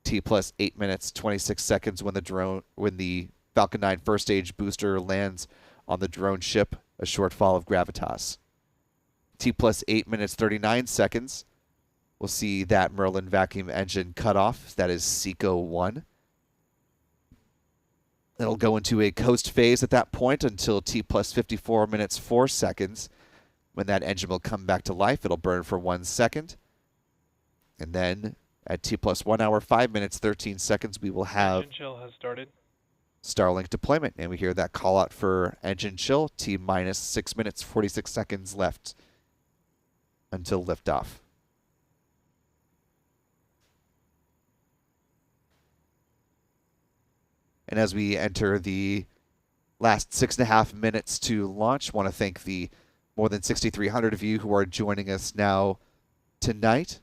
Speaker 1: T plus 8 minutes 26 seconds when the Falcon 9 first stage booster lands on the drone ship, a short fall of gravitas. T plus 8 minutes 39 seconds, we'll see that Merlin vacuum engine cutoff, that is SECO-1. It'll go into a coast phase at that point until T plus 54 minutes 4 seconds. When that engine will come back to life, it'll burn for 1 second. And then at T plus 1 hour, 5 minutes, 13 seconds, we will have
Speaker 5: engine chill has started.
Speaker 1: Starlink deployment. And we hear that call out for engine chill, T minus 6 minutes, 46 seconds left until liftoff. And as we enter the last 6.5 minutes to launch, I want to thank the more than 6,300 of you who are joining us now tonight.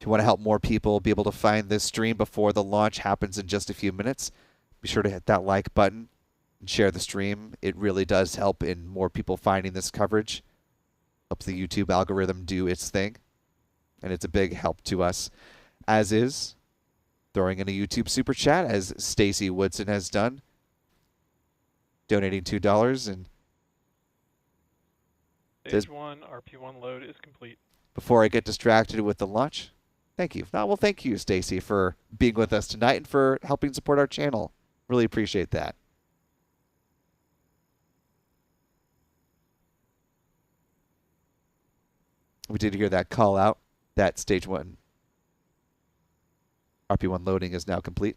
Speaker 1: If you want to help more people be able to find this stream before the launch happens in just a few minutes, be sure to hit that like button and share the stream. It really does help in more people finding this coverage. Helps the YouTube algorithm do its thing. And it's a big help to us, as is throwing in a YouTube super chat, as Stacy Woodson has done, donating $2. And
Speaker 5: Stage 1 RP1 load is complete.
Speaker 1: Before I get distracted with the launch, thank you. Well, thank you, Stacy, for being with us tonight and for helping support our channel. Really appreciate that. We did hear that call out. That stage 1 RP1 loading is now complete.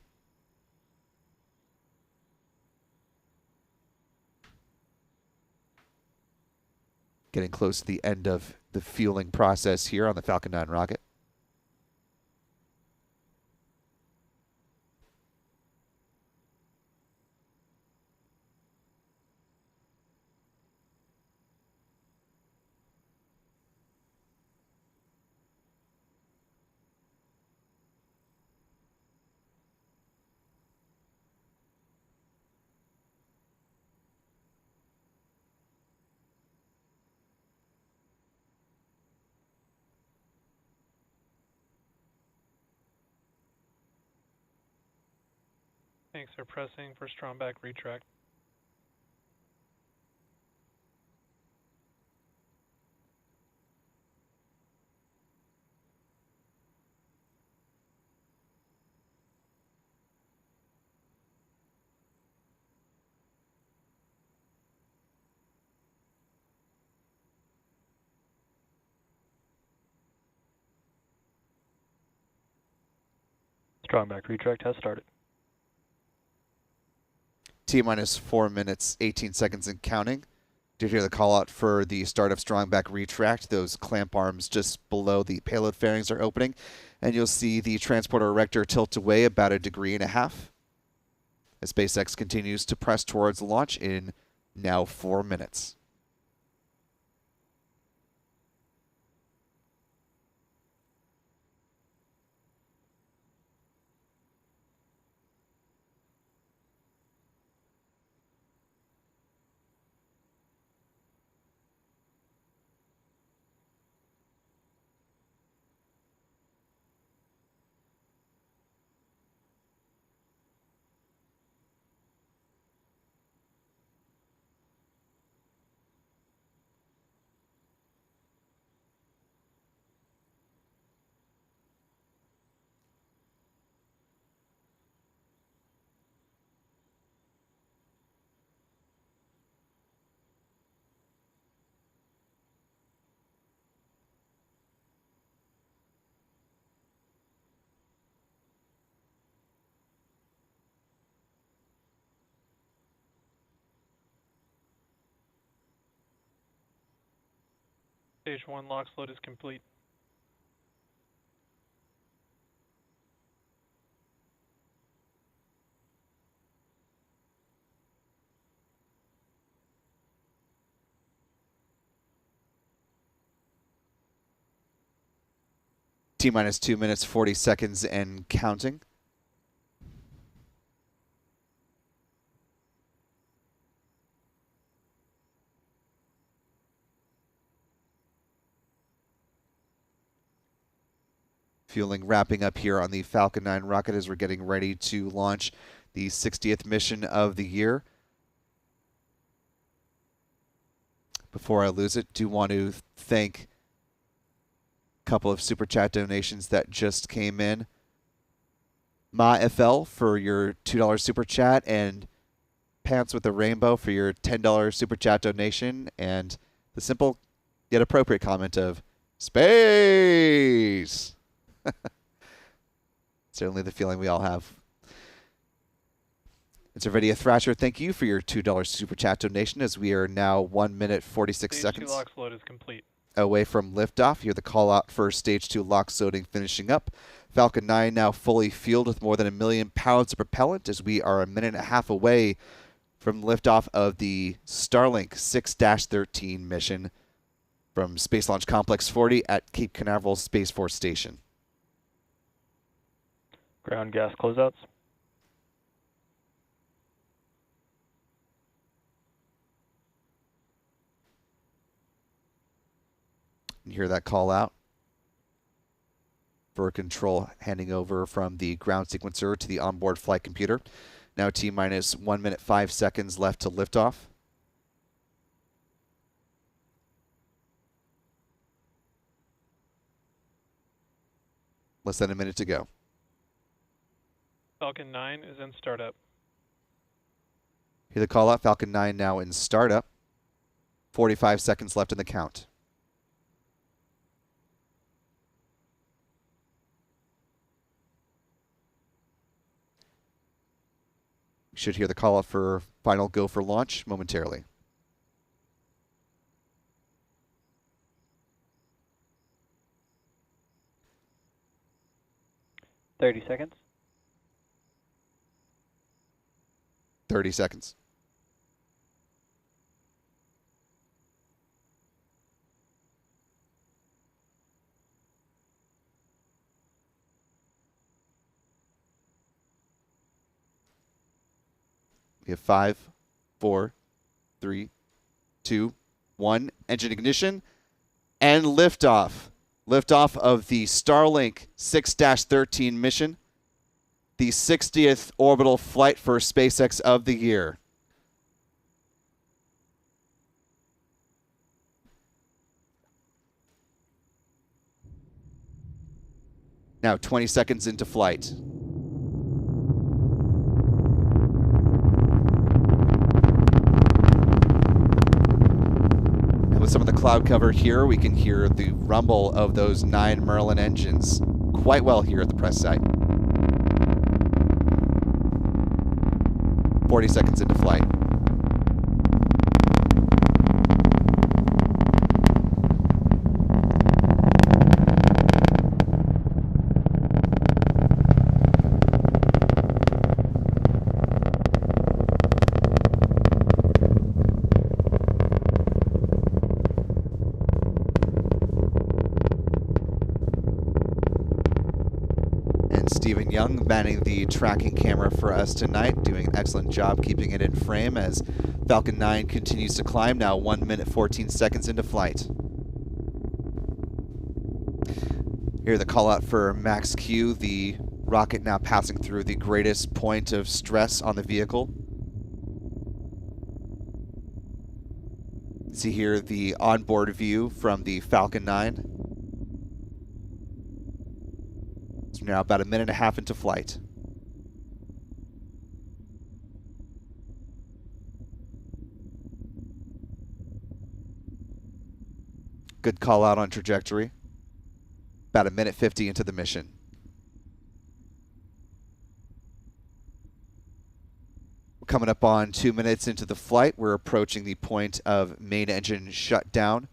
Speaker 1: Getting close to the end of the fueling process here on the Falcon 9 rocket.
Speaker 5: Thanks for pressing for strong back retract. Strong back retract has started.
Speaker 1: T minus 4 minutes, 18 seconds and counting. Did hear the call out for the start of strong back retract. Those clamp arms just below the payload fairings are opening, and you'll see the transporter erector tilt away about 1.5 degrees as SpaceX continues to press towards launch in now 4 minutes.
Speaker 5: Stage 1 LOX load is complete.
Speaker 1: T-minus 2 minutes, 40 seconds and counting. Fueling wrapping up here on the Falcon 9 rocket as we're getting ready to launch the 60th mission of the year. Before I lose it, do want to thank a couple of super chat donations that just came in. Ma FL for your $2 super chat, and Pants with the Rainbow for your $10 super chat donation, and the simple yet appropriate comment of space. Certainly the feeling we all have. It's already a Thrasher. Thank you for your $2 super chat donation, as we are now 1 minute 46
Speaker 5: Stage
Speaker 1: seconds
Speaker 5: 2 LOX load is complete.
Speaker 1: away from liftoff. You're the call out for Stage 2 LOX loading finishing up. Falcon 9 now fully fueled with more than 1 million pounds of propellant, as we are 1.5 minutes away from liftoff of the Starlink 6-13 mission from Space Launch Complex 40 at Cape Canaveral Space Force Station.
Speaker 5: Ground gas closeouts.
Speaker 1: You hear that call out for control, handing over from the ground sequencer to the onboard flight computer. Now T-minus 1 minute 5 seconds left to liftoff. Less than a minute to go.
Speaker 5: Falcon 9 is in startup.
Speaker 1: Hear the call out. Falcon 9 now in startup. 45 seconds left in the count. You should hear the call out for final go for launch momentarily.
Speaker 6: $30 seconds.
Speaker 1: 30 seconds. We have 5, 4, 3, 2, 1. Engine ignition and liftoff. Liftoff of the Starlink 6-13 mission, the 60th orbital flight for SpaceX of the year. Now 20 seconds into flight. And with some of the cloud cover here, we can hear the rumble of those 9 Merlin engines quite well here at the press site. 40 seconds into flight. Stephen Young manning the tracking camera for us tonight, doing an excellent job keeping it in frame as Falcon 9 continues to climb, now 1 minute 14 seconds into flight. Here the call out for Max Q, the rocket now passing through the greatest point of stress on the vehicle. See here the onboard view from the Falcon 9. We're now about 1.5 minutes into flight. Good call out on trajectory. About 1 minute 50 into the mission. We're coming up on 2 minutes into the flight. We're approaching the point of main engine shutdown.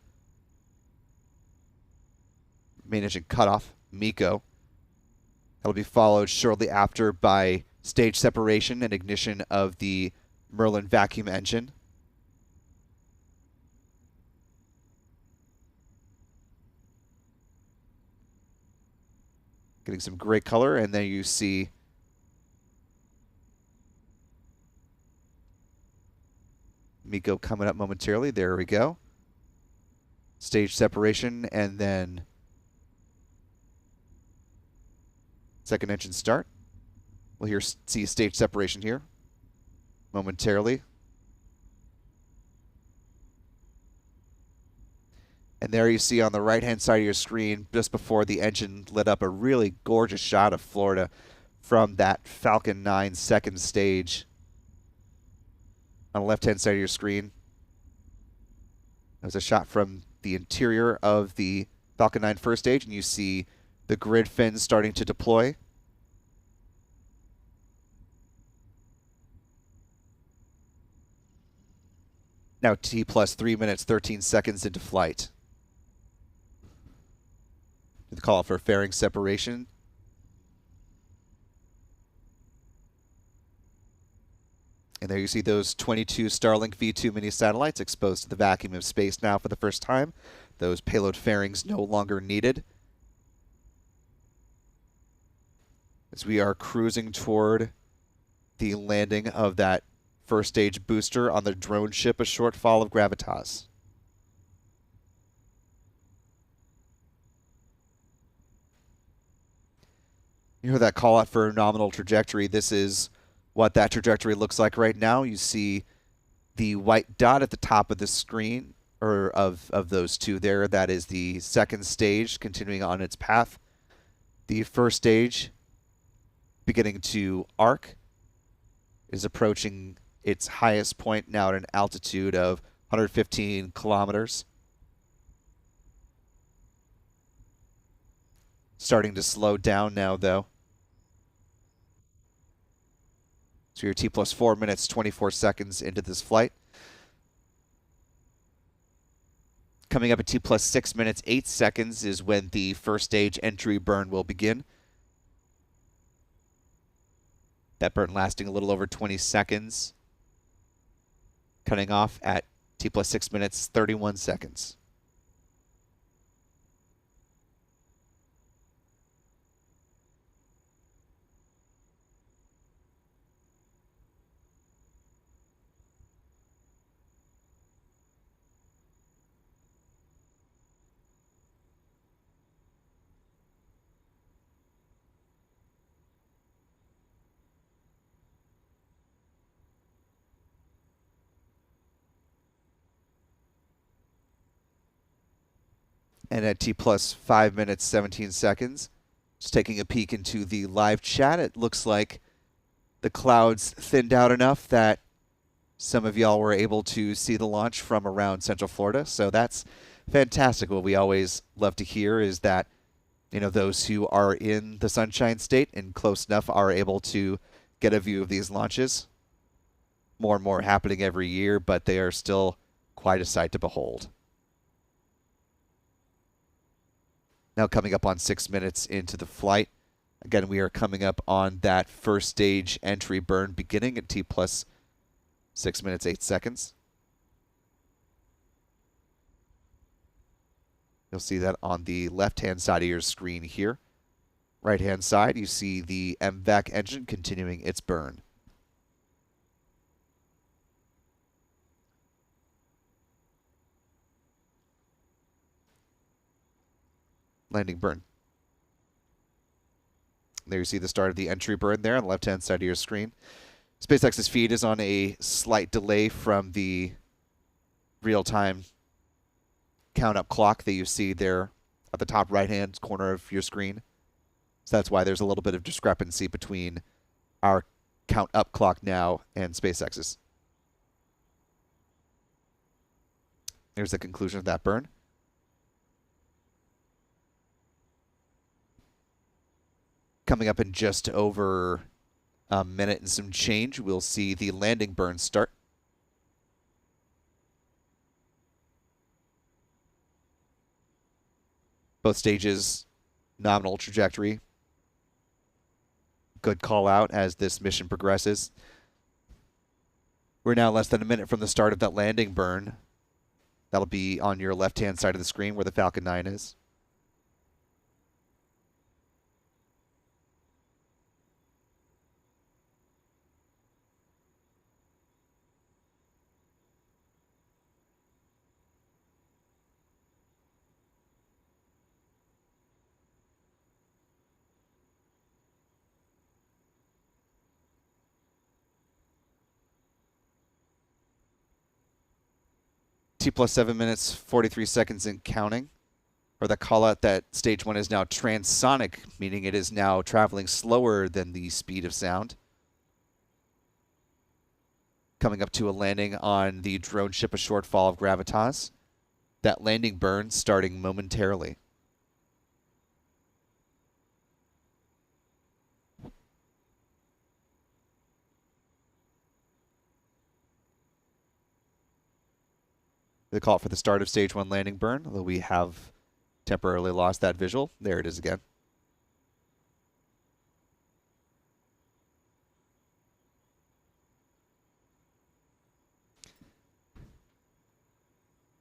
Speaker 1: main engine cutoff, MECO. That'll be followed shortly after by stage separation and ignition of the Merlin vacuum engine. Getting some great color, and then you see MECO coming up momentarily. There we go. Stage separation, and then second engine start. We'll see stage separation here momentarily. And there you see on the right-hand side of your screen, just before the engine lit up, a really gorgeous shot of Florida from that Falcon 9 second stage. On the left-hand side of your screen, there's a shot from the interior of the Falcon 9 first stage, and you see the grid fins starting to deploy. Now T plus 3 minutes, 13 seconds into flight. The call for fairing separation. And there you see those 22 Starlink V2 mini satellites exposed to the vacuum of space now for the first time. Those payload fairings no longer needed. As we are cruising toward the landing of that first stage booster on the drone ship, a short fall of gravitas. You heard that call out for nominal trajectory. This is what that trajectory looks like right now. You see the white dot at the top of the screen, or of those two there. That is the second stage continuing on its path. The first stage, beginning to arc, is approaching its highest point now at an altitude of 115 kilometers. Starting to slow down now, though. So you're T plus 4 minutes, 24 seconds into this flight. Coming up at T plus 6 minutes, 8 seconds is when the first stage entry burn will begin. That burn lasting a little over 20 seconds. Cutting off at T plus 6 minutes, 31 seconds. And at T plus 5 minutes, 17 seconds, just taking a peek into the live chat, it looks like the clouds thinned out enough that some of y'all were able to see the launch from around Central Florida. So that's fantastic. What we always love to hear is that, you know, those who are in the Sunshine State and close enough are able to get a view of these launches. More and more happening every year, but they are still quite a sight to behold. Now coming up on 6 minutes into the flight. Again, we are coming up on that first stage entry burn beginning at T plus 6 minutes, 8 seconds. You'll see that on the left-hand side of your screen here. Right-hand side, you see the MVAC engine continuing its burn. Landing burn. There you see the start of the entry burn there on the left-hand side of your screen. SpaceX's feed is on a slight delay from the real-time count-up clock that you see there at the top right-hand corner of your screen. So that's why there's a little bit of discrepancy between our count-up clock now and SpaceX's. There's the conclusion of that burn. Coming up in just over a minute and some change, we'll see the landing burn start. Both stages, nominal trajectory. Good call out as this mission progresses. We're now less than a minute from the start of that landing burn. That'll be on your left-hand side of the screen where the Falcon 9 is. T plus 7 minutes, 43 seconds and counting. Or the call out that stage 1 is now transonic, meaning it is now traveling slower than the speed of sound. Coming up to a landing on the drone ship, a short fall of gravitas. That landing burn starting momentarily. The call for the start of stage 1 landing burn, although we have temporarily lost that visual. There it is again.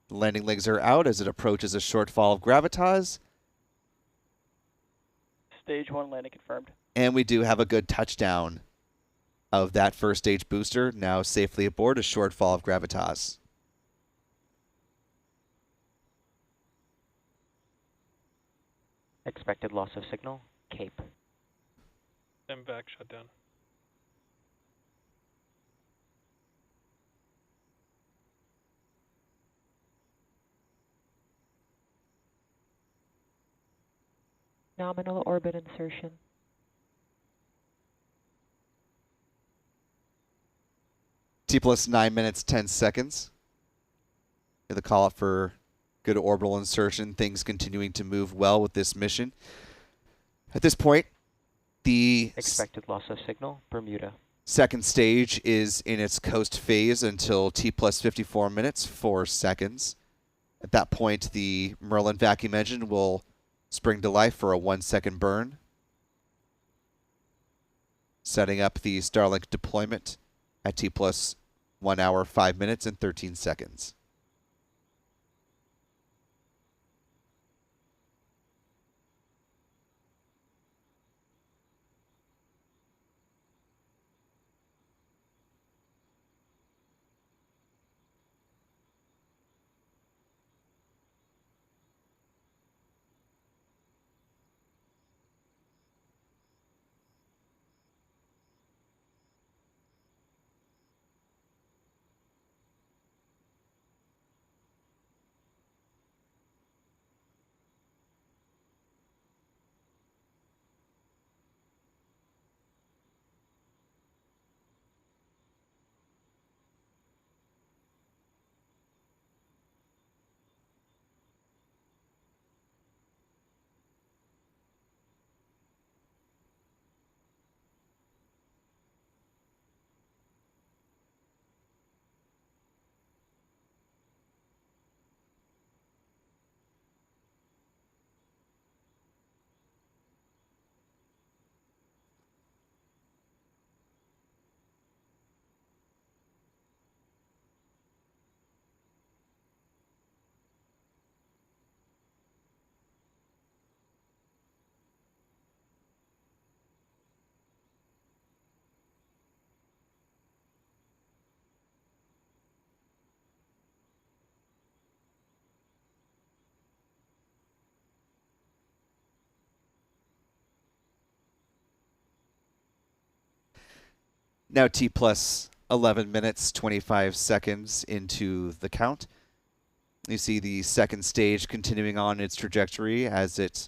Speaker 1: The landing legs are out as it approaches a short fall of gravitas.
Speaker 6: Stage 1 landing confirmed.
Speaker 1: And we do have a good touchdown of that first stage booster, now safely aboard a short fall of gravitas.
Speaker 6: Expected loss of signal, Cape.
Speaker 5: MVAC shut down.
Speaker 7: Nominal orbit insertion.
Speaker 1: T plus 9 minutes, 10 seconds. The call out for good orbital insertion. Things continuing to move well with this mission. At this point, the
Speaker 6: Expected loss of signal, Bermuda.
Speaker 1: second stage is in its coast phase until T plus 54 minutes, 4 seconds. At that point, the Merlin vacuum engine will spring to life for a 1-second burn. Setting up the Starlink deployment at T plus 1 hour, 5 minutes, and 13 seconds. Now T plus 11 minutes, 25 seconds into the count. You see the second stage continuing on its trajectory as it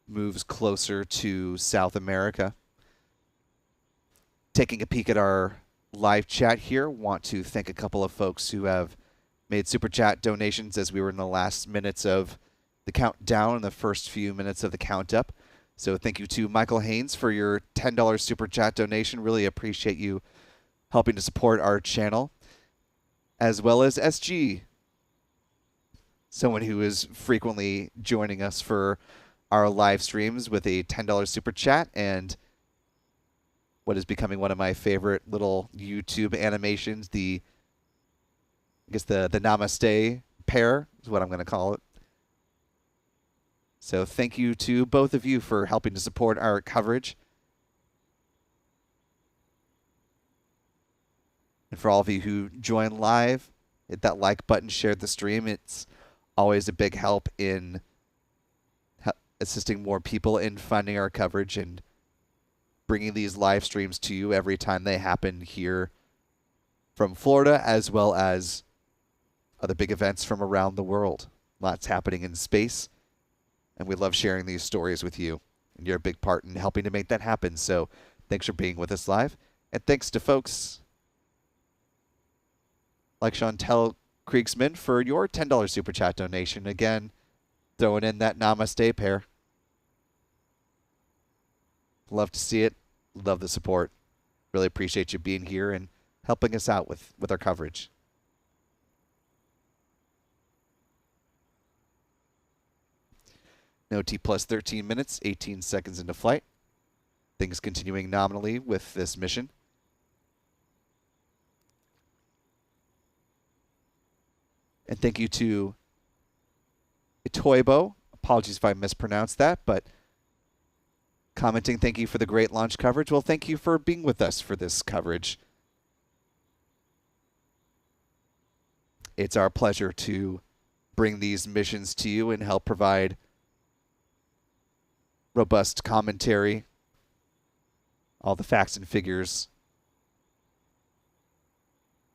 Speaker 1: moves closer to South America. Taking a peek at our live chat here, want to thank a couple of folks who have made super chat donations as we were in the last minutes of the countdown and the first few minutes of the count up. So thank you to Michael Haynes for your $10 super chat donation. Really appreciate you helping to support our channel. As well as SG someone who is frequently joining us for our live streams with a $10 super chat, and what is becoming one of my favorite little YouTube animations, the Namaste pair is what I'm going to call it. So thank you to both of you for helping to support our coverage. And for all of you who join live, hit that like button, share the stream. It's always a big help in assisting more people in finding our coverage and bringing these live streams to you every time they happen here from Florida, as well as other big events from around the world. Lots happening in space, and we love sharing these stories with you. And you're a big part in helping to make that happen. So thanks for being with us live. And thanks to folks like Chantel Kriegsman for your $10 super chat donation. Again, throwing in that Namaste pair. Love to see it. Love the support. Really appreciate you being here and helping us out with our coverage. No T plus 13 minutes, 18 seconds into flight. Things continuing nominally with this mission. And thank you to Itoibo. Apologies if I mispronounced that, but commenting, thank you for the great launch coverage. Well, thank you for being with us for this coverage. It's our pleasure to bring these missions to you and help provide robust commentary, all the facts and figures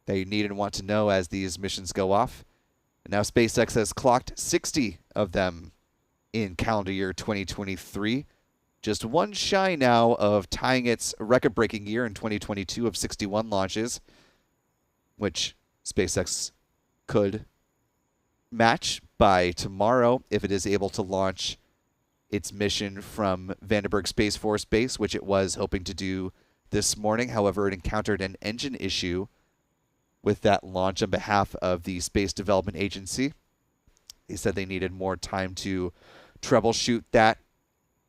Speaker 1: that you need and want to know as these missions go off. And now SpaceX has clocked 60 of them in calendar year 2023. Just one shy now of tying its record-breaking year in 2022 of 61 launches, which SpaceX could match by tomorrow if it is able to launch its mission from Vandenberg Space Force Base, which it was hoping to do this morning. However, it encountered an engine issue with that launch on behalf of the Space Development Agency. They said they needed more time to troubleshoot that,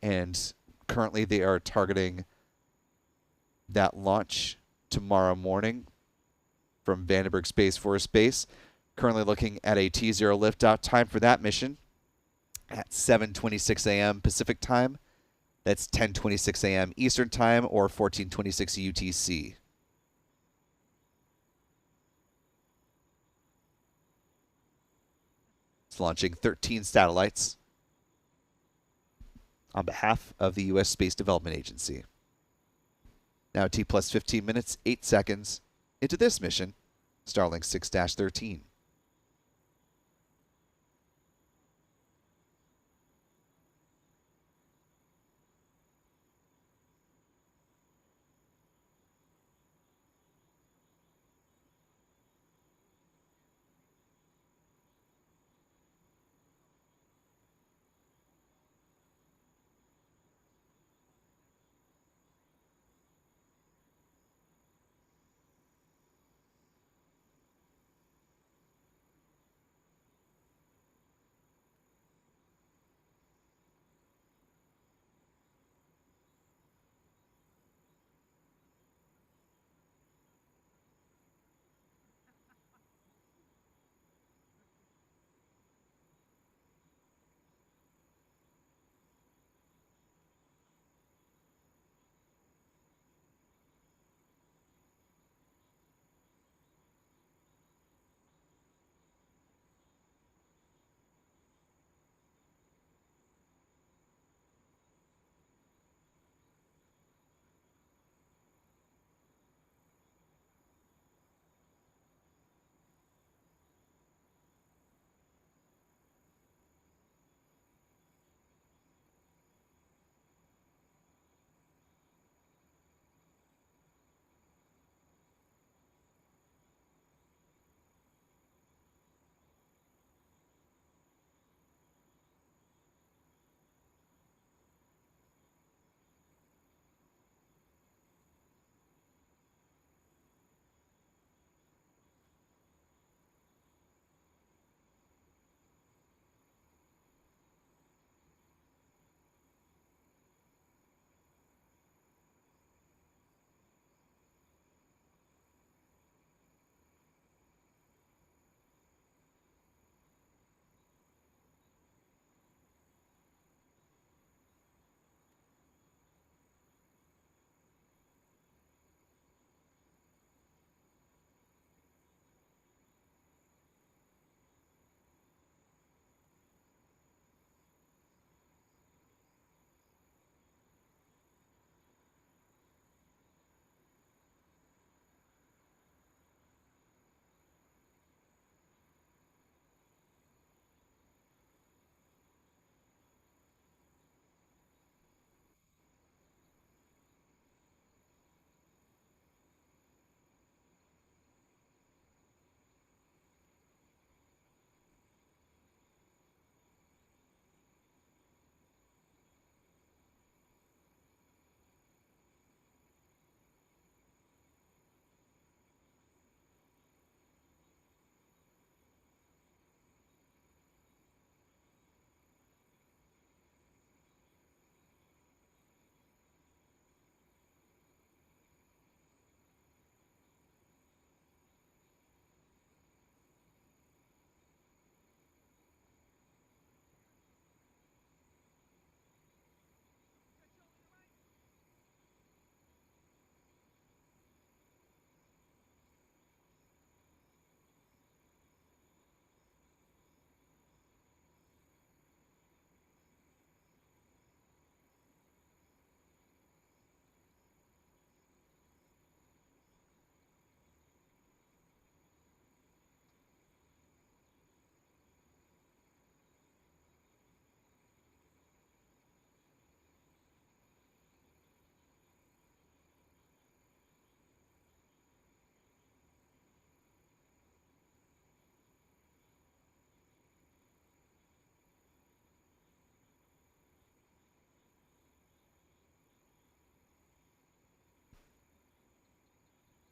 Speaker 1: and currently they are targeting that launch tomorrow morning from Vandenberg Space Force Base. Currently looking at a T0 liftoff time for that mission at 7:26 a.m. Pacific time. That's 10:26 a.m. Eastern time or 14:26 UTC. It's launching 13 satellites on behalf of the U.S. Space Development Agency. Now T plus 15 minutes, 8 seconds into this mission, Starlink 6-13.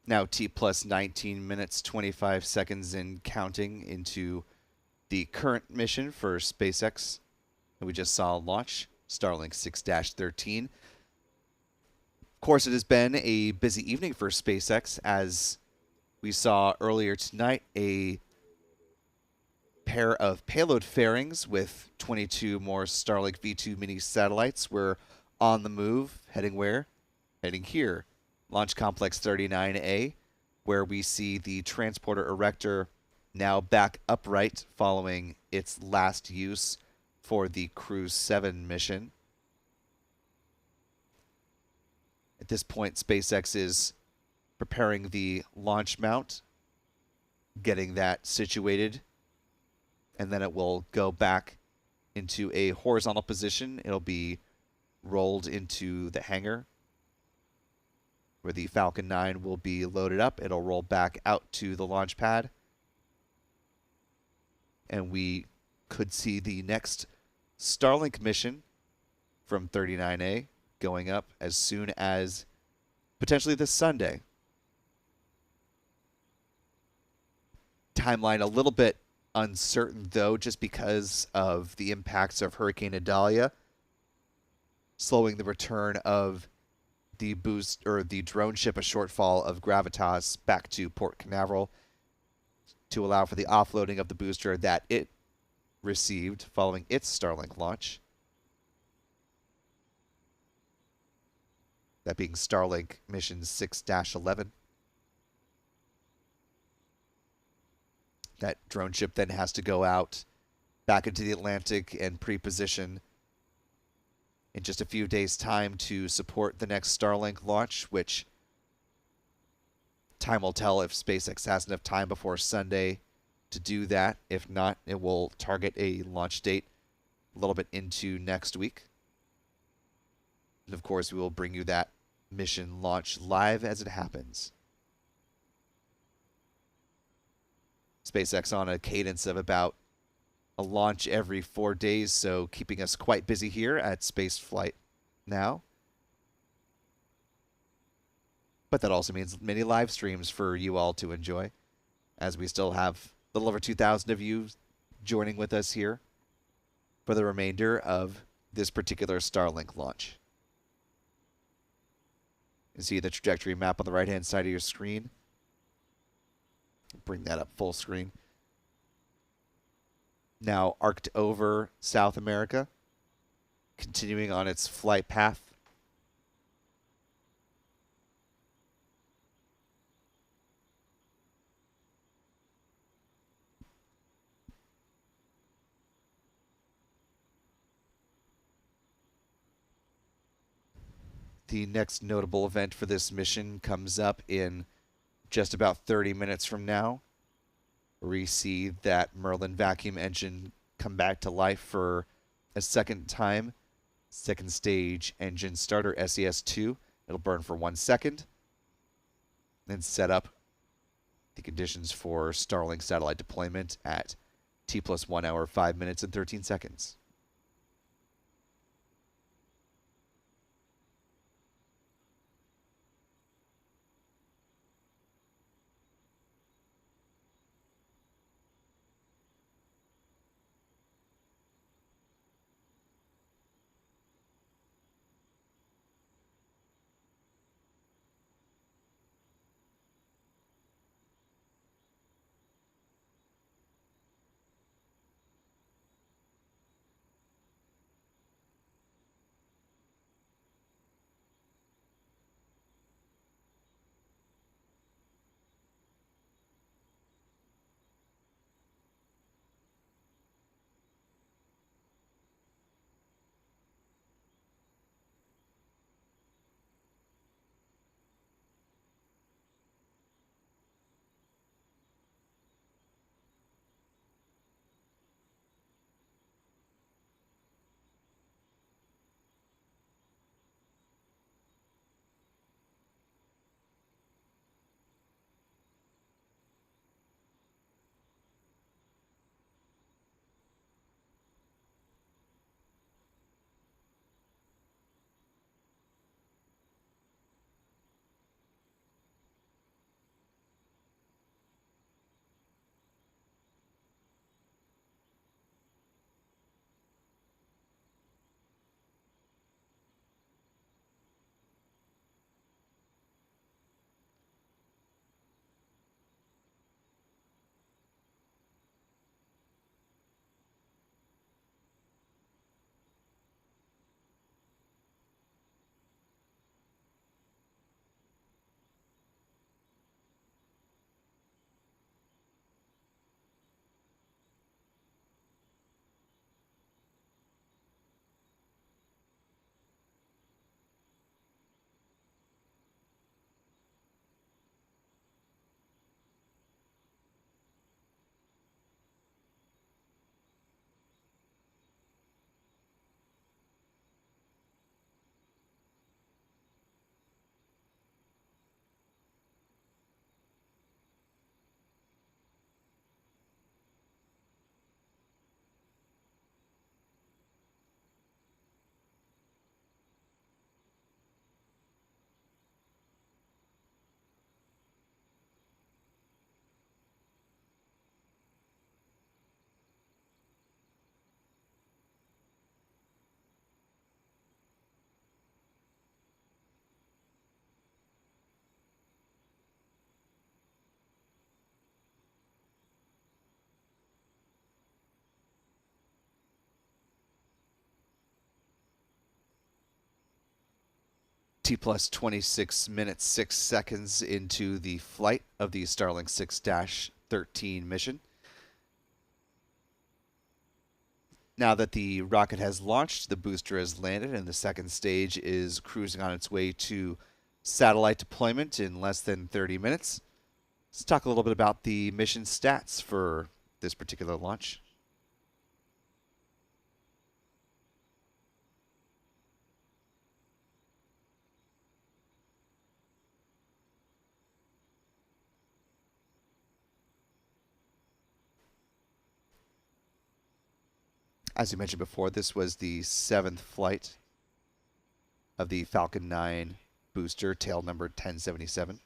Speaker 1: Now T plus 19 minutes, 25 seconds and counting into the current mission for SpaceX that we just saw launch, Starlink 6-13. Of course, it has been a busy evening for SpaceX as we saw earlier tonight a pair of payload fairings with 22 more Starlink V2 mini satellites were on the move, heading where? Heading here, Launch Complex 39A, where we see the transporter erector now back upright following its last use for the Cruise 7 mission. At this point, SpaceX is preparing the launch mount, getting that situated, and then it will go back into a horizontal position. It'll be rolled into the hangar where the Falcon 9 will be loaded up. It'll roll back out to the launch pad, and we could see the next Starlink mission from 39A going up as soon as potentially this Sunday. Timeline a little bit uncertain, though, just because of the impacts of Hurricane Idalia slowing the return of the boost or the drone ship, a shortfall of Gravitas, back to Port Canaveral to allow for the offloading of the booster that it received following its Starlink launch. That being Starlink mission 6-11. That drone ship then has to go out back into the Atlantic and pre-position in just a few days' time to support the next Starlink launch, which time will tell if SpaceX has enough time before Sunday to do that. If not, it will target a launch date a little bit into next week. And of course, we will bring you that mission launch live as it happens. SpaceX on a cadence of about a launch every 4 days, so keeping us quite busy here at Spaceflight now. But that also means many live streams for you all to enjoy, as we still have a little over 2,000 of you joining with us here for the remainder of this particular Starlink launch. You see the trajectory map on the right-hand side of your screen. Bring that up full screen. Now arced over South America, continuing on its flight path. The next notable event for this mission comes up in just about 30 minutes from now. We see that Merlin vacuum engine come back to life for a second time. Second stage engine starter SES-2. It'll burn for 1 second. Then set up the conditions for Starlink satellite deployment at T plus 1 hour, 5 minutes, and 13 seconds. T plus 26 minutes 6 seconds into the flight of the Starlink 6-13 mission. Now that the rocket has launched, the booster has landed, and the second stage is cruising on its way to satellite deployment in less than 30 minutes. Let's talk a little bit about the mission stats for this particular launch. As you mentioned before, this was the 7th flight of the Falcon 9 booster, tail number 1077.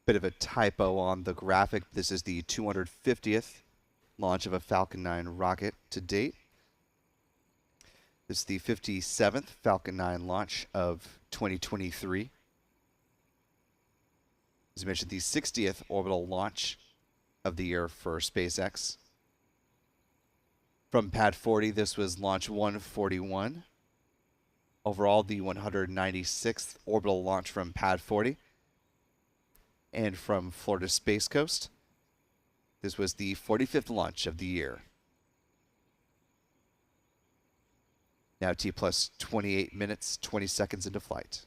Speaker 1: Bit of a typo on the graphic. This is the 250th launch of a Falcon 9 rocket to date. This is the 57th Falcon 9 launch of 2023. As I mentioned, the 60th orbital launch of the year for SpaceX. From Pad 40, this was launch 141. Overall, the 196th orbital launch from Pad 40. And from Florida Space Coast, this was the 45th launch of the year. Now T plus 28 minutes, 20 seconds into flight.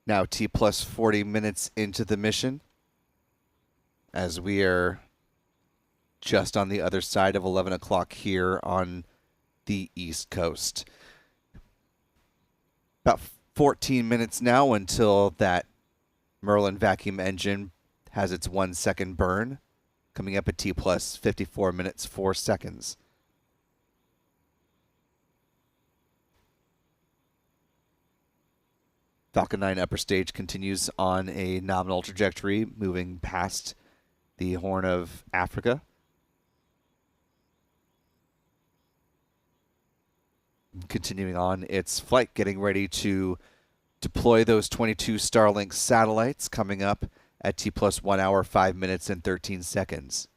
Speaker 1: Now T plus 40 minutes into the mission, as we are just on the other side of 11 o'clock here on the East Coast. About 14 minutes now until that Merlin vacuum engine has its 1 second burn, coming up at T plus 54 minutes 4 seconds. Falcon 9 upper stage continues on a nominal trajectory, moving past the Horn of Africa. Continuing on its flight, getting ready to deploy those 22 Starlink satellites, coming up at T plus 1 hour, 5 minutes, and 13 seconds.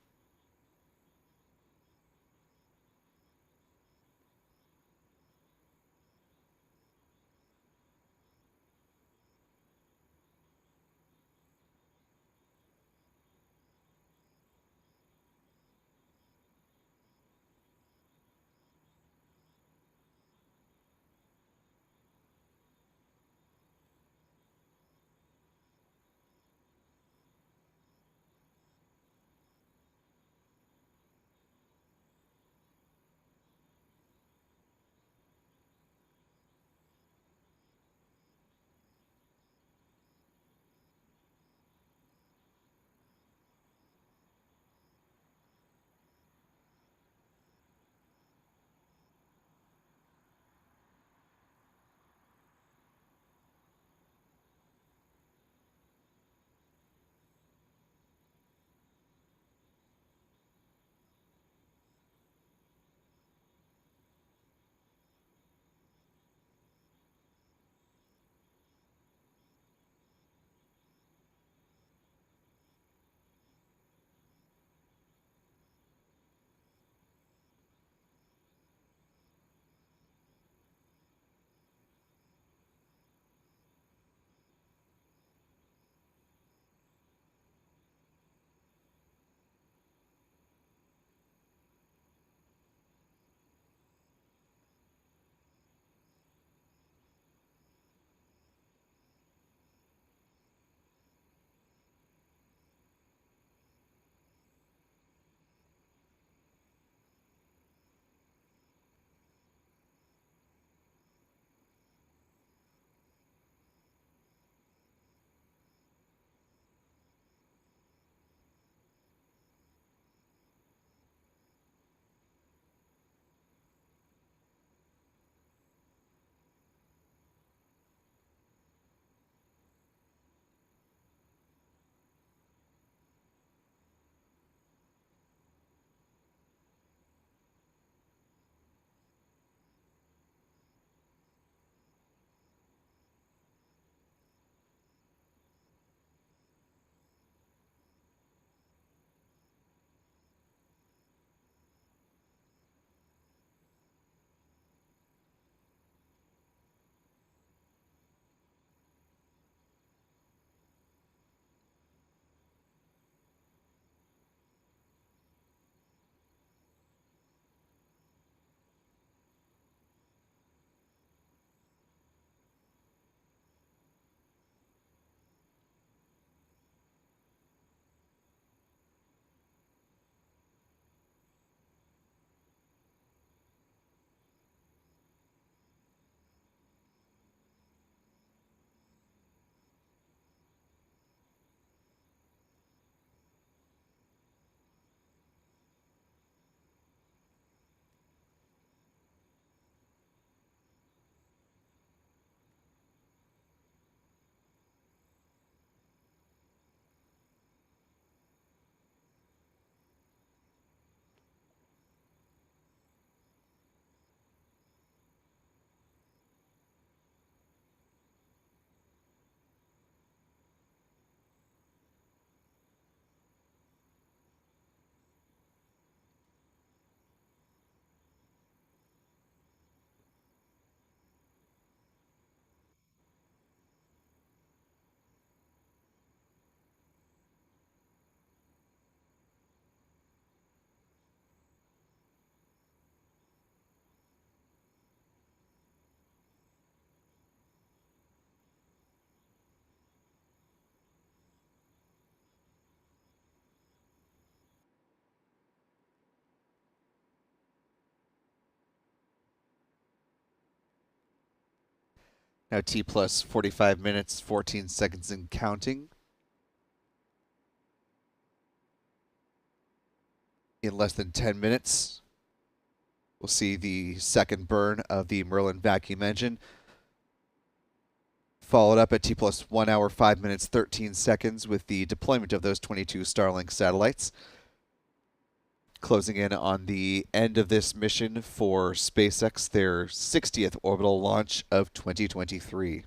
Speaker 1: Now T plus 45 minutes, 14 seconds and counting. In less than 10 minutes, we'll see the second burn of the Merlin vacuum engine. Followed up at T plus 1 hour, 5 minutes, 13 seconds with the deployment of those 22 Starlink satellites. Closing in on the end of this mission for SpaceX, their 60th orbital launch of 2023.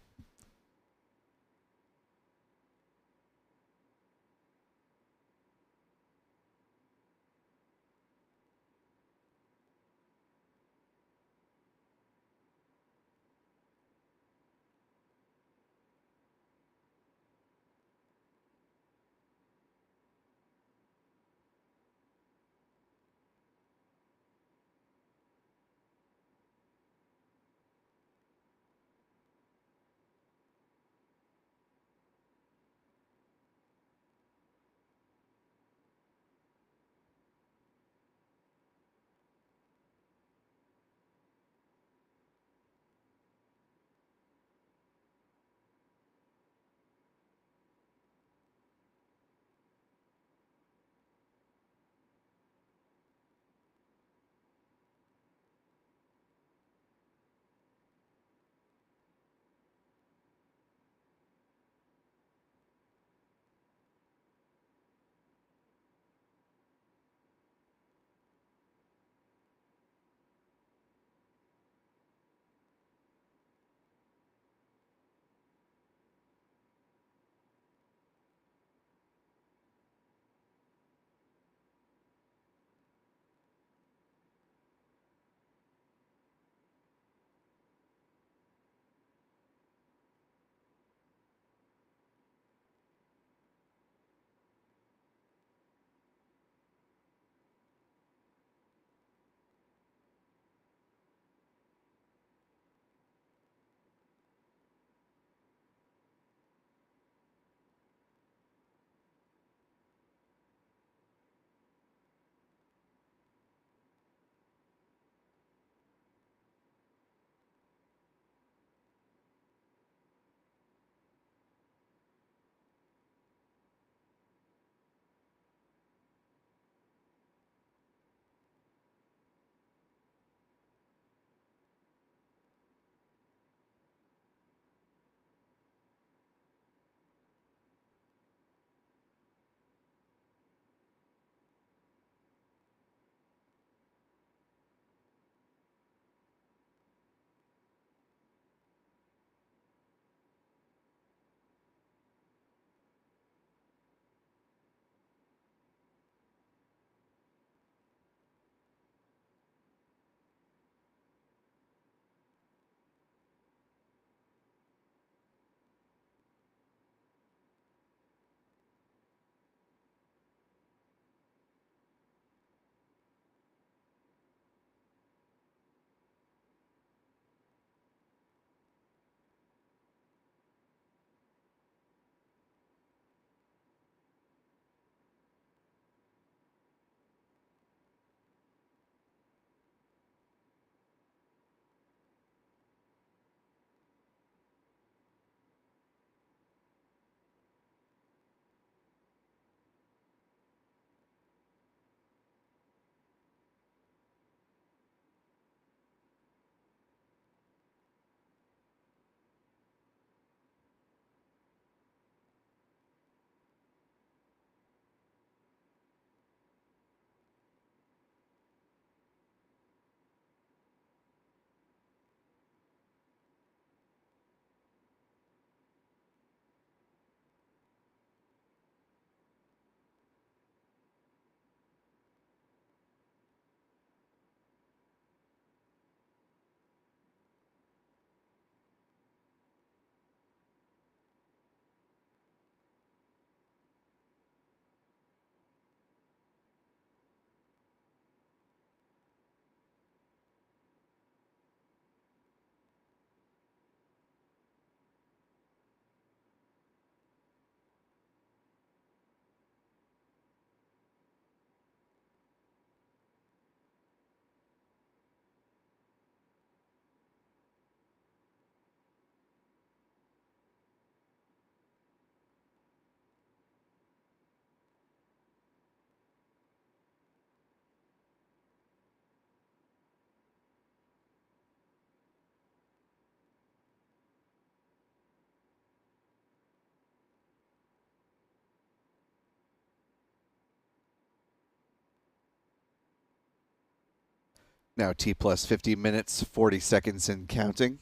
Speaker 1: Now T plus 50 minutes, 40 seconds and counting.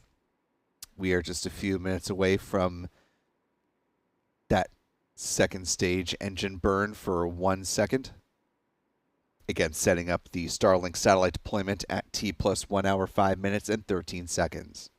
Speaker 1: We are just a few minutes away from that second stage engine burn for 1 second. Again, setting up the Starlink satellite deployment at T plus 1 hour, 5 minutes, and 13 seconds.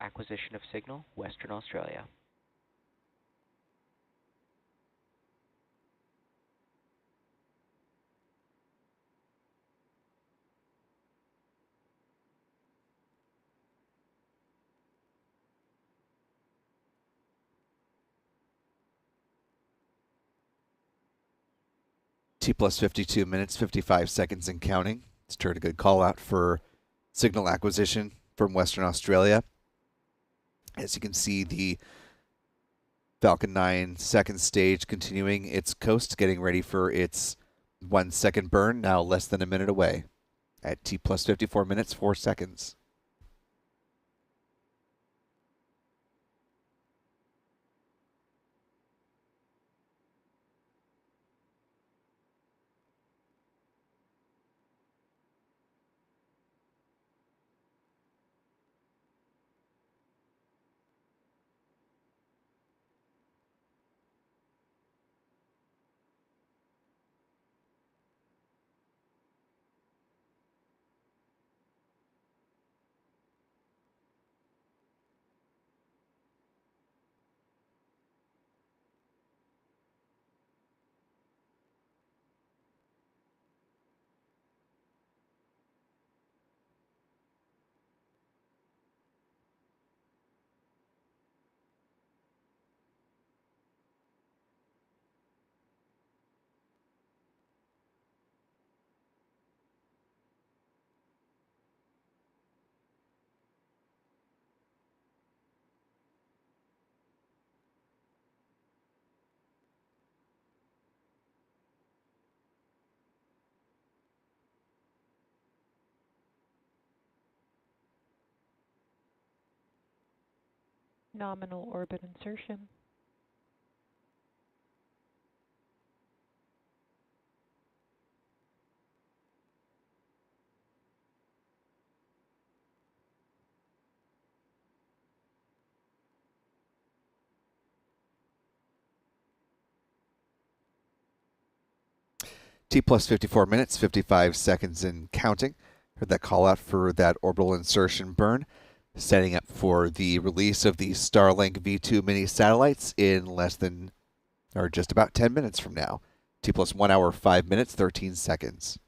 Speaker 6: Acquisition of signal, Western Australia.
Speaker 1: T plus 52 minutes, 55 seconds and counting. It's turned a good call out for signal acquisition from Western Australia. As you can see, the Falcon 9 second stage continuing its coast, getting ready for its 1 second burn, now less than a minute away at T plus 54 minutes, 4 seconds.
Speaker 7: Nominal orbit insertion.
Speaker 1: T plus 54 minutes, 55 seconds and counting. Heard that call out for that orbital insertion burn. Setting up for the release of the Starlink V2 mini satellites in less than, or just about 10 minutes from now. T plus 1 hour, 5 minutes, 13 seconds.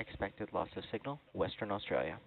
Speaker 6: Expected loss of signal, Western Australia.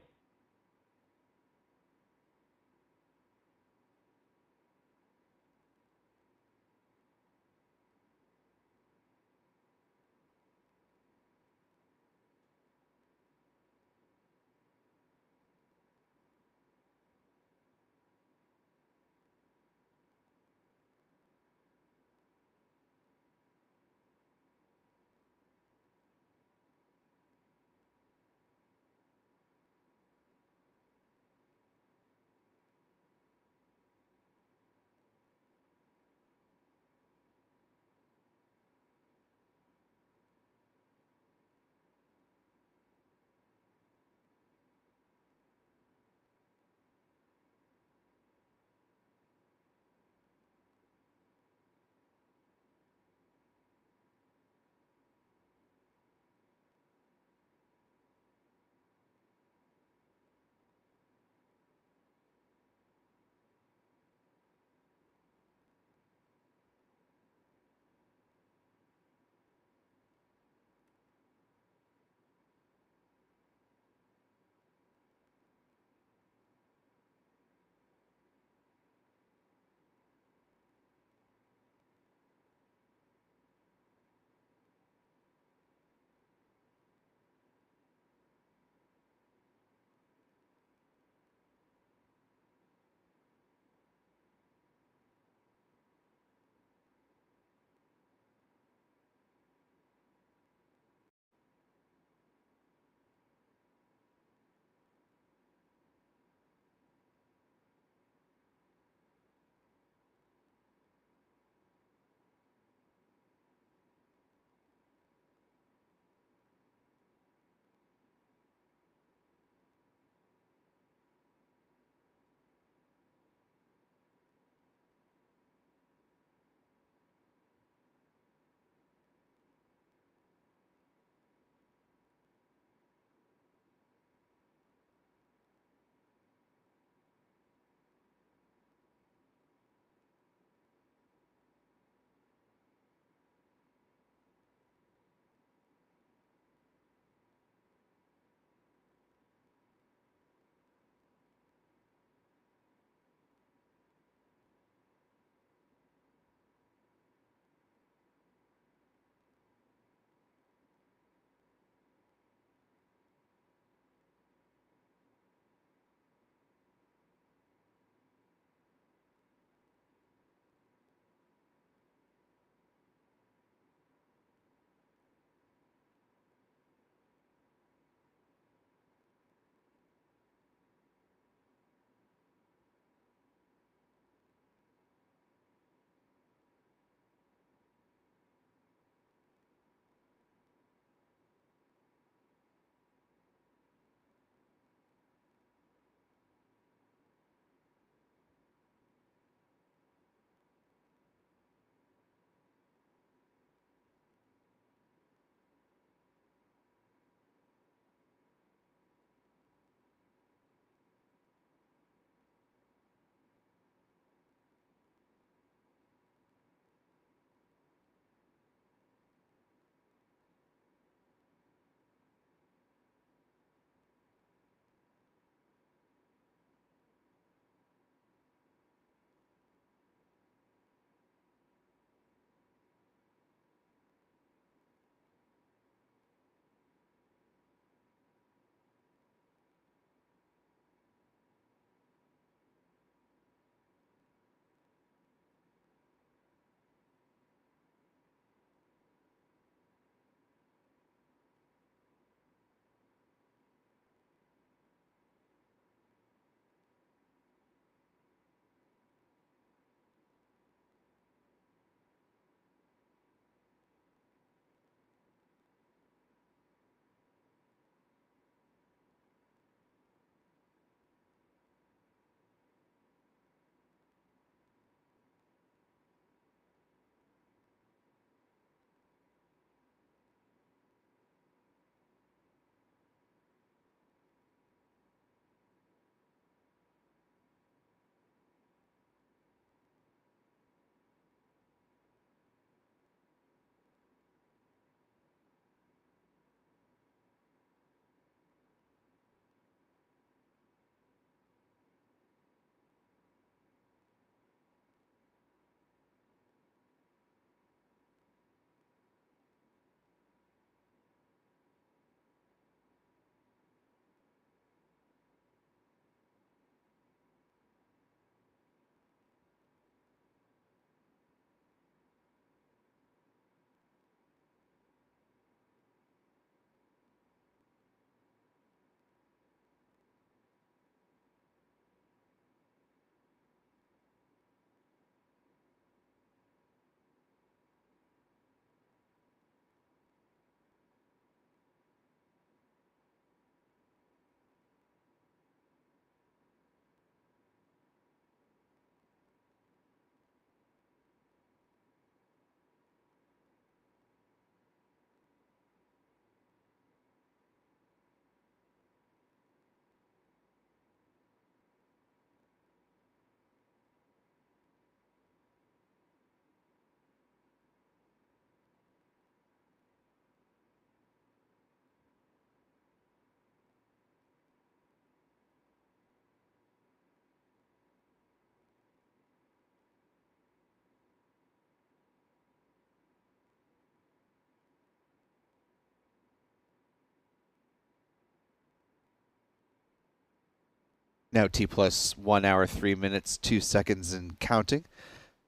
Speaker 1: Now T plus 1 hour, 3 minutes, 2 seconds and counting.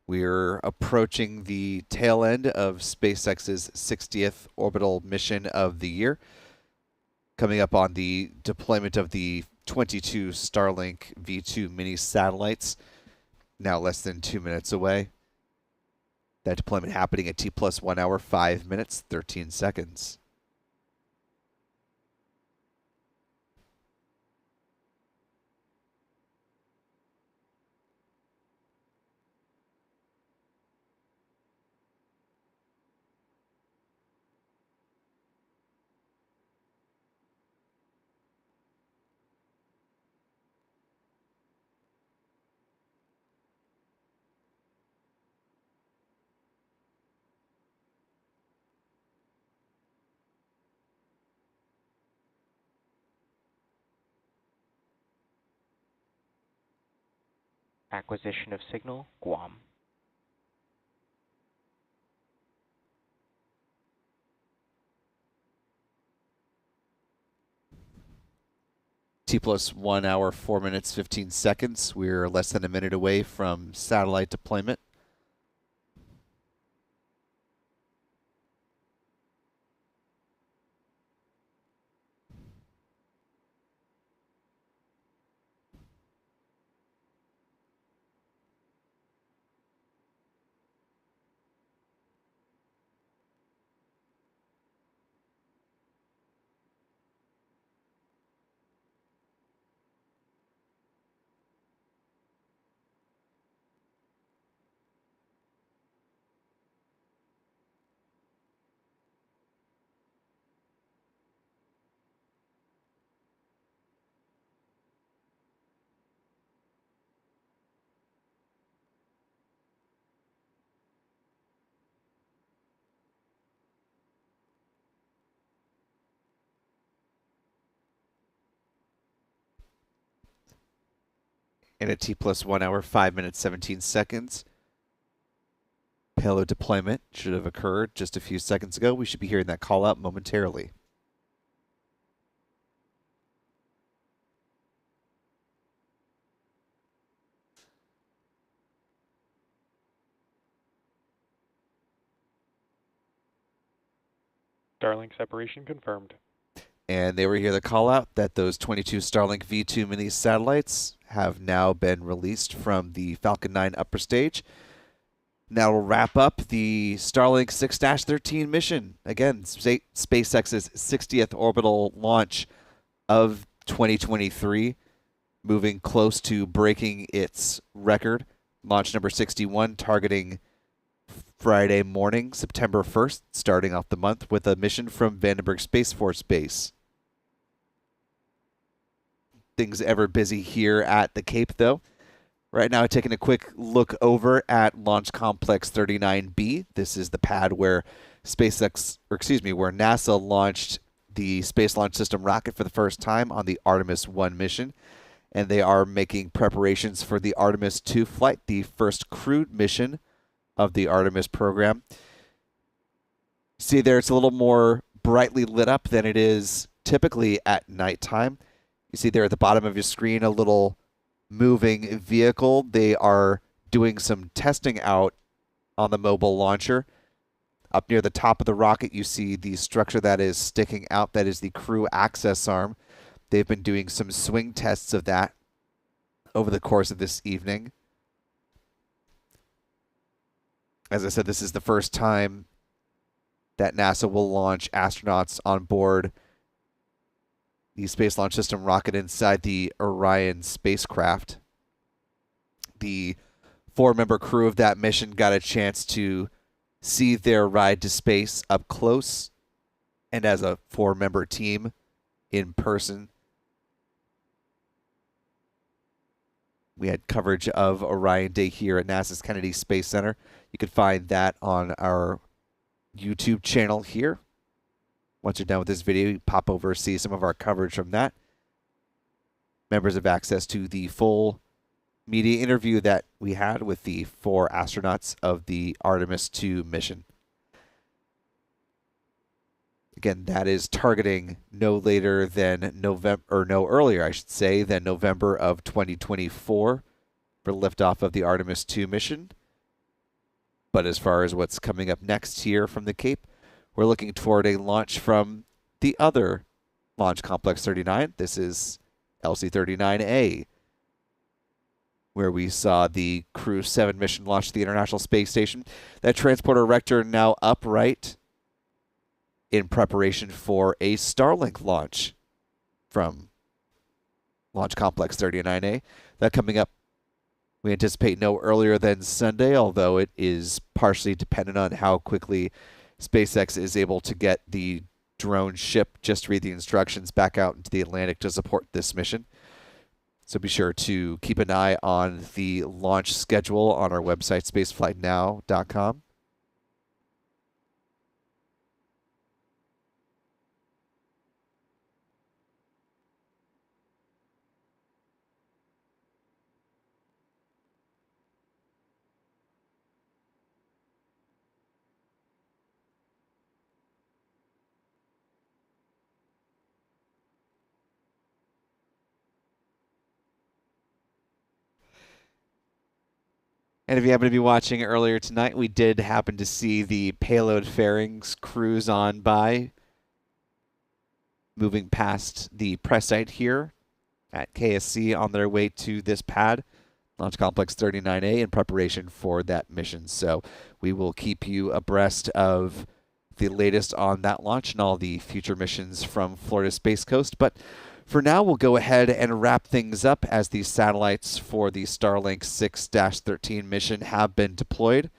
Speaker 1: We're approaching the tail end of SpaceX's 60th orbital mission of the year, coming up on the deployment of the 22 Starlink V2 mini satellites, now less than 2 minutes away. That deployment happening at T plus 1 hour, 5 minutes, 13 seconds.
Speaker 6: Acquisition of signal, Guam.
Speaker 1: T plus 1 hour, 4 minutes, 15 seconds. We're less than a minute away from satellite deployment. And at T plus 1 hour, 5 minutes, 17 seconds. Payload deployment should have occurred just a few seconds ago. We should be hearing that call out momentarily.
Speaker 5: Starlink separation confirmed.
Speaker 1: And they were here the call out that those 22 Starlink V2 mini satellites have now been released from the Falcon 9 upper stage. Now will wrap up the Starlink 6-13 mission. Again, SpaceX's 60th orbital launch of 2023, moving close to breaking its record. Launch number 61, targeting Friday morning, September 1st, starting off the month with a mission from Vandenberg Space Force Base. Things ever busy here at the Cape, though. Right now, taking a quick look over at Launch Complex 39B. This is the pad where where NASA launched the Space Launch System rocket for the first time on the Artemis 1 mission. And they are making preparations for the Artemis 2 flight, the first crewed mission of the Artemis program. See there, it's a little more brightly lit up than it is typically at nighttime. You see there at the bottom of your screen a little moving vehicle. They are doing some testing out on the mobile launcher. Up near the top of the rocket, you see the structure that is sticking out. That is the crew access arm. They've been doing some swing tests of that over the course of this evening. As I said, this is the first time that NASA will launch astronauts on board the Space Launch System rocket inside the Orion spacecraft. The 4-member crew of that mission got a chance to see their ride to space up close and as a 4-member team in person. We had coverage of Orion Day here at NASA's Kennedy Space Center. You can find that on our YouTube channel here. Once you're done with this video, you pop over, see some of our coverage from that. Members have access to the full media interview that we had with the 4 astronauts of the Artemis 2 mission. Again, that is targeting no later than November, or no earlier, I should say, than November of 2024 for liftoff of the Artemis 2 mission. But as far as what's coming up next here from the Cape, we're looking toward a launch from the other Launch Complex 39. This is LC-39A, where we saw the Crew 7 mission launch to the International Space Station. That transporter Rector now upright in preparation for a Starlink launch from Launch Complex 39A. That coming up, we anticipate no earlier than Sunday, although it is partially dependent on how quickly SpaceX is able to get the drone ship, just read the instructions, back out into the Atlantic to support this mission. So be sure to keep an eye on the launch schedule on our website, spaceflightnow.com. And if you happen to be watching earlier tonight, we did happen to see the Payload fairings cruise on by, moving past the press site here at KSC on their way to this pad, Launch Complex 39A, in preparation for that mission. So we will keep you abreast of the latest on that launch and all the future missions from Florida Space Coast. But for now, we'll go ahead and wrap things up as the satellites for the Starlink 6-13 mission have been deployed.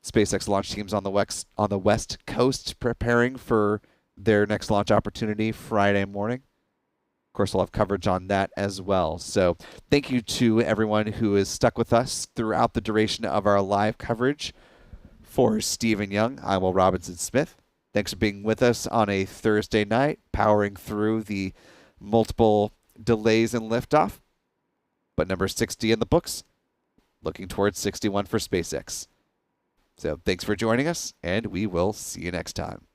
Speaker 1: SpaceX launch teams on the West Coast preparing for their next launch opportunity Friday morning. Of course, we'll have coverage on that as well. So thank you to everyone who has stuck with us throughout the duration of our live coverage. For Stephen Young, I'm Will Robinson-Smith. Thanks for being with us on a Thursday night, powering through the multiple delays in liftoff. But number 60 in the books, looking towards 61 for SpaceX. So thanks for joining us, and we will see you next time.